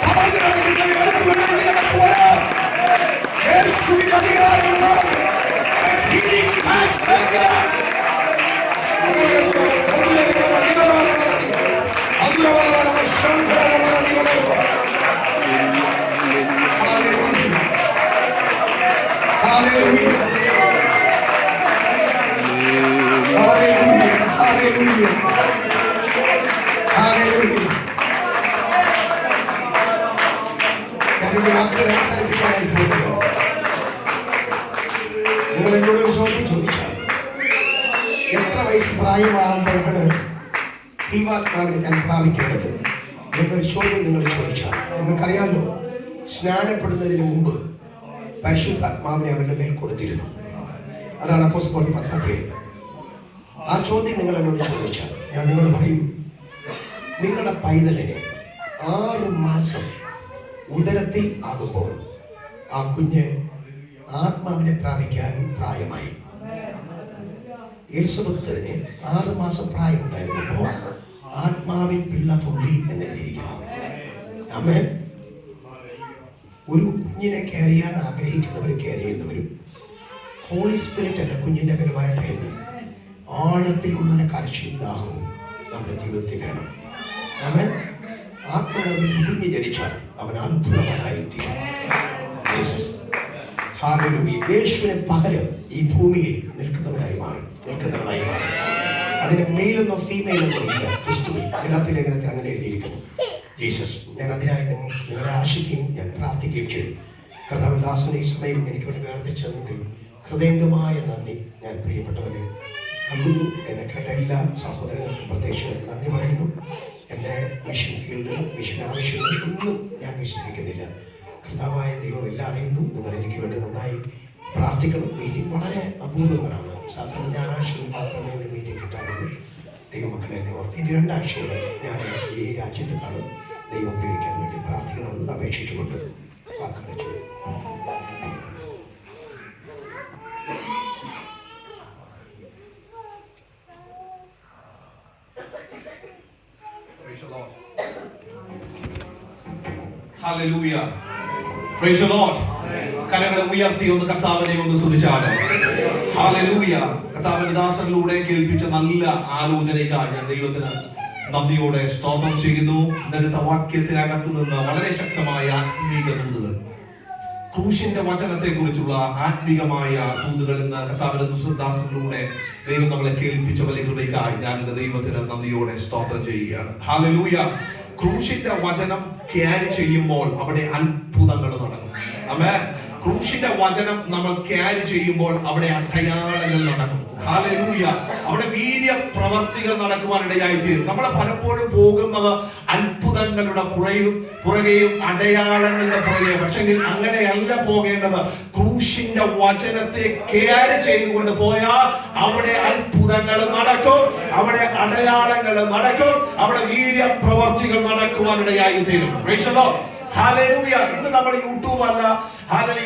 തളർന്നു കിടക്കുന്നവർ എടുത്തുകൊണ്ട് ഇതിനകത്ത് വരാം. യേശുവിന്റെ അധികാരമുള്ള Hallelujah. Hallelujah. Hallelujah. Hallelujah. ഞാനിവിടെ വാക്കുകൾ അവസാനിപ്പിക്കാനായി പോകുന്നു. നിങ്ങൾ എന്നോട് ഒരു ചോദ്യം ചോദിച്ചാൽ എത്ര വയസ്സ് പ്രായമാകുമ്പോഴാണ് ദൈവാത്മാവിനെ ഞാൻ പ്രാപിക്കേണ്ടത് എന്നൊരു ചോദ്യം നിങ്ങൾ ചോദിച്ചാൽ നിങ്ങൾക്കറിയാമല്ലോ, സ്നാനപ്പെടുന്നതിന് മുമ്പ് പരിശുദ്ധാത്മാവിനെ അവരുടെ മേൽ കൊടുത്തിരുന്നു. അതാണ് അപ്പോസ്തലരുടെ 10-ാം അധ്യായം. ആ ചോദ്യം നിങ്ങൾ എന്നോട് ചോദിച്ചാൽ ഞാൻ നിങ്ങളോട് പറയും, നിങ്ങളുടെ പൈതലിനെ 6 മാസം ഉദരത്തിൽ ആകുമ്പോൾ ആ കുഞ്ഞ് ആത്മാവിനെ പ്രാപിക്കാൻ പ്രായമായി. എലിസബത്തിന് 6 മാസം പ്രായമുണ്ടായിരുന്നപ്പോൾ ആത്മാവിൽ പിള്ള തുള്ളി എന്നെഴുതിയിരിക്കുന്നു. ആമേൻ. ഒരു കുഞ്ഞിനെ കെയർ ചെയ്യാൻ ആഗ്രഹിക്കുന്നവരും കെയർ ചെയ്യുന്നവരും ഹോളി സ്പിരിറ്റ് എൻ്റെ കുഞ്ഞിൻ്റെ മേൽ വരട്ടെ എന്ന് ആഴത്തിലുള്ളൊരു കരച്ചിലും ദാഹവും നമ്മുടെ ജീവിതത്തിൽ വേണം. ആമേൻ. ആത്മാവിൽ കുഞ്ഞ് ജനിച്ചാൽ അവൻ അത്ഭുതവാനായിത്തീരും. യേശുവിനെ പകരം ഈ ഭൂമിയിൽ നിൽക്കുന്നവരായി മാറും. അതിന് മെയിലെന്നോ ഫീമെയിലെന്നോ ഇല്ല. ക്രിസ്തുവിൽ ഗലാത്യ ലേഖനത്തിൽ അങ്ങനെ എഴുതിയിരിക്കുന്നു. ജീസസ്, ഞാൻ അതിനായി നിങ്ങളെ ആശിക്കുകയും ഞാൻ പ്രാർത്ഥിക്കുകയും ചെയ്തു. കർത്താവിൻ ദാസന്റെ ഈ സമയം എനിക്ക് വേണ്ടി വേർതിരിച്ചതിൽ ഹൃദയംഗമായ നന്ദി ഞാൻ പ്രിയപ്പെട്ടവന് നൽകുന്നു. എന്നെ കേട്ട എല്ലാ സഹോദരങ്ങൾക്കും പ്രത്യേകിച്ച് നന്ദി പറയുന്നു. എൻ്റെ മിഷൻ ഫീൽഡ്, മിഷൻ ആവശ്യങ്ങൾ ഒന്നും ഞാൻ വിശദീകരിക്കുന്നില്ല. കർത്താവായ ദൈവം എല്ലാം അറിയുന്നു. നിങ്ങൾ എനിക്ക് വേണ്ടി നന്നായി പ്രാർത്ഥിക്കണം. മീറ്റിംഗ് വളരെ അപൂർവങ്ങളാണ്. സാധാരണ ഞായറാഴ്ചകളിൽ മാത്രമേ ഒരു മീറ്റിംഗ് കിട്ടാറുള്ളൂ. ദൈവമക്കളെ എന്നെ ഓർത്ത് ഇനി 2 ആഴ്ചയോടെ ഞാൻ ഈ രാജ്യത്ത് കാണും. ദൈവം ഉപയോഗിക്കാൻ വേണ്ടി പ്രാർത്ഥിക്കണമെന്ന് അപേക്ഷിച്ചുകൊണ്ട് വാക്കുകൾ ചെയ്യും. Hallelujah. Praise the Lord. കരങ്ങളെ ഉയർത്തി ഒന്ന് കർത്താവിനെ ഒന്ന് സ്തുതിച്ചാണ്. Hallelujah. കർത്താവിന്റെ ദാസനിലൂടെ കേൾപ്പിച്ച നല്ല ആലോചനയ്ക്കായി ഞാൻ ദൈവത്തിന് നന്ദിയോടെ സ്തോത്രം ചെയ്യുന്നു. ഇന്നത്തെ വാക്യത്തിനകത്ത് നിന്ന് വളരെ ശക്തമായ ആത്മീക തൂതുകൾ, ക്രൂശിന്റെ വചനത്തെ കുറിച്ചുള്ള ആത്മീകമായ തൂതുകൾ ഇന്ന് കർത്താവിന്റെ ദാസനിലൂടെ ദൈവം നമ്മളെ കേൾപ്പിച്ച വലിയ കൃപയ്ക്കായി ഞാൻ എന്റെ ദൈവത്തിന് നന്ദിയോടെ സ്തോത്രം ചെയ്യുകയാണ്. ഹല്ലേലൂയ. ക്രൂശിന്റെ വചനം ക്യാരി ചെയ്യുമ്പോൾ അവിടെ അത്ഭുതങ്ങൾ നടക്കും. ആമേൻ. ക്രൂശിന്റെ വചനം നമ്മൾ ക്യാരി ചെയ്യുമ്പോൾ അവിടെ അടയാളങ്ങൾ നടക്കും. ഹല്ലേലൂയ. അവിടെ വീര്യ പ്രവർത്തികൾ നടക്കുവാനിടയായി തീരും. നമ്മൾ പലപ്പോഴും പോകുന്നത് അത്ഭുതങ്ങളുടെ പുറകെയും അടയാളങ്ങളുടെ പുറകെയും. പക്ഷെങ്കിൽ അങ്ങനെയല്ല പോകേണ്ടത്. ക്രൂശിന്റെ വചനത്തെ ക്യാരി ചെയ്തുകൊണ്ട് പോയാൽ അവിടെ അത്ഭുതങ്ങൾ നടക്കും, അവിടെ അടയാളങ്ങൾ നടക്കും, അവിടെ വീര്യ പ്രവർത്തികൾ നടക്കുവാനിടയായി തീരും. Price the Lord. ഹല്ലേലൂയ. ഇന്ന് നമ്മൾ യൂട്യൂബ് അല്ല,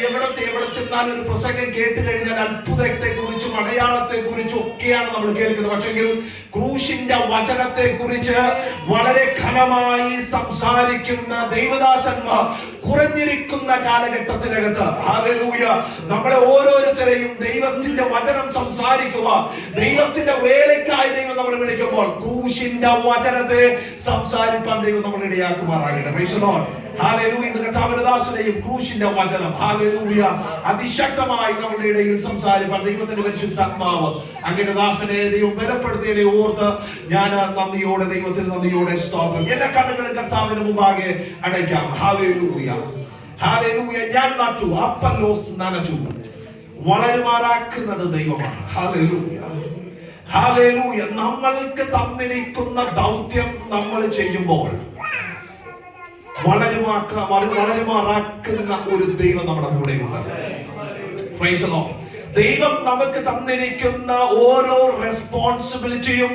എവിടെ ചെന്നാൽ ഒരു പ്രസംഗം കേട്ട് കഴിഞ്ഞാൽ അത്ഭുതത്തെ കുറിച്ചും അടയാളത്തെ കുറിച്ചും ഒക്കെയാണ് നമ്മൾ കേൾക്കുന്നത്. പക്ഷെങ്കിൽ ക്രൂശിന്റെ വചനത്തെ കുറിച്ച് വളരെ ഘനമായി സംസാരിക്കുന്ന ദൈവദാസന്മാർ കുറഞ്ഞിരിക്കുന്ന കാലഘട്ടത്തിനകത്ത്, ഹല്ലേലൂയ, നമ്മളെ ഓരോരുത്തരെയും ദൈവത്തിന്റെ വചനം സംസാരിക്കുക, ദൈവത്തിന്റെ വേലയ്ക്കായി ദൈവം നമ്മളെ വിളിക്കുമ്പോൾ ക്രൂശിന്റെ വചനത്തെ സംസാരിക്കാൻ ദൈവം നമ്മളെ ഇടയാക്കുമാറാകട്ടെ. Praise the Lord. ഹല്ലേലൂയ. ഇന്ന് കർത്താവിന്റെ ദാസനെയും ക്രൂശിന്റെ വചനം, ഹല്ലേലൂയ, അതിശക്തമായി നമ്മുടെ ഇടയിൽ സംസാരിക്കാൻ ദൈവത്തിന്റെ പരിശുദ്ധാത്മാവ് അങ്ങയുടെ ദാസനെ ദൈവം ബലപ്പെടുത്തിയതിനെ ഓർത്ത് ഞാൻ ദൈവത്തിന് നന്ദിയോടെ സ്തോത്രം. എല്ലാ കണ്ണുകളും കർത്താവിന് മുമ്പാകെ അടയ്ക്കാം. ഹല്ലേലൂയ. ഹല്ലേലൂയ. ഞാൻ നട്ടു, അപ്പല്ലോസ് നനച്ചു, വളരുമാറാക്കുന്നത് ദൈവമാണ്. ഹല്ലേലൂയ. ഹല്ലേലൂയ. നമ്മൾക്ക് തന്നിരിക്കുന്ന ദൗത്യം നമ്മൾ ചെയ്യുമ്പോൾ വളരുമാറാക്കുന്ന ഒരു ദൈവം നമ്മുടെ കൂടെയുണ്ട്. Price the Lord. ദൈവം നമുക്ക് തന്നിരിക്കുന്ന ഓരോ റെസ്പോൺസിബിലിറ്റിയും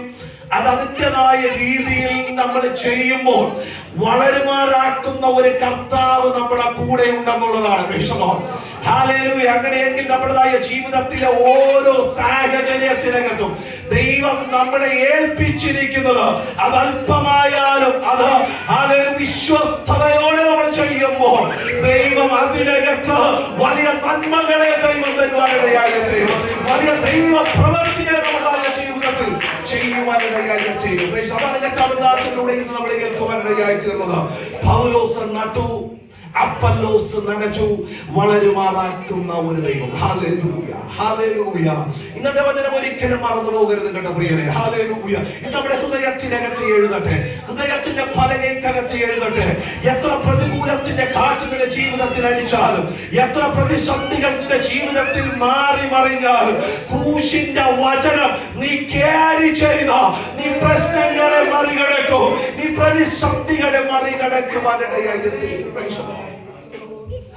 അത് അതിൻ്റെതായ രീതിയിൽ നമ്മൾ ചെയ്യുമ്പോൾ വളരുമാറാക്കുന്ന ഒരു കർത്താവ് നമ്മുടെ കൂടെ ഉണ്ടെന്നുള്ളതാണ്. Praise the Lord. ഹല്ലേലൂയ. അങ്ങനെയെങ്കിൽ നമ്മുടേതായ ജീവിതത്തിലെ ഓരോ സാഹചര്യത്തിനകത്തും ദൈവം നമ്മളെ ഏൽപ്പിച്ചിരിക്കുന്നത് അത് അല്പമായാലും അത് വിശ്വസ്തയോടെ നമ്മൾ ചെയ്യുമ്പോൾ ദൈവം അതിനകത്ത് വലിയ നന്മകളെ ദൈവം തരുവാനിടയായി തീരും. വലിയ ദൈവ പ്രവൃത്തിയെ നമ്മുടെ ജീവിതത്തിൽ ചെയ്യുവാനിടയായി തീരും. അതാണ് കർത്താവിന്റെ ദാസനിലൂടെ ഇന്ന് നമ്മൾ കേൾക്കുവാനിടയായി തീർന്നത്. പൗലോസ് നട്ടു, അപ്പല്ലോസ് നനച്ചു, വളരുമാറാക്കുന്ന ഒരു ദൈവം. Hallelujah, hallelujah. ഇന്നത്തെ വചനം ഒരിക്കലും മറന്നു പോകരുത് കേട്ടോ പ്രിയരെ. ഹല്ലേലൂയ. ഇന്ന് നമ്മുടെ ഹൃദയത്തിനകത്ത് എഴുതട്ടെ, ഹൃദയത്തിന്റെ പലകയ്ക്കകത്ത് എഴുതട്ടെ. എത്ര പ്രതികൂലത്തിന്റെ കാറ്റ് നിന്റെ ജീവിതത്തിൽ അടിച്ചാലും, എത്ര പ്രതിസന്ധികൾ നിന്റെ ജീവിതത്തിൽ മാറി മറിഞ്ഞാലും, ക്രൂശിന്റെ വചനം നീ ക്യാരി ചെയ്ത നീ പ്രശ്നങ്ങളെ മറികടക്കും, നീ പ്രതിസന്ധികളെ മറികടക്കുവാനിടയായി തീരും.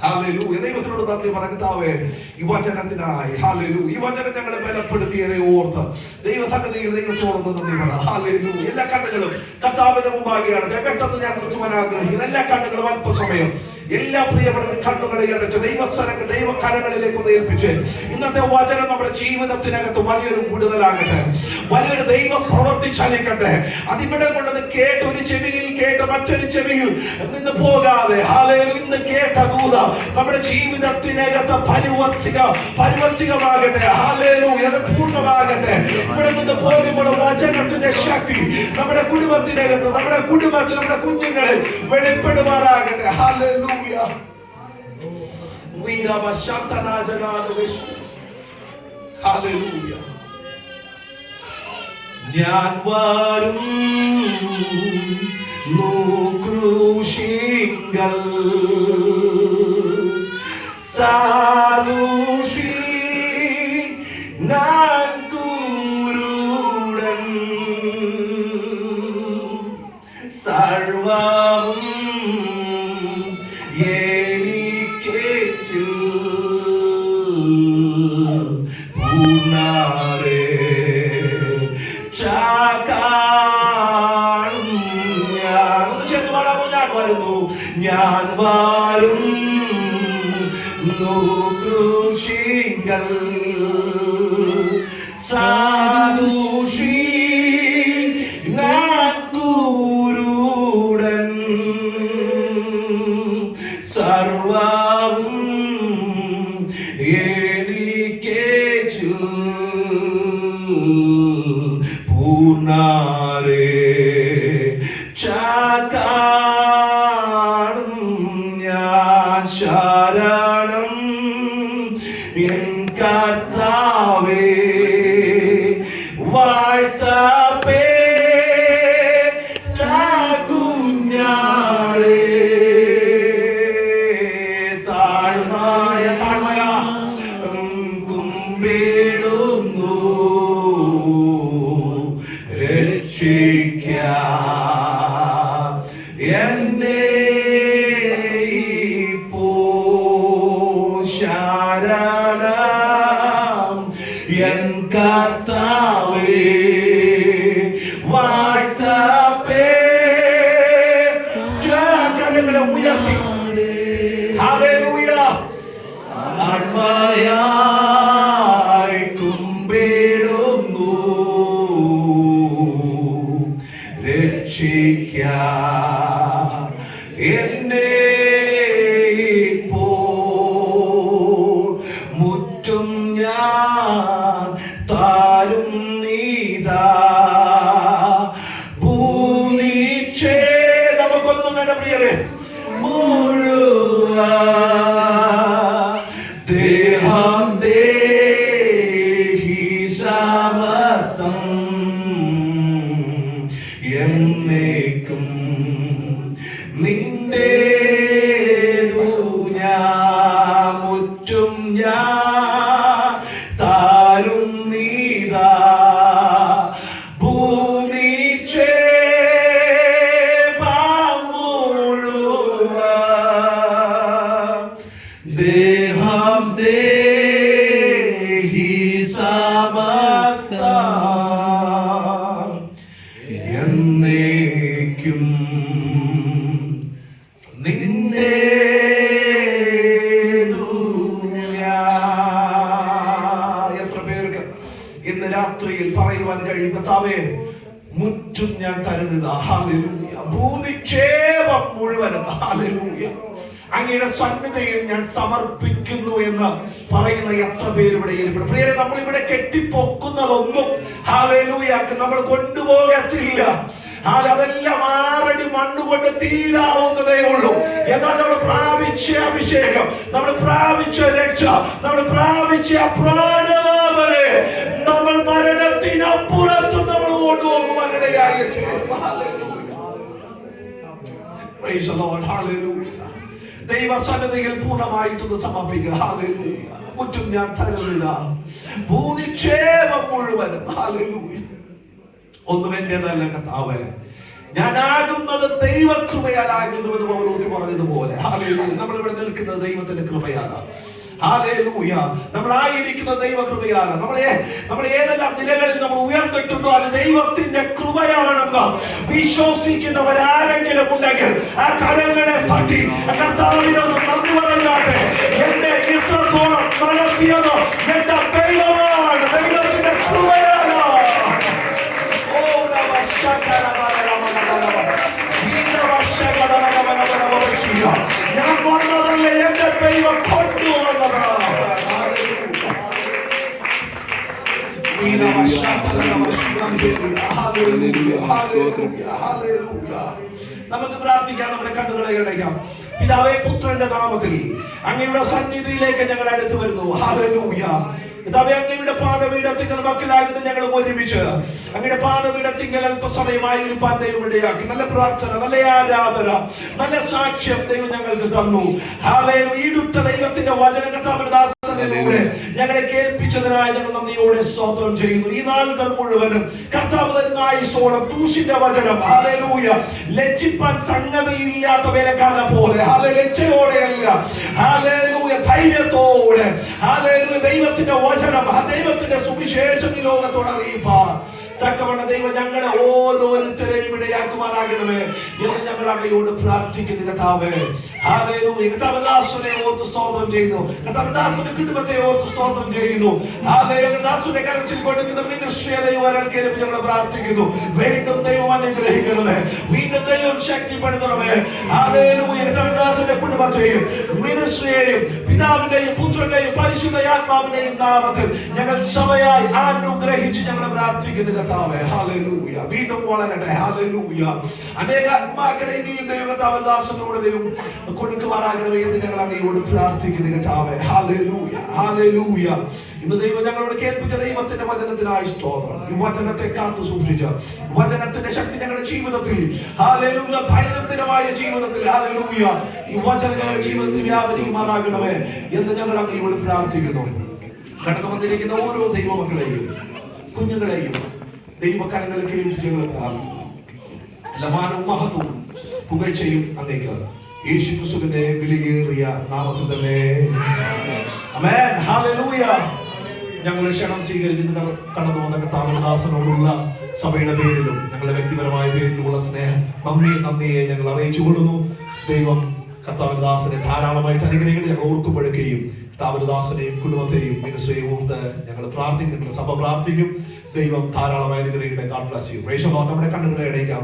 ഹല്ലേലൂയ. ദൈവത്തിനോട് നന്ദി പറയത്താവേ ഈ വചനത്തിനായി. ഹല്ലേലൂയ. ഈ വചനം ഞങ്ങളെ ബലപ്പെടുത്തിയതിനെ ഓർത്ത് ദൈവസന്നിധിയിൽ ദൈവത്തോട് നന്ദി പറ. ഹല്ലേലൂയ. എല്ലാ കണ്ണുകളും കർത്താവിന്റെ മുമ്പാകെയാണ്. പെട്ടെന്ന് ഞാൻ നിർത്തുവാൻ ആഗ്രഹിക്കുന്നു. എല്ലാ കണ്ണുകളും അല്പസമയം എല്ലാ പ്രിയപ്പെട്ടവർ കണ്ണുകളെ അടച്ച് ദൈവസ്ഥലങ്ങൾ ദൈവകരങ്ങളിലേക്ക് ഏൽപ്പിച്ച് ഇന്നത്തെ വചനം നമ്മുടെ ജീവിതത്തിനകത്ത് വലിയൊരു വിടുതലാകട്ടെ, വലിയൊരു ദൈവം പ്രവർത്തിച്ചാലേക്കട്ടെ. അതിവിടെ കൊണ്ടത് കേട്ട് ഒരു ചെവിയിൽ കേട്ട് മറ്റൊരു ചെവിയിൽ നിന്ന് പോകാതെ ഹല്ലേലൂയ ഇന്ന് കേട്ട ദൂത നമ്മുടെ ജീവിതത്തിനകത്ത് പരിവർത്തികമാകട്ടെ. ഹല്ലേലൂയ. അത് പൂർണ്ണമാകട്ടെ. ഇവിടെ നിന്ന് പോകുമ്പോൾ വചനത്തിന്റെ ശക്തി നമ്മുടെ കുടുംബത്തിനകത്ത് നമ്മുടെ കുഞ്ഞുങ്ങളിൽ വെളിപ്പെടുമാറാകട്ടെ. ഹല്ലേലൂയ. ഹല്ലേലൂയ. ഞാൻ വരും ക്രൂശിങ്കൽ സാധുഷി ഞാൻ കുരുടൻ സർവം ഞാൻ വരും ക്രൂശിങ്കൽ സാധുഷി ഞാൻ കുരുടൻ സർവം എനിക്കേച്ചു പൂർണ്ണാരേ ശരണം എൻ കർത്താവേ വാഴ്ത്തപ്പേ കുഞ്ഞാളേ താഴ്മയ കുമ്പിടുന്നു രക്ഷിക്ക എന്നെ ശരണം എൻ കർത്താവേ കർത്താവേ, മുറ്റും ഞാൻ തരുന്നത് ഹല്ലേലൂയ, ഭൂനിക്ഷേപം മുഴുവനും ഹല്ലേലൂയ അങ്ങയുടെ സന്നിധിയിൽ ഞാൻ സമർപ്പിക്കുന്നു എന്ന് പറയുന്ന എത്ര പേര് ഇവിടെ ഇരിപ്പുണ്ട്. പ്രിയരെ, നമ്മൾ ഇവിടെ കെട്ടിപ്പൊക്കുന്നതൊന്നും ഹല്ലേലൂയ നമ്മൾ കൊണ്ടുപോകത്തില്ല. അതെല്ലാം ആറടി മണ്ണുകൊണ്ട് തീരാവുന്നതേ ഉള്ളൂ. എന്നാൽ നമ്മൾ പ്രാപിച്ച അഭിഷേകം, നമ്മൾ പ്രാപിച്ച രക്ഷ, നമ്മൾ പ്രാപിച്ച പ്രാണവരെ നമ്മൾ മരണത്തിനപ്പുറത്തും നമ്മൾ കൊണ്ടുപോകുവാനിടയായി തീരും. Praise the Lord. Hallelujah. ദൈവസന്നിധിയിൽ പൂർണ്ണമായിട്ടൊന്ന് സമർപ്പിക്കുക. ഹല്ലേലൂയ. മുറ്റും ഞാൻ തരുന്നില്ല, ഭൂനിക്ഷേപം മുഴുവനും. ഹല്ലേലൂയ. ഒന്നും എന്റേതല്ല കർത്താവേ, ഞാനാകുന്നത് ദൈവകൃപയാലാകുന്നു എന്ന് പൗലോസ് പറഞ്ഞതുപോലെ. ഹല്ലേലൂയ. നമ്മൾ ഇവിടെ നിൽക്കുന്നത് ദൈവത്തിന്റെ കൃപയാണ്. ഹല്ലേലൂയ. നമ്മളായിരിക്കുന്ന ദൈവകൃപയാണ്. നമ്മൾ ഏതെല്ലാം നിലകളിൽ നമ്മൾ ഉയർന്നിട്ടുണ്ടോ അത് ദൈവത്തിന്റെ കൃപയാണെന്ന് വിശ്വസിക്കുന്നവരാരെങ്കിലും ഉണ്ടെങ്കിൽ ആ കരങ്ങളെ തട്ടി കർത്താവിനോട് നന്ദി പറയട്ടെ. എന്നെ ഇത്രത്തോളം നടത്തിയത് എന്റെ ദൈവമാണ്, ദൈവത്തിന്റെ കൃപയാണ്. ഞാൻ വന്നതല്ല, എന്റെ ദൈവം കൊണ്ടുവന്നതാണ്. നമുക്ക് പ്രാർത്ഥിക്കാം, നമ്മുടെ കണ്ണുകളെ അടയ്ക്കാം. പിതാവേ, പുത്രന്റെ നാമത്തിൽ അങ്ങയുടെ സന്നിധിയിലേക്ക് ഞങ്ങൾ അടുത്തു വരുന്നു. ഹല്ലേലൂയ. പിതാവേ, അങ്ങയുടെ പാദപീഠത്തിങ്കൽ മക്കളാകുന്ന ഞങ്ങൾ ഒരുമിച്ച് അങ്ങയുടെ പാദപീഠത്തിങ്കൽ അല്പസമയമായി ഇരുപ്പാൻ ദൈവം ഇടയാക്കി. നല്ല പ്രാർത്ഥന, നല്ല ആരാധന, നല്ല സാക്ഷ്യം ദൈവം ഞങ്ങൾക്ക് തന്നു. ഹല്ലേലൂയ. ഈടുറ്റ ദൈവത്തിന്റെ വചന കർത്താവിന്റെ ദാസനിലൂടെ ഞങ്ങളെ കേൾപ്പിച്ചതിനായി ഞങ്ങൾ നന്ദിയോടെ സ്തോത്രം ചെയ്യുന്നു. ഈ നാളുകൾ മുഴുവനും കർത്താവ് തരുന്ന ആയുസ്സോളം ക്രൂശിന്റെ വചനം ഹല്ലേലൂയ ലജ്ജിപ്പാൻ സംഗതിയില്ലാത്ത വേലക്കാരനെ പോലെ ലജ്ജയോടെയല്ല, ഹല്ലേലൂയ ധൈര്യത്തോടെ, ഹല്ലേലൂയ ദൈവത്തിന്റെ വചനം, ദൈവത്തിന്റെ സുവിശേഷം ഈ ലോകത്തോട് അറിയിപ്പാൻ തക്കവണ്ണം ദൈവം ഞങ്ങളെ ഓരോരുത്തരെയും ഇടയാക്കുമാറാകണമേ എന്ന് ഞങ്ങൾ അങ്ങയോട് പ്രാർത്ഥിക്കുന്നു. കർത്താവേ, ഹല്ലേലൂയ. കർത്താവിന്റെ ദാസനെ ഓർത്ത് സ്തോത്രം ചെയ്യുന്നു. കർത്താവിന്റെ ദാസന്റെ കുടുംബത്തെ ഓർത്ത് സ്തോത്രം ചെയ്യുന്നു. ഹല്ലേലൂയ. ദാസനെ കരച്ചിൽ കൊടുക്കുന്ന മിനിസ്ട്രിയെ ദൈവം ഒരാൾക്കേലും ഞങ്ങൾ പ്രാർത്ഥിക്കുന്നു. വീണ്ടും ദൈവം അനുഗ്രഹിക്കണമേ, വീണ്ടും ദൈവം ശക്തിപ്പെടുത്തണമേ. ഹല്ലേലൂയ. കർത്താവിന്റെ ദാസന്റെ കുടുംബത്തെയും മിനിസ്ട്രിയെയും പിതാവിന്റെയും പുത്രന്റെയും പരിശുദ്ധാത്മാവിന്റെയും നാമത്തിൽ ഞങ്ങൾ സഭയായി അനുഗ്രഹിച്ച് ഞങ്ങൾ പ്രാർത്ഥിക്കുന്നു. ഹല്ലേലൂയ. വീണ്ടും വളരട്ടെ. ഹല്ലേലൂയ. അനേക ആത്മാക്കളെ ഇനിയും ദൈവകർത്താവിന്റെ ദാസനോട് ദൈവം കൊടുക്കുമാറാകണമേ എന്ന് ഞങ്ങൾ അങ്ങയോട് പ്രാർത്ഥിക്കുന്നു. കർത്താവേ, ഹല്ലേലൂയ. ഹല്ലേലൂയ. ഇന്ന് ദൈവം ഞങ്ങളോട് കേൾപ്പിച്ച ദൈവത്തിന്റെ വചനത്തിനായി സ്തോത്രം. ഈ വചനത്തെ കാത്തു സൂക്ഷിച്ച വചനത്തിന്റെ ശക്തി ഞങ്ങളുടെ ജീവിതത്തിൽ, ഹല്ലേലൂയ, ദൈനംദിനമായ ജീവിതത്തിൽ, ഹല്ലേലൂയ, ഈ വചനം ഞങ്ങളുടെ ജീവിതത്തിൽ വ്യാപരിക്കുമാറാകണമേ എന്ന് ഞങ്ങൾ അങ്ങയോട് പ്രാർത്ഥിക്കുന്നു. കടന്നു വന്നിരിക്കുന്ന ഓരോ ദൈവമക്കളെയും കുഞ്ഞുങ്ങളെയും ദൈവകരങ്ങളിലേക്ക് ഞങ്ങൾ പ്രാർത്ഥിക്കുന്നു. എല്ലാ മാനവും മഹത്വവും പുകഴ്ചയും അങ്ങേക്ക് യേശു ക്രിസ്തുവിന്റെ വിലയേറിയ നാമത്തിൽ തന്നെ ആമേൻ. ഹല്ലേലൂയ. ഞങ്ങളുടെ ക്ഷണം സ്വീകരിച്ച് കടന്നു വന്ന കർത്താവിന്റെ ദാസനോടുള്ള സഭയുടെ പേരിലും ഞങ്ങളുടെ വ്യക്തിപരമായ പേരിലുമുള്ള സ്നേഹം നന്ദിയെ ഞങ്ങൾ അറിയിച്ചു കൊള്ളുന്നു. ദൈവം കർത്താവിന്റെ ദാസനെ ധാരാളമായിട്ട് അനുഗ്രഹിക്കട്ടെ. ഞങ്ങൾ ഓർക്കുമ്പോഴൊക്കെയും കർത്താവിന്റെ ദാസനെയും കുടുംബത്തെയും മിനിസ്ട്രിയെയും ഓർത്ത് ഞങ്ങൾ പ്രാർത്ഥിക്കും, ഞങ്ങളുടെ സഭ പ്രാർത്ഥിക്കും. ദൈവം ധാരാളമായി അനുഗ്രഹിക്കട്ടെ. God bless you. Price the Lord. നമ്മുടെ കണ്ണുകളെ അടയ്ക്കാം.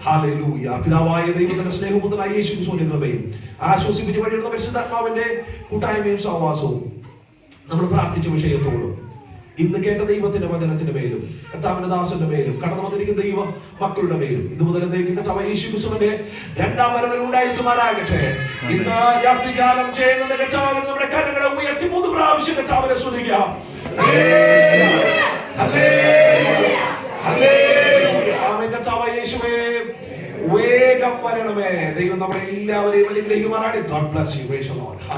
ഹല്ലേലൂയ. പിതാവായ ദൈവത്തിന്റെ സ്നേഹവും പുത്രനായ യേശു ക്രിസ്തുവിന്റെ കൃപയും ആശ്വസിപ്പിച്ച് വഴിയുള്ള പരിശുദ്ധാത്മാവിന്റെ കൂട്ടായ്മയും സഹവാസവും നമ്മൾ പ്രാർത്ഥിച്ച വിഷയത്തോടും ഇന്ന് കേട്ട ദൈവത്തിന്റെ വചനത്തിന്റെ മേലും കർത്താവിന്റെ ദാസന്റെ മേലും കടന്നു വന്നിരിക്കുന്ന ദൈവ മക്കളുടെ മേലും ഇന്ന് മുതൽ കർത്താവ് യേശു ക്രിസ്തുവിന്റെ രണ്ടാം വരവിൽ ഉണ്ടായിരിക്കുമാറാകട്ടെ. ഇന്ന് രാത്രികാലം ചെയ്യുന്നത് കർത്താവിന് നമ്മുടെ കരങ്ങളെ ഉയർത്തി 3 പ്രാവശ്യം കർത്താവിനെ സ്തുതിക്കാം. കർത്താവായ യേശുവേ, വേഗം വരണമേ. ദൈവം നമ്മളെ എല്ലാവരെയും അനുഗ്രഹിക്കുമാറാകട്ടെ. God bless you. Praise the Lord.